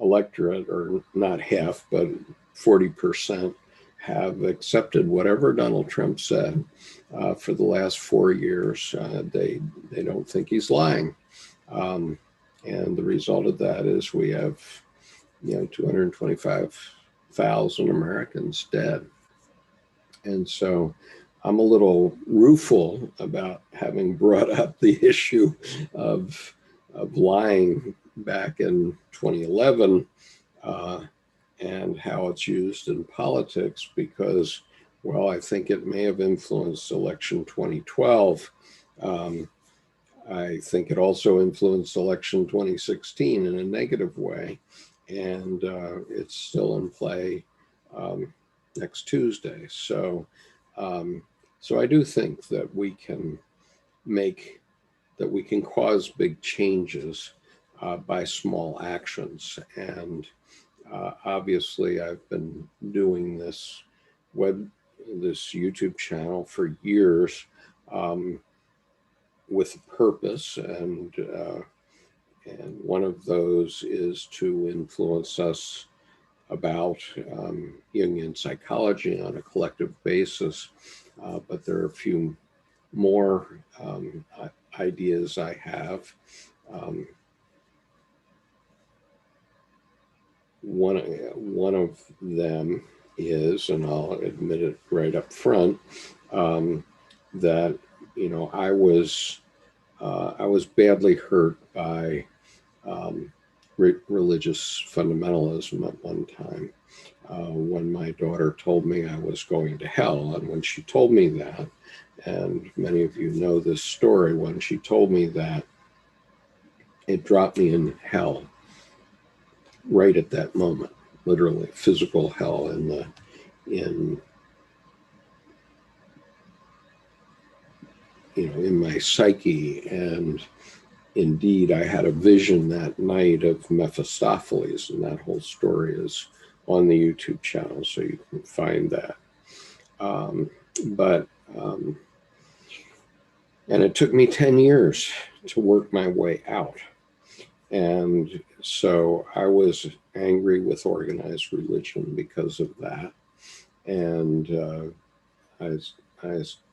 electorate, or not half, but 40%, have accepted whatever Donald Trump said for the last 4 years. They don't think he's lying. And the result of that is we have 225,000 Americans dead. And so I'm a little rueful about having brought up the issue of lying back in 2011 and how it's used in politics, because, well, I think it may have influenced election 2012. I think it also influenced election 2016 in a negative way. And it's still in play next Tuesday. So I do think that we can cause big changes by small actions. And obviously, I've been doing this YouTube channel for years with a purpose, and one of those is to influence us about Jungian psychology on a collective basis. But there are a few more ideas I have. One of them is, and I'll admit it right up front, that I was badly hurt by religious fundamentalism at one time. When my daughter told me I was going to hell, and when she told me that, and many of you know this story, when she told me that, it dropped me in hell right at that moment, literally physical hell in my psyche. And indeed, I had a vision that night of Mephistopheles, and that whole story is on the YouTube channel, so you can find that. And it took me 10 years to work my way out. And so I was angry with organized religion because of that. And I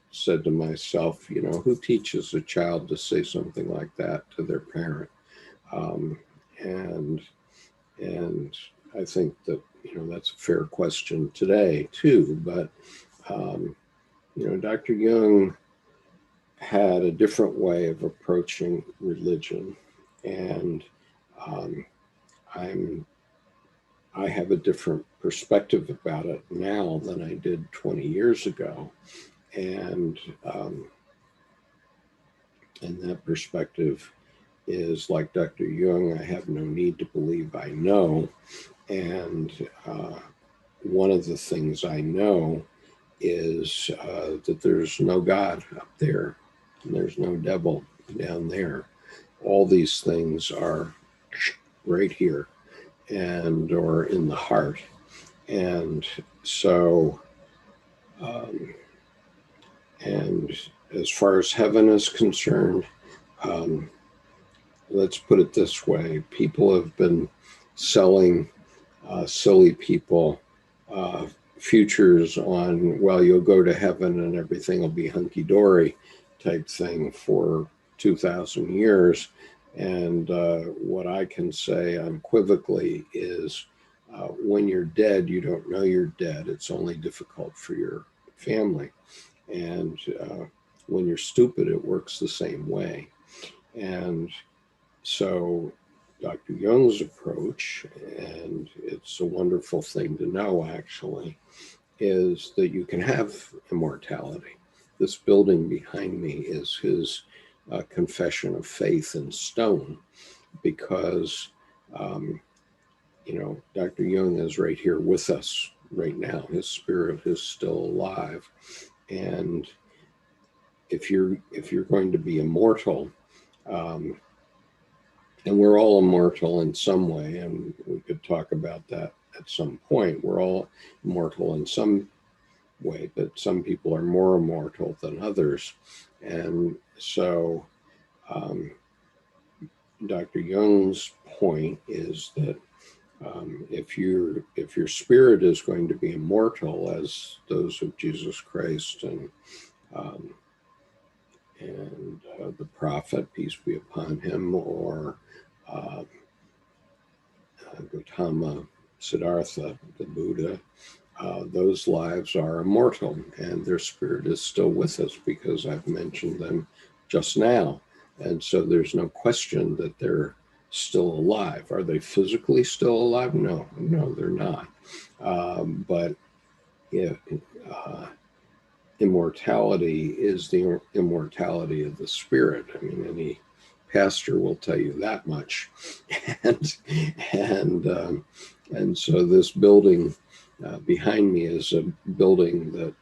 said to myself, who teaches a child to say something like that to their parent? And I think that, that's a fair question today too. But, Dr. Jung had a different way of approaching religion. And I have a different perspective about it now than I did 20 years ago. And that perspective is like Dr. Jung: I have no need to believe I know. And one of the things I know is that there's no God up there, and there's no devil down there. all these things are right here or in the heart. And so, and as far as heaven is concerned, let's put it this way. People have been selling silly people futures on, well, you'll go to heaven and everything will be hunky-dory type thing for 2,000 years. And what I can say unequivocally is when you're dead, you don't know you're dead. It's only difficult for your family. And when you're stupid, it works the same way. And so Dr. Jung's approach, and it's a wonderful thing to know actually, is that you can have immortality. This building behind me is his confession of faith in stone, because, Dr. Jung is right here with us right now. His spirit is still alive. And if you're going to be immortal, and we're all immortal in some way, and we could talk about that at some point. We're all immortal in some way, but some people are more immortal than others. And so Dr. Jung's point is that if your spirit is going to be immortal, as those of Jesus Christ and the prophet, peace be upon him, or Gautama Siddhartha, the Buddha, those lives are immortal, and their spirit is still with us because I've mentioned them just now. And so there's no question that they're still alive. Are they physically still alive? No, they're not. But immortality is the immortality of the spirit. I mean, any pastor will tell you that much. And so this building behind me is a building that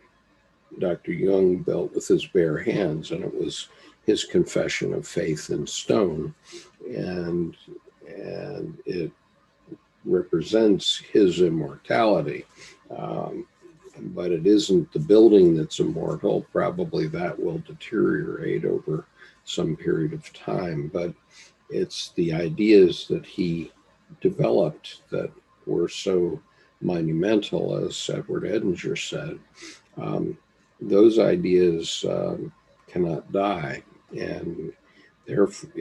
Dr. Jung built with his bare hands, and it was his confession of faith in stone, and it represents his immortality. But it isn't the building that's immortal. Probably that will deteriorate over some period of time, but it's the ideas that he developed that were so monumental, as Edward Edinger said. Those ideas cannot die, and therefore,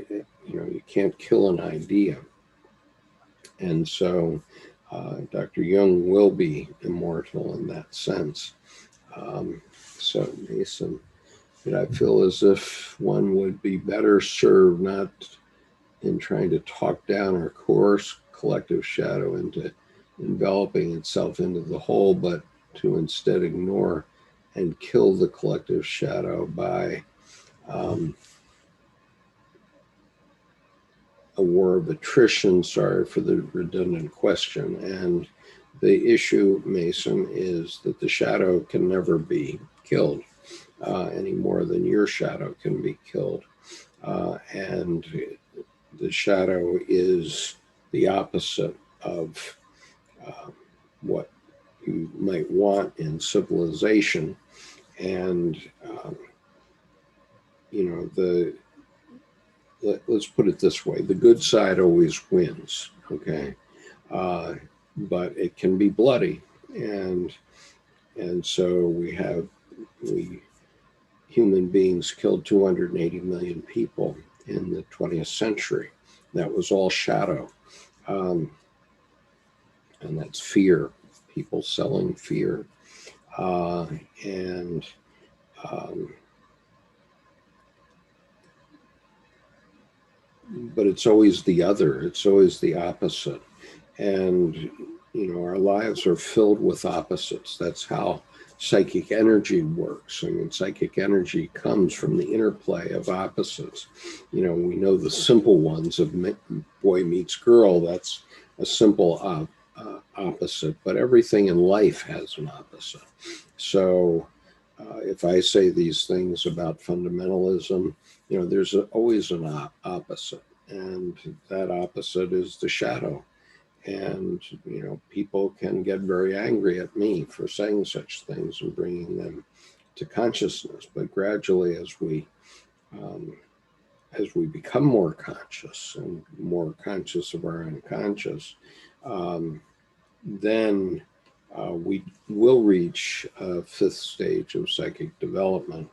you can't kill an idea. And so Dr. Jung will be immortal in that sense. So, Mason, I feel as if one would be better served not in trying to talk down or coerce collective shadow into enveloping itself into the whole, but to instead ignore and kill the collective shadow by a war of attrition. Sorry for the redundant question. And the issue, Mason, is that the shadow can never be killed any more than your shadow can be killed. And the shadow is the opposite of what you might want in civilization. And, let's put it this way, the good side always wins, okay? But it can be bloody. And so we human beings killed 280 million people in the 20th century. That was all shadow. And that's fear, people selling fear. But it's always the other, it's always the opposite. And, our lives are filled with opposites. That's how psychic energy works. I mean, psychic energy comes from the interplay of opposites. We know the simple ones of boy meets girl, that's a simple opposite, but everything in life has an opposite. So if I say these things about fundamentalism, there's always an opposite, and that opposite is the shadow. And, people can get very angry at me for saying such things and bringing them to consciousness. But gradually, as we become more conscious and more conscious of our unconscious, then we will reach a fifth stage of psychic development,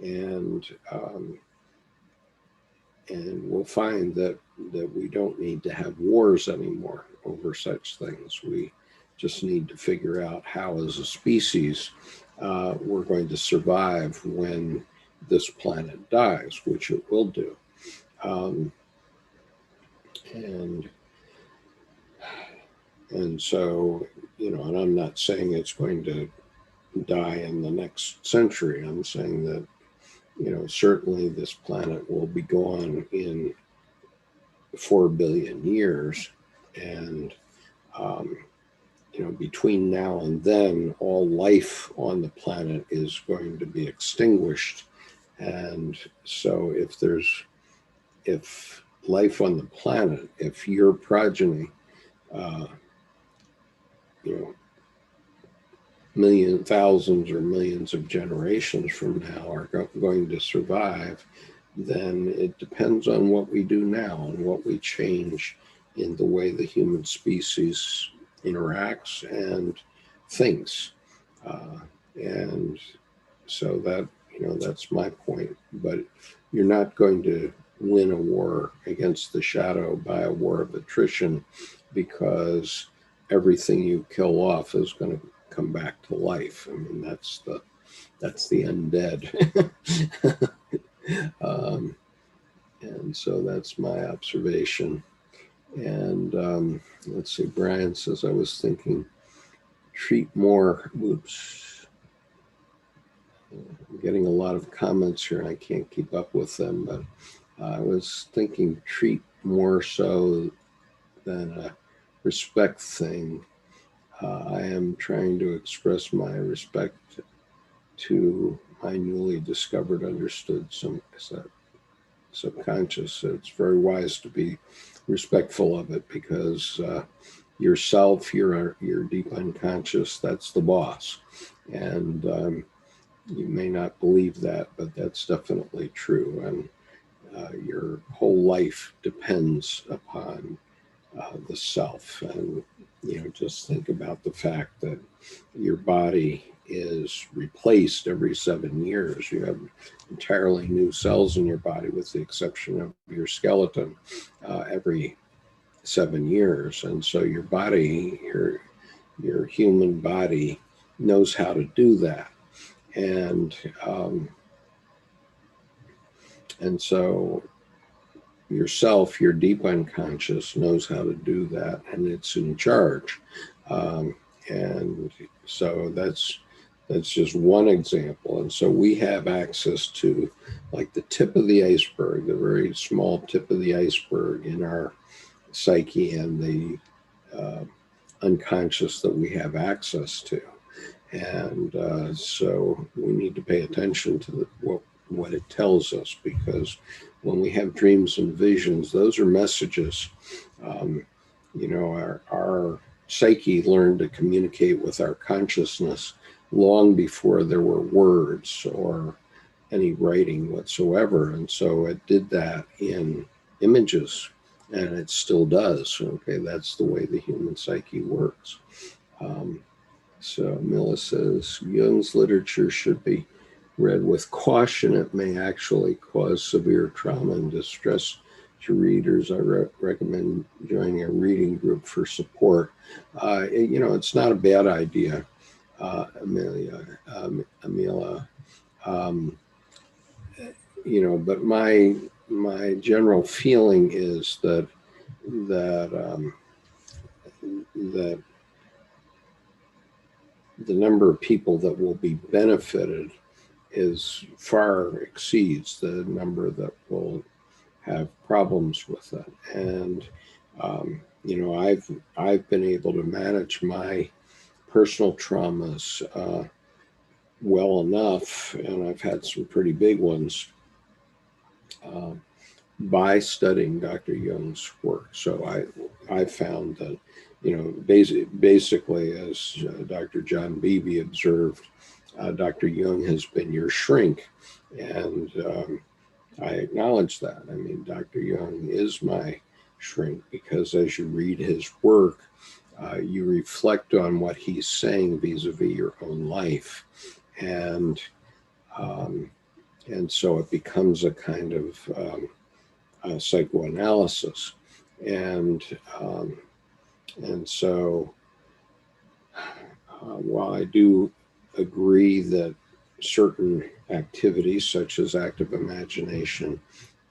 and we'll find that we don't need to have wars anymore over such things. We just need to figure out how, as a species, we're going to survive when this planet dies, which it will do. And so, and I'm not saying it's going to die in the next century. I'm saying that, certainly this planet will be gone in 4 billion years. And, between now and then, all life on the planet is going to be extinguished. And so if life on the planet, if your progeny, thousands or millions of generations from now are going to survive, then it depends on what we do now and what we change in the way the human species interacts and thinks. And so that's my point. But you're not going to win a war against the shadow by a war of attrition, because everything you kill off is going to come back to life. I mean, that's the undead. And so that's my observation. And let's see, Brian says, I was thinking, treat more. Oops. I'm getting a lot of comments here. I can't keep up with them, but I was thinking, treat more so than a respect thing. I am trying to express my respect to my newly discovered, understood subconscious. It's very wise to be respectful of it, because yourself, your deep unconscious, that's the boss. And you may not believe that, but that's definitely true. And your whole life depends upon the self. And just think about the fact that your body is replaced every 7 years. You have entirely new cells in your body, with the exception of your skeleton, every 7 years. And so your body, your human body, knows how to do that. And so yourself, your deep unconscious, knows how to do that, and it's in charge. And so that's just one example. And so we have access to, like, the tip of the iceberg, the very small tip of the iceberg in our psyche, and the unconscious that we have access to. And so we need to pay attention to what it tells us, because when we have dreams and visions, those are messages. Our psyche learned to communicate with our consciousness long before there were words or any writing whatsoever. And so it did that in images, and it still does. Okay, that's the way the human psyche works. So Mila says, Jung's literature should be read with caution. It may actually cause severe trauma and distress to readers. I recommend joining a reading group for support. It's not a bad idea, Amelia. But my general feeling is that the number of people that will be benefited far exceeds the number that will have problems with it. And I've been able to manage my personal traumas well enough, and I've had some pretty big ones, by studying Dr. Jung's work. So I found that, basically, as Dr. John Beebe observed, Dr. Jung has been your shrink. And I acknowledge that. I mean, Dr. Jung is my shrink, because as you read his work, you reflect on what he's saying vis-a-vis your own life. And so it becomes a kind of psychoanalysis. And so while I do agree that certain activities, such as active imagination,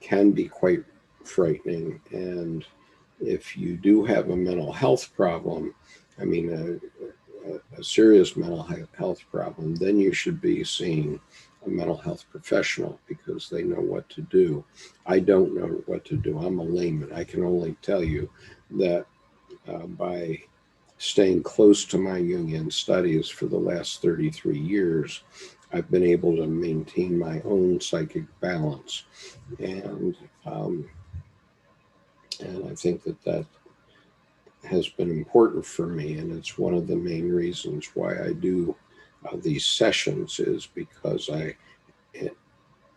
can be quite frightening, and if you do have a mental health problem, I mean, a serious mental health problem, then you should be seeing a mental health professional, because they know what to do. I don't know what to do. I'm a layman. I can only tell you that by staying close to my Jungian studies for the last 33 years, I've been able to maintain my own psychic balance. And I think that has been important for me, and it's one of the main reasons why I do these sessions, is because I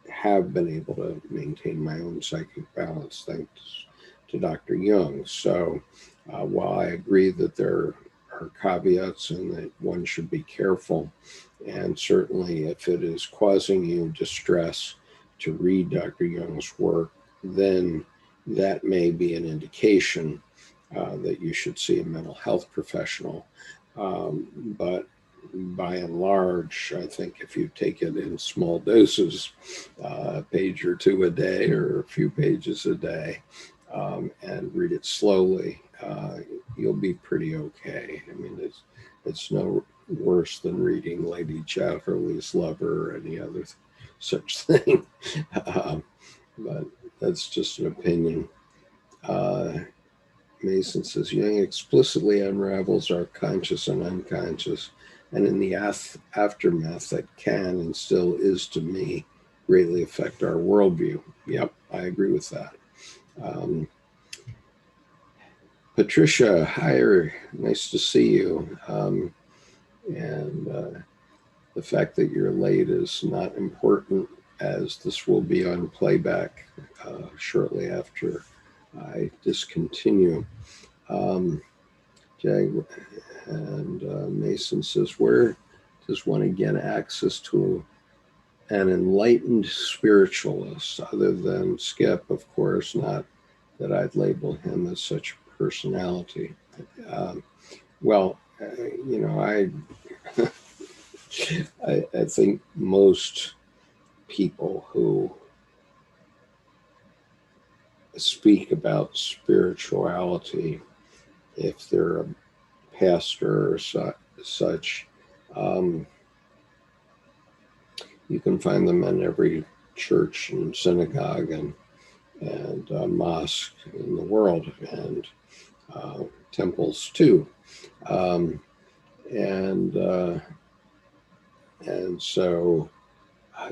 have been able to maintain my own psychic balance thanks to Dr. Jung. So while I agree that there are caveats and that one should be careful, and certainly if it is causing you distress to read Dr. Jung's work, then that may be an indication that you should see a mental health professional. But by and large, I think if you take it in small doses, a page or two a day or a few pages a day, and read it slowly, you'll be pretty okay. I mean, it's no worse than reading Lady Chatterley's Lover or any other such thing. But that's just an opinion. Mason says, Jung explicitly unravels our conscious and unconscious, and in the aftermath, that can and still is, to me, greatly affect our worldview. Yep, I agree with that. Patricia, hi, nice to see you. And the fact that you're late is not important, as this will be on playback shortly after I discontinue. Jag and Mason says, where does one get access to an enlightened spiritualist other than Skip? Of course, not that I'd label him as such a personality. Well, I think most people who speak about spirituality, if they're a pastor or such, you can find them in every church and synagogue and mosque in the world, and temples too. And so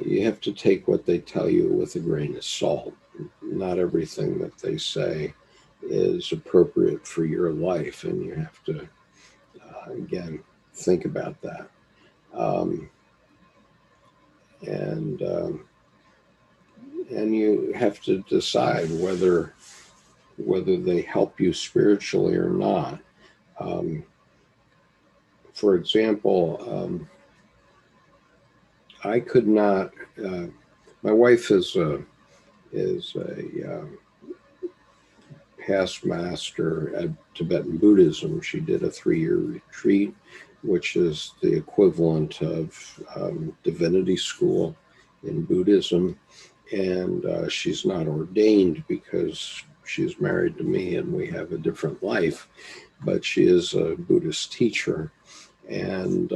you have to take what they tell you with a grain of salt. Not everything that they say is appropriate for your life, and you have to, again, think about that. And you have to decide whether they help you spiritually or not. For example, I could not. My wife is a past master at Tibetan Buddhism. She did a 3-year retreat, which is the equivalent of divinity school in Buddhism. And she's not ordained because she's married to me and we have a different life, but she is a Buddhist teacher. And,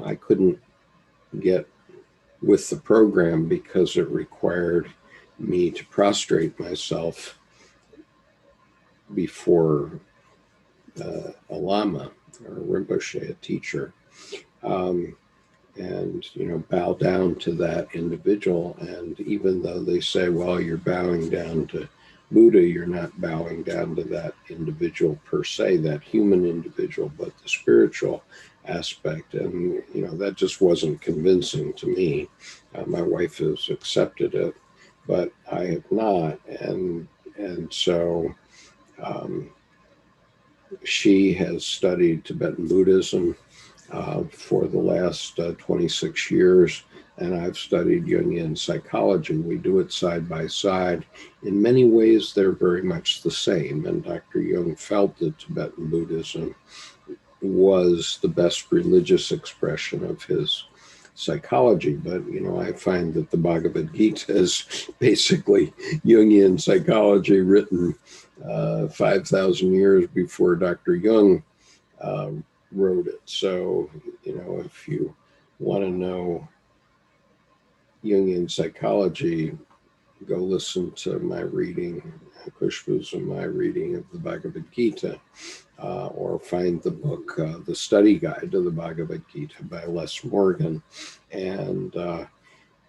I couldn't get with the program because it required me to prostrate myself before a lama or a Rinpoche, a teacher. and bow down to that individual. And even though they say, well, you're bowing down to Buddha, you're not bowing down to that individual per se, that human individual, but the spiritual aspect. And that just wasn't convincing to me. My wife has accepted it, but I have not. And so she has studied Tibetan Buddhism for the last 26 years, and I've studied Jungian psychology. We do it side by side. In many ways, they're very much the same, and Dr. Jung felt that Tibetan Buddhism was the best religious expression of his psychology. But, I find that the Bhagavad Gita is basically Jungian psychology written 5,000 years before Dr. Jung wrote it. So, if you want to know Jungian psychology, go listen to my reading, Kushbu's and my reading of the Bhagavad Gita, or find the book, The Study Guide to the Bhagavad Gita by Les Morgan. And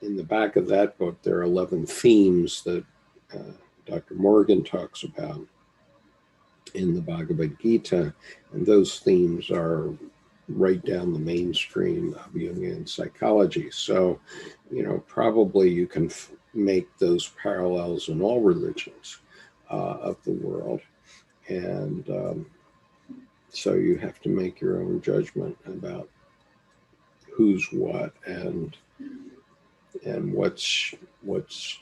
in the back of that book, there are 11 themes that Dr. Morgan talks about in the Bhagavad Gita, and those themes are right down the mainstream of Jungian psychology. So, probably you can make those parallels in all religions of the world. And so you have to make your own judgment about who's what and what's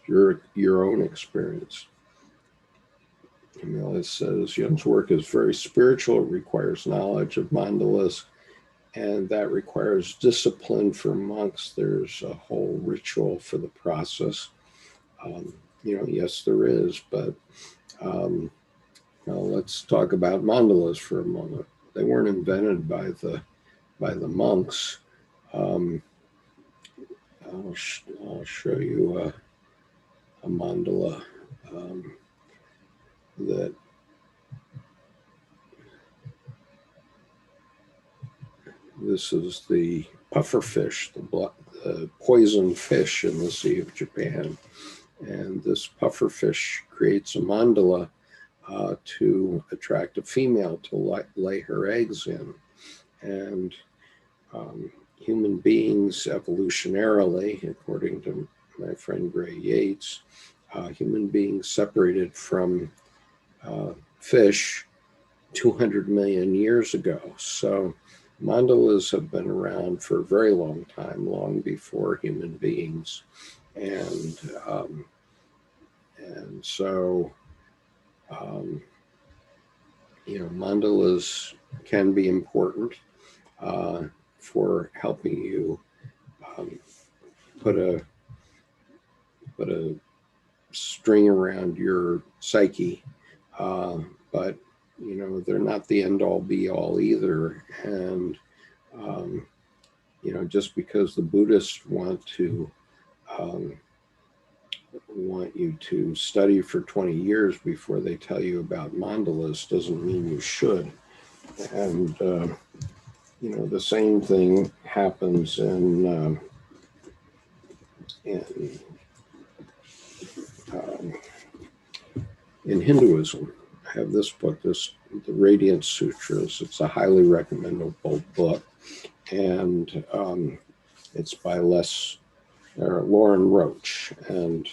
your own experience. Camilla says, Jung's work is very spiritual. It requires knowledge of mandalas, and that requires discipline for monks. There's a whole ritual for the process. Yes, there is, but let's talk about mandalas for a moment. They weren't invented by the monks. I'll show you a mandala that this is the pufferfish, the poison fish in the Sea of Japan. And this pufferfish creates a mandala to attract a female to lay her eggs in. And human beings evolutionarily, according to my friend Gray Yates, human beings separated from fish 200 million years ago. So mandalas have been around for a very long time, long before human beings. And so, mandalas can be important for helping you put a string around your psyche, but they're not the end all be all either. And just because the Buddhists want you to study for 20 years before they tell you about mandalas doesn't mean you should. And the same thing happens in Hinduism. I have this book, the Radiant Sutras. It's a highly recommendable book, and it's by Lauren Roach, and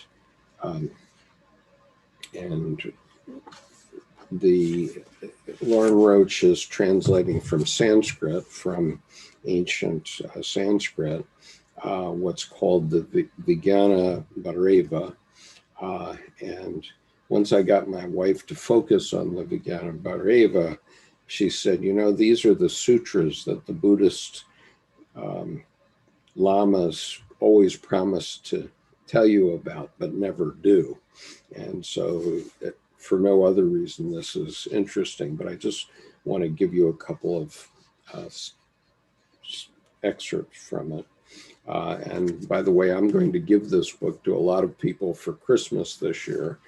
the Lauren Roach is translating from Sanskrit, from ancient Sanskrit, what's called the Vijnana Bhairava, and once I got my wife to focus on the Vijnana Bhairava, she said, these are the sutras that the Buddhist lamas always promise to tell you about, but never do. And so for no other reason, this is interesting, but I just want to give you a couple of excerpts from it. And by the way, I'm going to give this book to a lot of people for Christmas this year.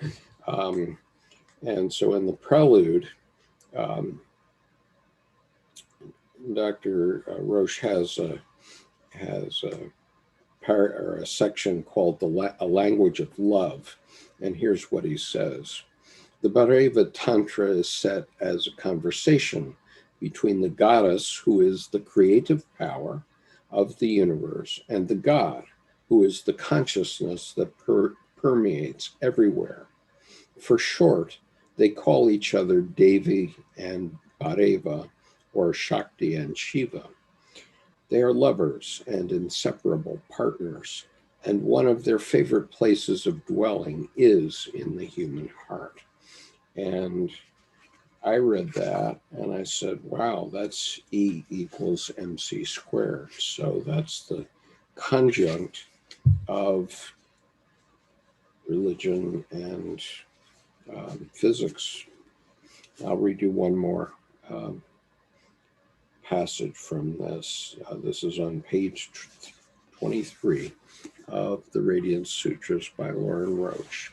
And so in the prelude, Dr. Roche has a section called A Language of Love. And here's what he says. The Bhairava Tantra is set as a conversation between the goddess, who is the creative power of the universe, and the god, who is the consciousness that permeates everywhere. For short, they call each other Devi and Bhairava, or Shakti and Shiva. They are lovers and inseparable partners, and one of their favorite places of dwelling is in the human heart. And I read that and I said, wow, that's E equals MC squared. So that's the conjunct of religion and physics. I'll read you one more passage from this. This is on page 23 of the Radiant Sutras by Lauren Roche.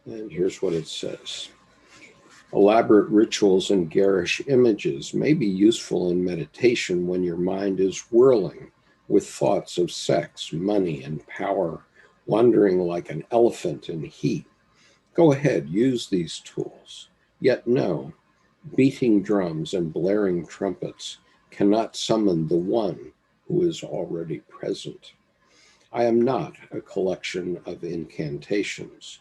And here's what it says. Elaborate rituals and garish images may be useful in meditation when your mind is whirling with thoughts of sex, money, and power, wandering like an elephant in heat. Go ahead, use these tools. Yet no, beating drums and blaring trumpets cannot summon the one who is already present. I am not a collection of incantations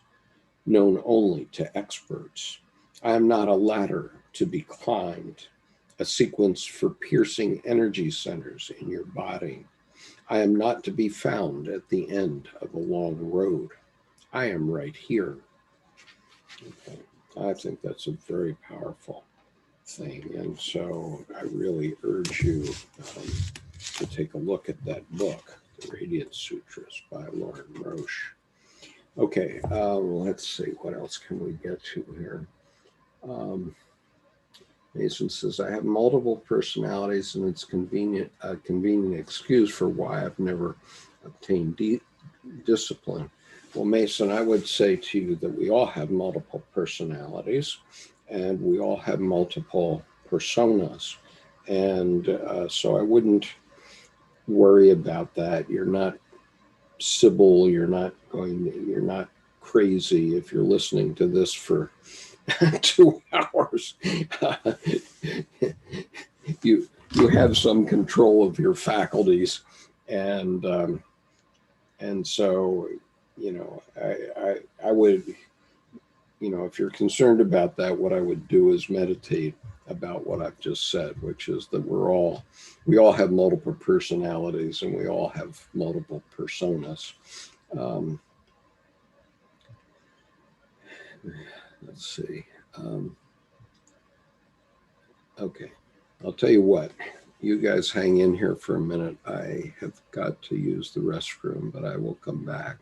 known only to experts. I am not a ladder to be climbed, a sequence for piercing energy centers in your body. I am not to be found at the end of a long road. I am right here. Okay. I think that's a very powerful thing. And so I really urge you to take a look at that book, The Radiant Sutras by Lauren Roche. Okay, let's see, what else can we get to here? Mason says, I have multiple personalities and it's a convenient excuse for why I've never obtained discipline. Well, Mason, I would say to you that we all have multiple personalities and we all have multiple personas. And so I wouldn't worry about that. You're not Sybil, you're not crazy if you're listening to this for 2 hours. you have some control of your faculties, and so I would, if you're concerned about that, what I would do is meditate about what I've just said, which is that we all have multiple personalities and we all have multiple personas. Let's see. Okay, I'll tell you what. You guys hang in here for a minute. I have got to use the restroom, but I will come back.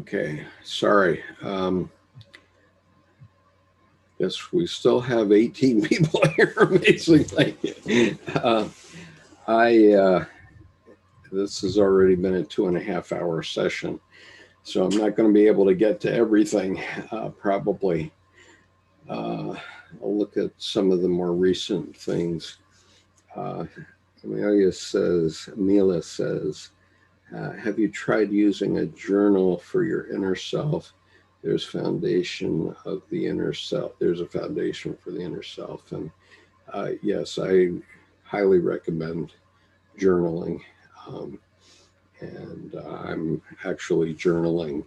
Okay, sorry. Guess we still have 18 people here, amazingly. This has already been a 2.5-hour session, so I'm not going to be able to get to everything, probably. I'll look at some of the more recent things. Amelia says, have you tried using a journal for your inner self? There's foundation of the inner self. There's a foundation for the inner self. And yes, I highly recommend journaling. And I'm actually journaling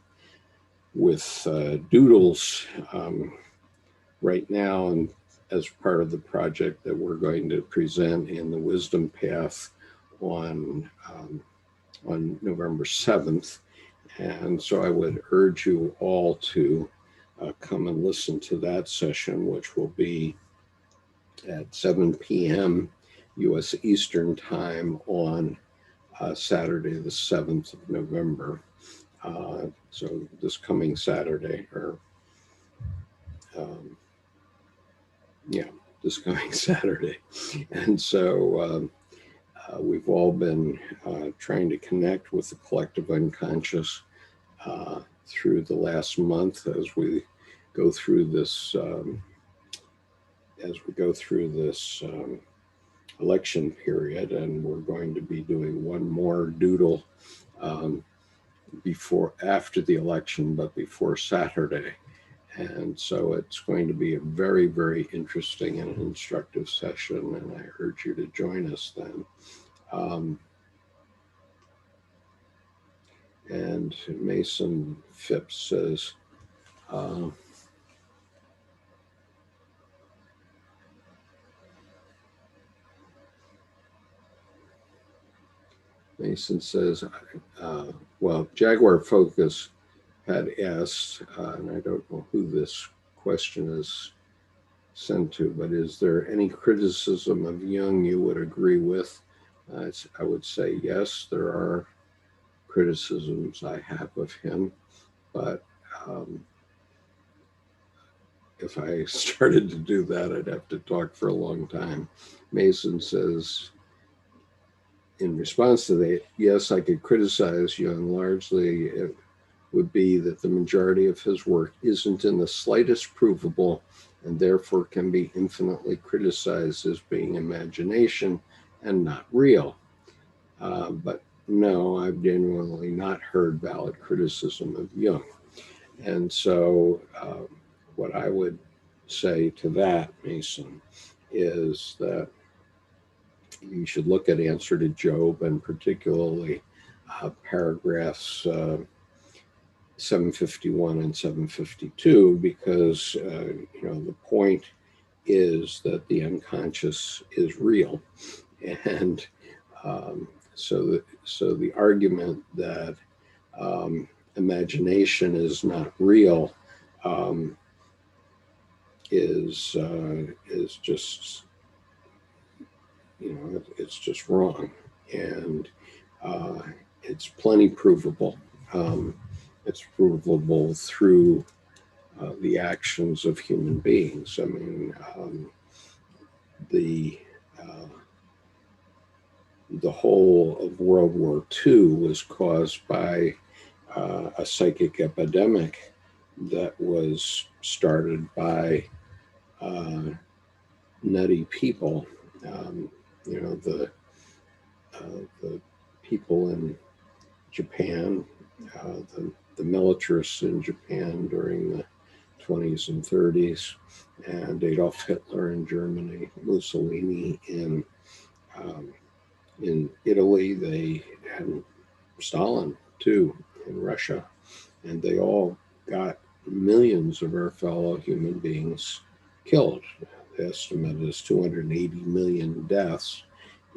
with doodles right now, and as part of the project that we're going to present in the Wisdom Path on November 7th. And so I would urge you all to come and listen to that session, which will be at 7 p.m. U.S. Eastern Time on Saturday, the 7th of November. So this coming Saturday, or this coming Saturday. And so we've all been trying to connect with the collective unconscious through the last month as we go through this election period, and we're going to be doing one more doodle after the election, but before Saturday. And so it's going to be a very, very interesting and instructive session, and I urge you to join us then. And Mason Phipps says, well, Jaguar Focus had asked, and I don't know who this question is sent to, but is there any criticism of Jung you would agree with? I would say yes, there are criticisms I have of him, but if I started to do that, I'd have to talk for a long time. Mason says, in response to that, yes, I could criticize Jung. Largely, it would be that the majority of his work isn't in the slightest provable and therefore can be infinitely criticized as being imagination and not real. But no, I've genuinely not heard valid criticism of Jung. And so what I would say to that, Mason, is that you should look at Answer to Job, and particularly paragraphs 751 and 752, because the point is that the unconscious is real, and so the argument that imagination is not real is just it's just wrong, and it's plenty provable. It's provable through the actions of human beings. I mean, the whole of World War II was caused by a psychic epidemic that was started by nutty people. The people in Japan, the militarists in Japan during the 20s and 30s, and Adolf Hitler in Germany, Mussolini in Italy, and Stalin too in Russia, and they all got millions of our fellow human beings killed. The estimate is 280 million deaths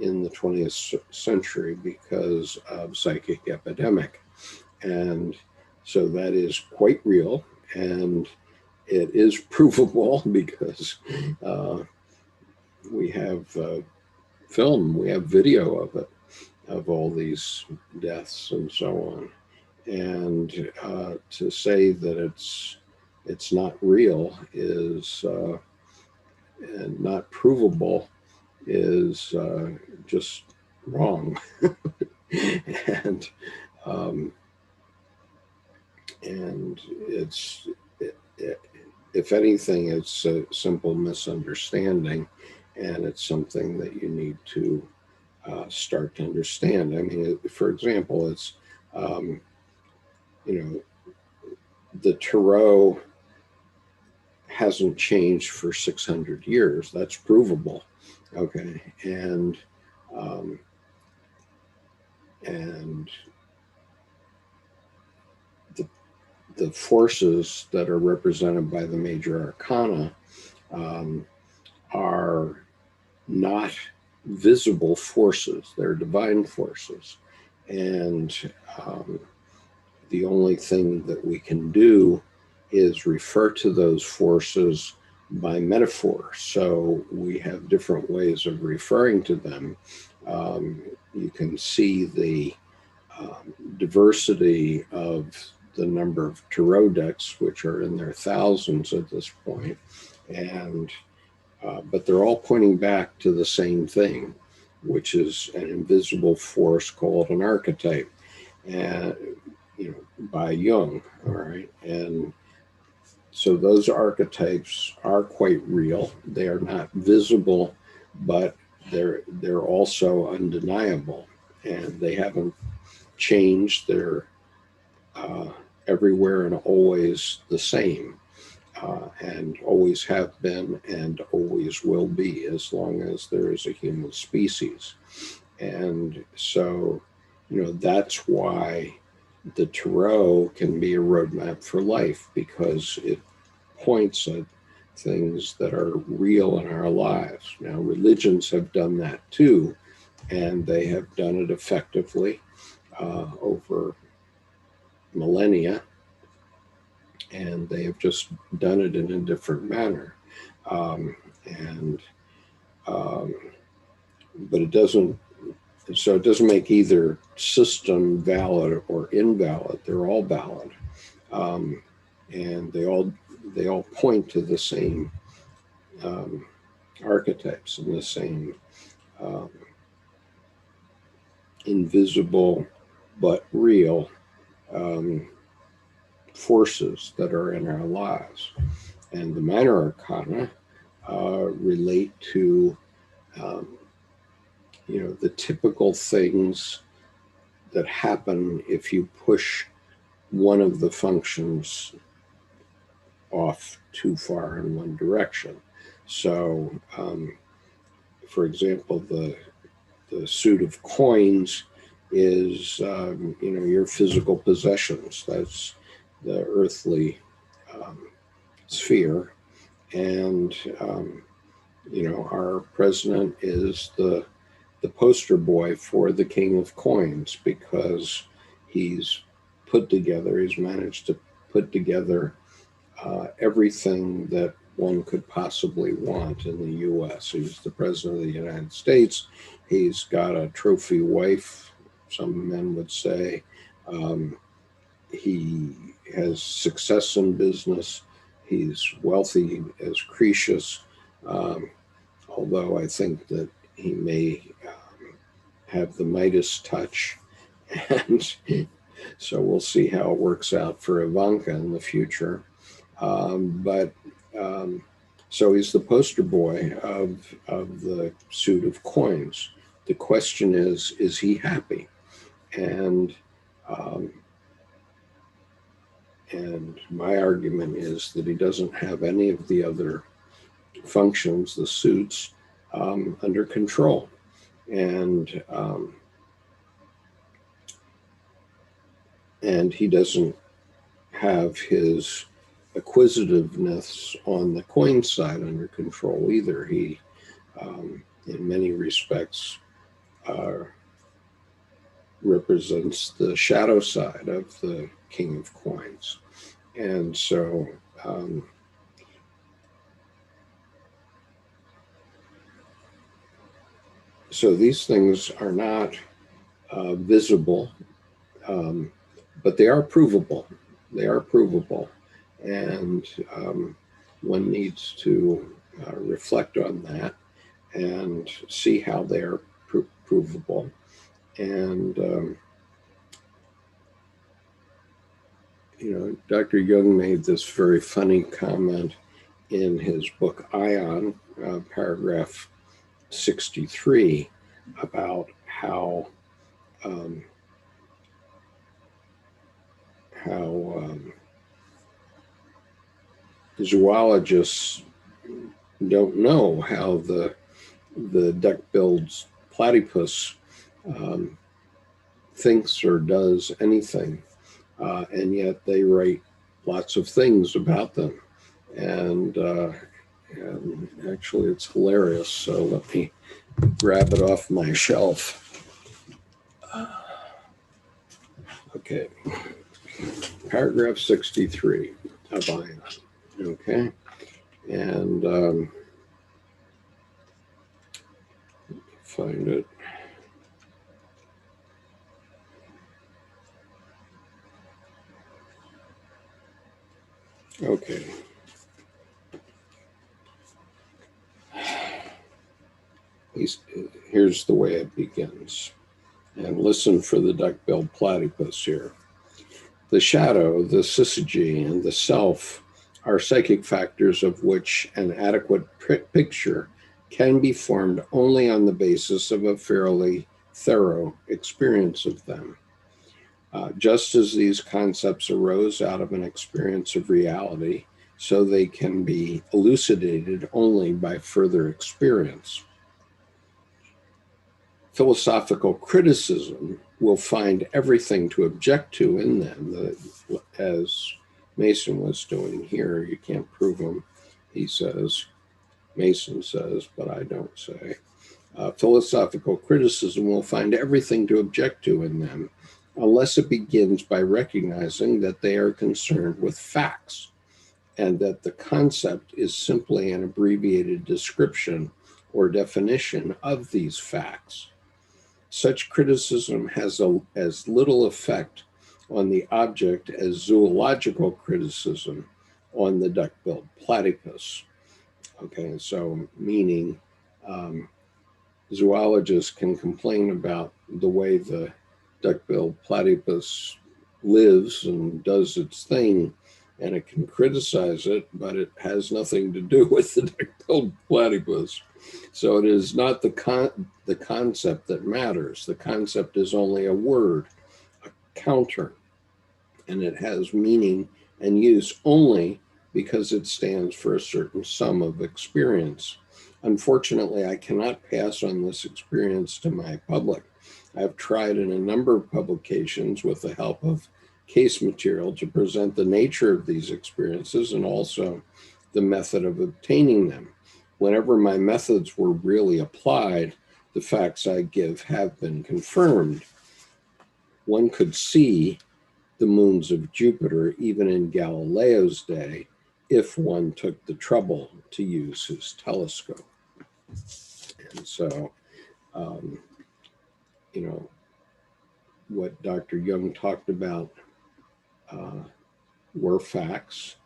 in the 20th century because of psychic epidemic. And so that is quite real, and it is provable because we have film, we have video of it, of all these deaths and so on. And to say that it's not real is and not provable is just wrong. and um, and if anything, it's a simple misunderstanding, and it's something that you need to start to understand. I mean, for example, it's um, you know, the tarot hasn't changed for 600 years. That's provable. Okay. Um, and the, the forces that are represented by the major arcana um, are not visible forces. They're divine forces. And the only thing that we can do is refer to those forces by metaphor. So we have different ways of referring to them. You can see the diversity of the number of tarot decks, which are in their thousands at this point, and but they're all pointing back to the same thing, which is an invisible force called an archetype, and by Jung. All right, and so those archetypes are quite real. They are not visible, but they're also undeniable, and they haven't changed. They're everywhere and always the same, and always have been and always will be as long as there is a human species. And so, that's why the tarot can be a roadmap for life, because it points at things that are real in our lives. Now, religions have done that too, and they have done it effectively over millennia, and they have just done it in a different manner. Um, and but it doesn't. So it doesn't make either system valid or invalid. They're all valid, and they all point to the same um, archetypes and the same um, invisible but real um, forces that are in our lives. And the minor arcana relate to um, the typical things that happen if you push one of the functions off too far in one direction. So, for example, the suit of coins is your physical possessions. That's the earthly sphere, and our president is the poster boy for the king of coins, because he's managed to put together everything that one could possibly want in the U.S. He's the president of the United States. He's got a trophy wife, some men would say. He has success in business. He's wealthy as Croesus, although I think that he may have the Midas touch. And so we'll see how it works out for Ivanka in the future. But so he's the poster boy of the suit of coins. The question is he happy? And my argument is that he doesn't have any of the other functions, the suits, under control. And he doesn't have his acquisitiveness on the coin side under control either. He, in many respects, represents the shadow side of the king of coins. And so so these things are not visible, but they are provable. They are provable, and one needs to reflect on that and see how they are provable. And Dr. Jung made this very funny comment in his book Ion, paragraph 63, about how zoologists don't know how the duck-billed platypus thinks or does anything, and yet they write lots of things about them, and actually it's hilarious. So let me grab it off my shelf. Okay, paragraph 63 of Ion. Okay, and find it. Okay. Here's the way it begins. And listen for the duck-billed platypus here. The shadow, the syzygy, and the self are psychic factors of which an adequate picture can be formed only on the basis of a fairly thorough experience of them. Just as these concepts arose out of an experience of reality, so they can be elucidated only by further experience. Philosophical criticism will find everything to object to in them, as Mason was doing here. You can't prove them, he says. Mason says, but I don't say. Philosophical criticism will find everything to object to in them, unless it begins by recognizing that they are concerned with facts, and that the concept is simply an abbreviated description or definition of these facts. Such criticism has as little effect on the object as zoological criticism on the duck-billed platypus. Okay, so meaning zoologists can complain about the way the duck-billed platypus lives and does its thing, and it can criticize it, but it has nothing to do with the duck-billed platypus. So it is not the concept that matters. The concept is only a word, a counter, and it has meaning and use only because it stands for a certain sum of experience. Unfortunately, I cannot pass on this experience to my public. I've tried in a number of publications with the help of case material to present the nature of these experiences and also the method of obtaining them. Whenever my methods were really applied, the facts I give have been confirmed. One could see the moons of Jupiter even in Galileo's day if one took the trouble to use his telescope. And so, what Dr. Jung talked about were facts.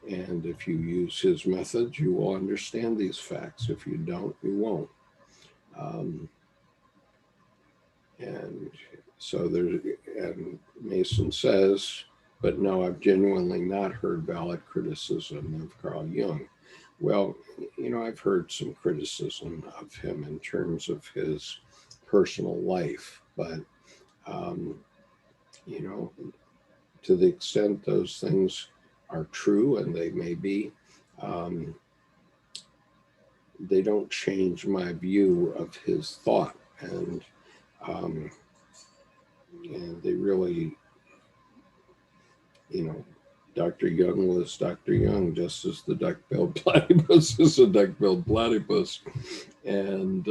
And if you use his methods, you will understand these facts. If you don't, you won't. And so and Mason says, but no, I've genuinely not heard valid criticism of Carl Jung. Well, I've heard some criticism of him in terms of his personal life, but, to the extent those things are true, and they may be, they don't change my view of his thought, and they really, Dr. Jung was Dr. Jung, just as the duck-billed platypus is a duck-billed platypus, and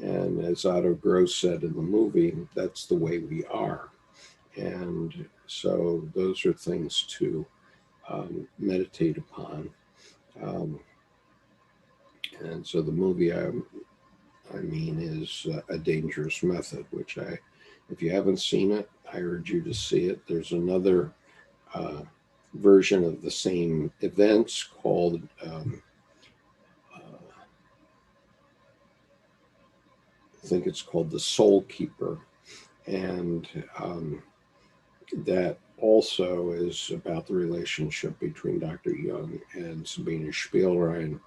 as Otto Gross said in the movie, that's the way we are. And so those are things to meditate upon. And so the movie I mean is A Dangerous Method, which I If you haven't seen it, I urge you to see it. There's another version of the same events called I think it's called The Soul Keeper, and that also is about the relationship between Dr. Jung and Sabine Spielrein,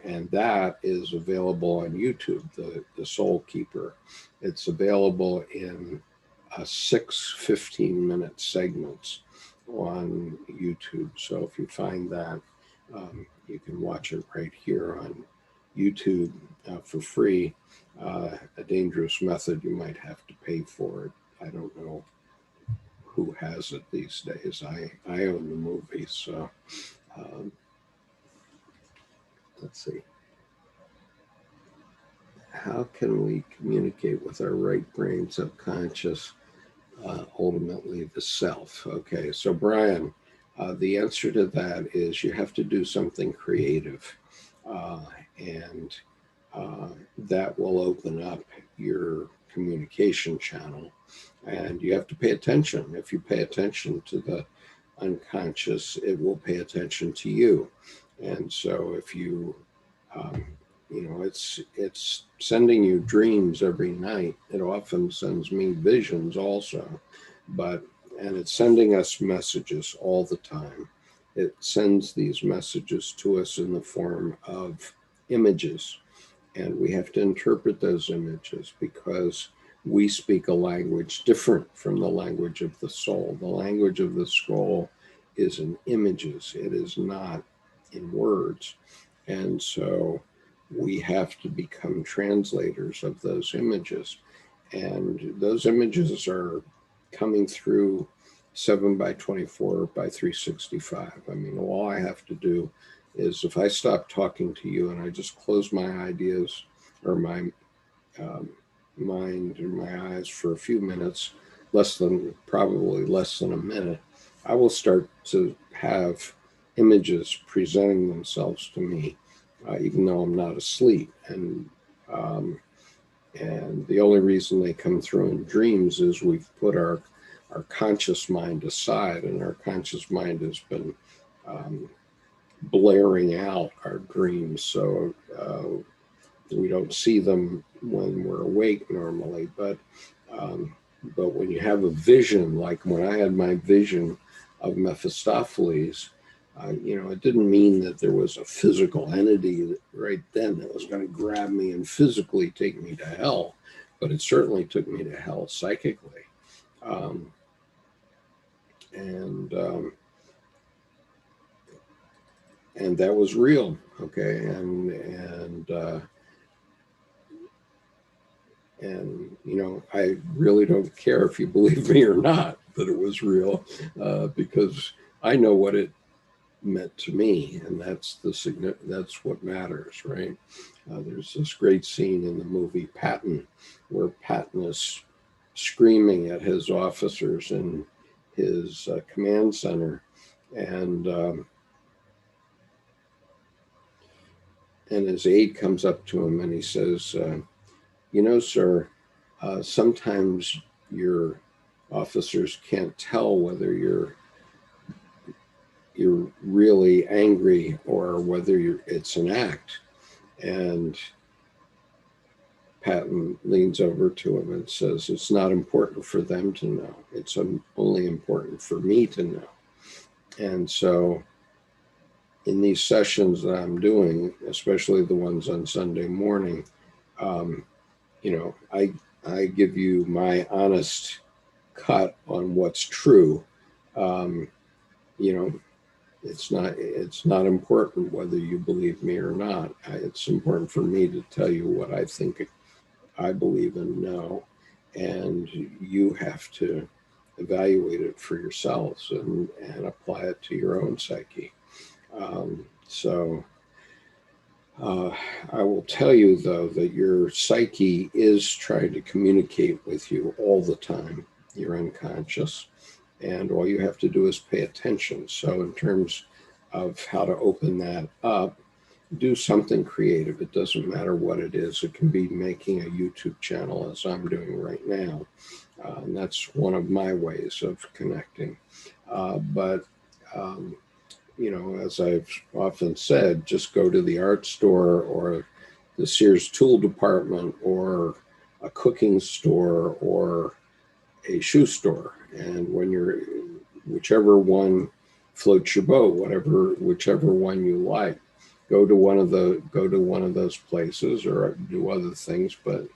and that is available on YouTube, the Soul Keeper. It's available in 6 15-minute segments on YouTube. So if you find that, you can watch it right here on YouTube for free. A dangerous method, you might have to pay for it. I don't know who has it these days. I own the movie, so let's see. How can we communicate with our right brain subconscious, ultimately the self? Okay, so Brian, the answer to that is you have to do something creative, and that will open up your communication channel, and you have to pay attention. If you pay attention to the unconscious, it will pay attention to you. And so if you it's sending you dreams every night. It often sends me visions also, and it's sending us messages all the time. It sends these messages to us in the form of images, and we have to interpret those images because we speak a language different from the language of the soul. The language of the soul is in images. It is not in words. And so we have to become translators of those images. And those images are coming through 7 by 24 by 365. I mean, all I have to do is if I stop talking to you and I just close my ideas or my mind and my eyes for a few minutes, probably less than a minute, I will start to have images presenting themselves to me, even though I'm not asleep. And the only reason they come through in dreams is we've put our conscious mind aside, and our conscious mind has been blaring out our dreams. So we don't see them when we're awake normally, but when you have a vision, like when I had my vision of Mephistopheles, it didn't mean that there was a physical entity right then that was going to grab me and physically take me to hell, but it certainly took me to hell psychically. And that was real, okay, and I really don't care if you believe me or not that it was real, because I know what it meant to me, and that's what matters, right? There's this great scene in the movie Patton where Patton is screaming at his officers in his command center, and his aide comes up to him and he says, sir, sometimes your officers can't tell whether you're really angry or whether it's an act. And Patton leans over to him and says, it's not important for them to know. It's only important for me to know. And so in these sessions that I'm doing, especially the ones on Sunday morning, I give you my honest cut on what's true. It's not important whether you believe me or not. It's important for me to tell you what I think I believe and know, and you have to evaluate it for yourselves and apply it to your own psyche. I will tell you, though, that your psyche is trying to communicate with you all the time, your unconscious, and all you have to do is pay attention. So in terms of how to open that up, do something creative. It doesn't matter what it is. It can be making a YouTube channel, as I'm doing right now. And that's one of my ways of connecting. But as I've often said, just go to the art store or the Sears tool department or a cooking store or a shoe store. And when whichever one floats your boat, whichever one you like, go to one of those places or do other things. But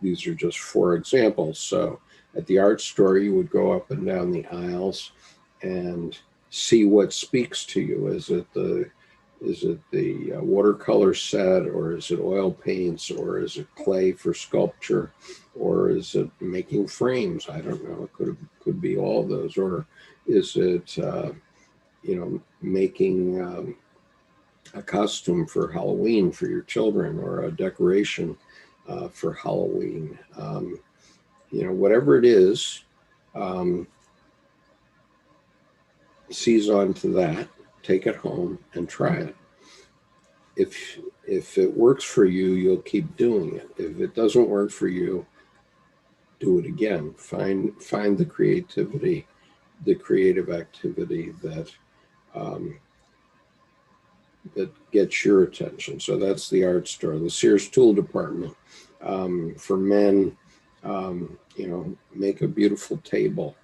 these are just 4 examples. So at the art store, you would go up and down the aisles and see what speaks to you. Is it the watercolor set, or is it oil paints, or is it clay for sculpture, or is it making frames? I don't know. It could be all of those. Or is it making a costume for Halloween for your children, or a decoration for Halloween? Whatever it is, seize onto that, take it home and try it. If it works for you, you'll keep doing it. If it doesn't work for you, do it again. Find the creativity, the creative activity that gets your attention. So that's the art store. The Sears tool department, for men, make a beautiful table.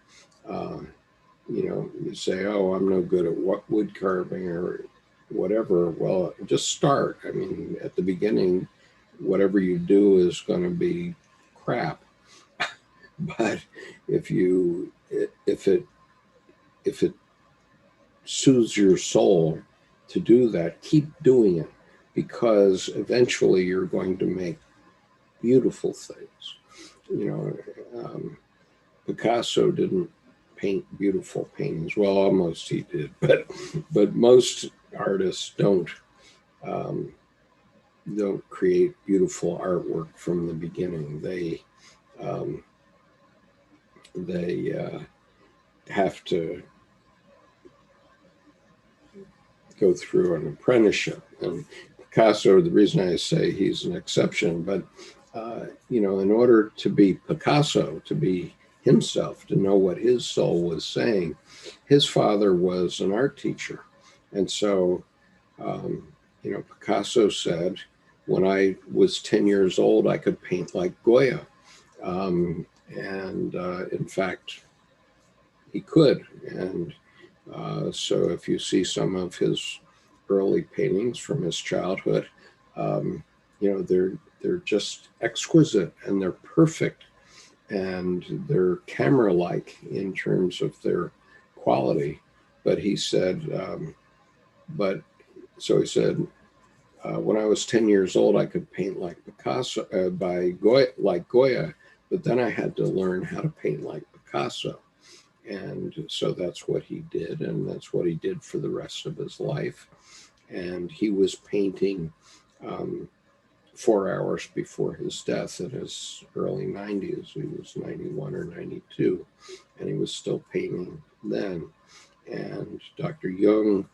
You say, oh, I'm no good at wood carving or whatever. Well, just start. I mean, at the beginning, whatever you do is going to be crap. But if it soothes your soul to do that, keep doing it, because eventually you're going to make beautiful things. Picasso didn't paint beautiful paintings. Well, almost he did, but most artists don't create beautiful artwork from the beginning. They have to go through an apprenticeship. And Picasso, the reason I say he's an exception, but in order to be Picasso, to be himself, to know what his soul was saying, his father was an art teacher. And so, Picasso said, when I was 10 years old, I could paint like Goya. In fact, he could. And so if you see some of his early paintings from his childhood, they're just exquisite and they're perfect and they're camera-like in terms of their quality. But he said, when I was 10 years old, I could paint like Picasso, like Goya, but then I had to learn how to paint like Picasso. And so that's what he did, and that's what he did for the rest of his life. And he was painting 4 hours before his death in his early 90s. He was 91 or 92, and he was still painting then. And Dr. Jung,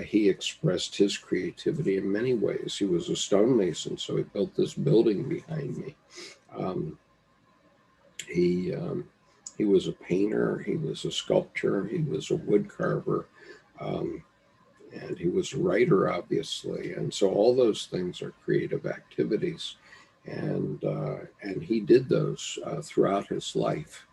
he expressed his creativity in many ways. He was a stonemason, so he built this building behind me. He was a painter, he was a sculptor, he was a wood carver, and he was a writer, obviously. And so all those things are creative activities. And he did those throughout his life.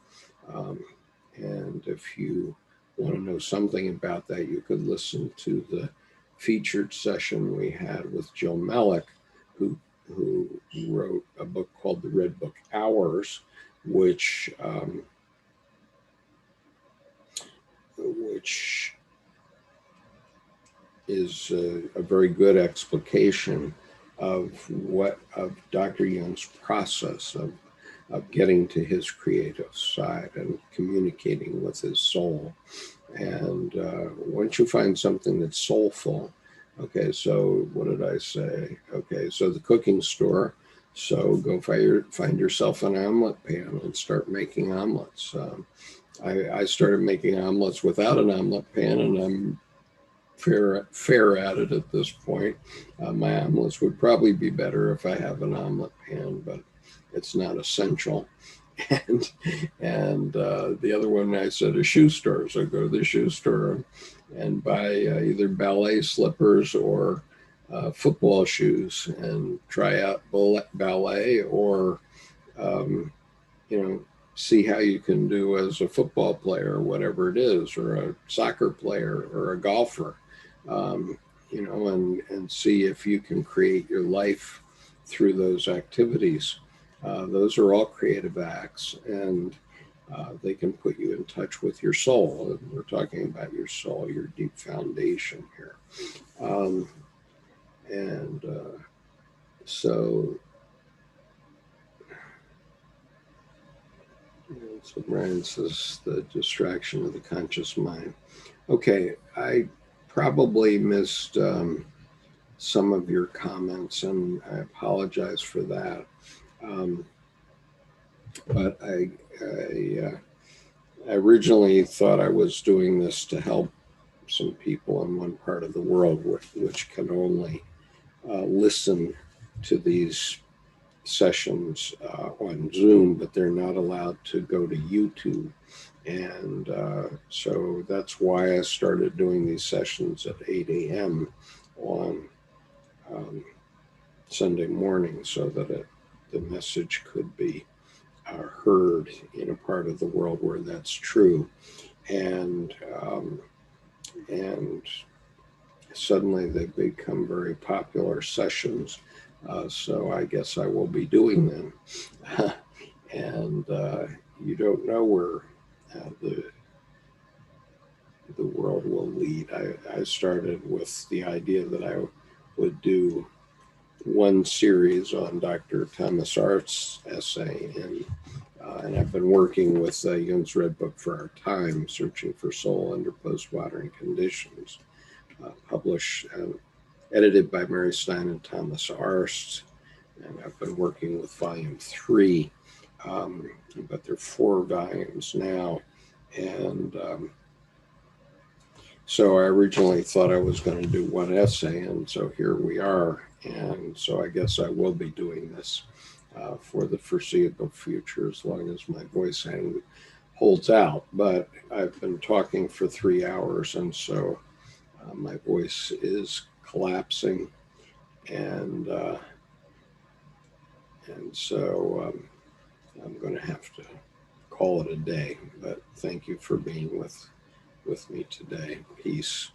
And if you want to know something about that, you could listen to the featured session we had with Jill Mellick, who wrote a book called The Red Book Hours, which is a very good explication of Dr. Jung's process of getting to his creative side and communicating with his soul. And once you find something that's soulful, okay, so what did I say? Okay, so the cooking store. So go find yourself an omelet pan and start making omelets. I started making omelets without an omelet pan, and I'm fair at it at this point. My omelets would probably be better if I have an omelet pan, but it's not essential. and the other one I said a shoe store. So go to the shoe store and buy either ballet slippers or football shoes and try out ballet, or see how you can do as a football player or whatever it is, or a soccer player or a golfer, and see if you can create your life through those activities. Those are all creative acts, and they can put you in touch with your soul. And we're talking about your soul, your deep foundation here. So Brian says the distraction of the conscious mind. Okay, I probably missed some of your comments, and I apologize for that. But I originally thought I was doing this to help some people in one part of the world which can only listen to these sessions on Zoom, but they're not allowed to go to YouTube. And so that's why I started doing these sessions at 8 a.m. on Sunday morning, so that the message could be heard in a part of the world where that's true. And suddenly they've become very popular sessions. So I guess I will be doing them. And you don't know where the world will lead. I started with the idea that I would do one series on Dr. Thomas Arzt's essay, and I've been working with Jung's Red Book for Our Time, Searching for Soul Under Postmodern Conditions, published edited by Mary Stein and Thomas Arzt, and I've been working with volume 3, but there are 4 volumes now, and so I originally thought I was going to do one essay, and so here we are, and so I guess I will be doing this for the foreseeable future, as long as my voice holds out. But I've been talking for 3 hours, and so my voice is collapsing, and so I'm going to have to call it a day. But thank you for being with me today. Peace.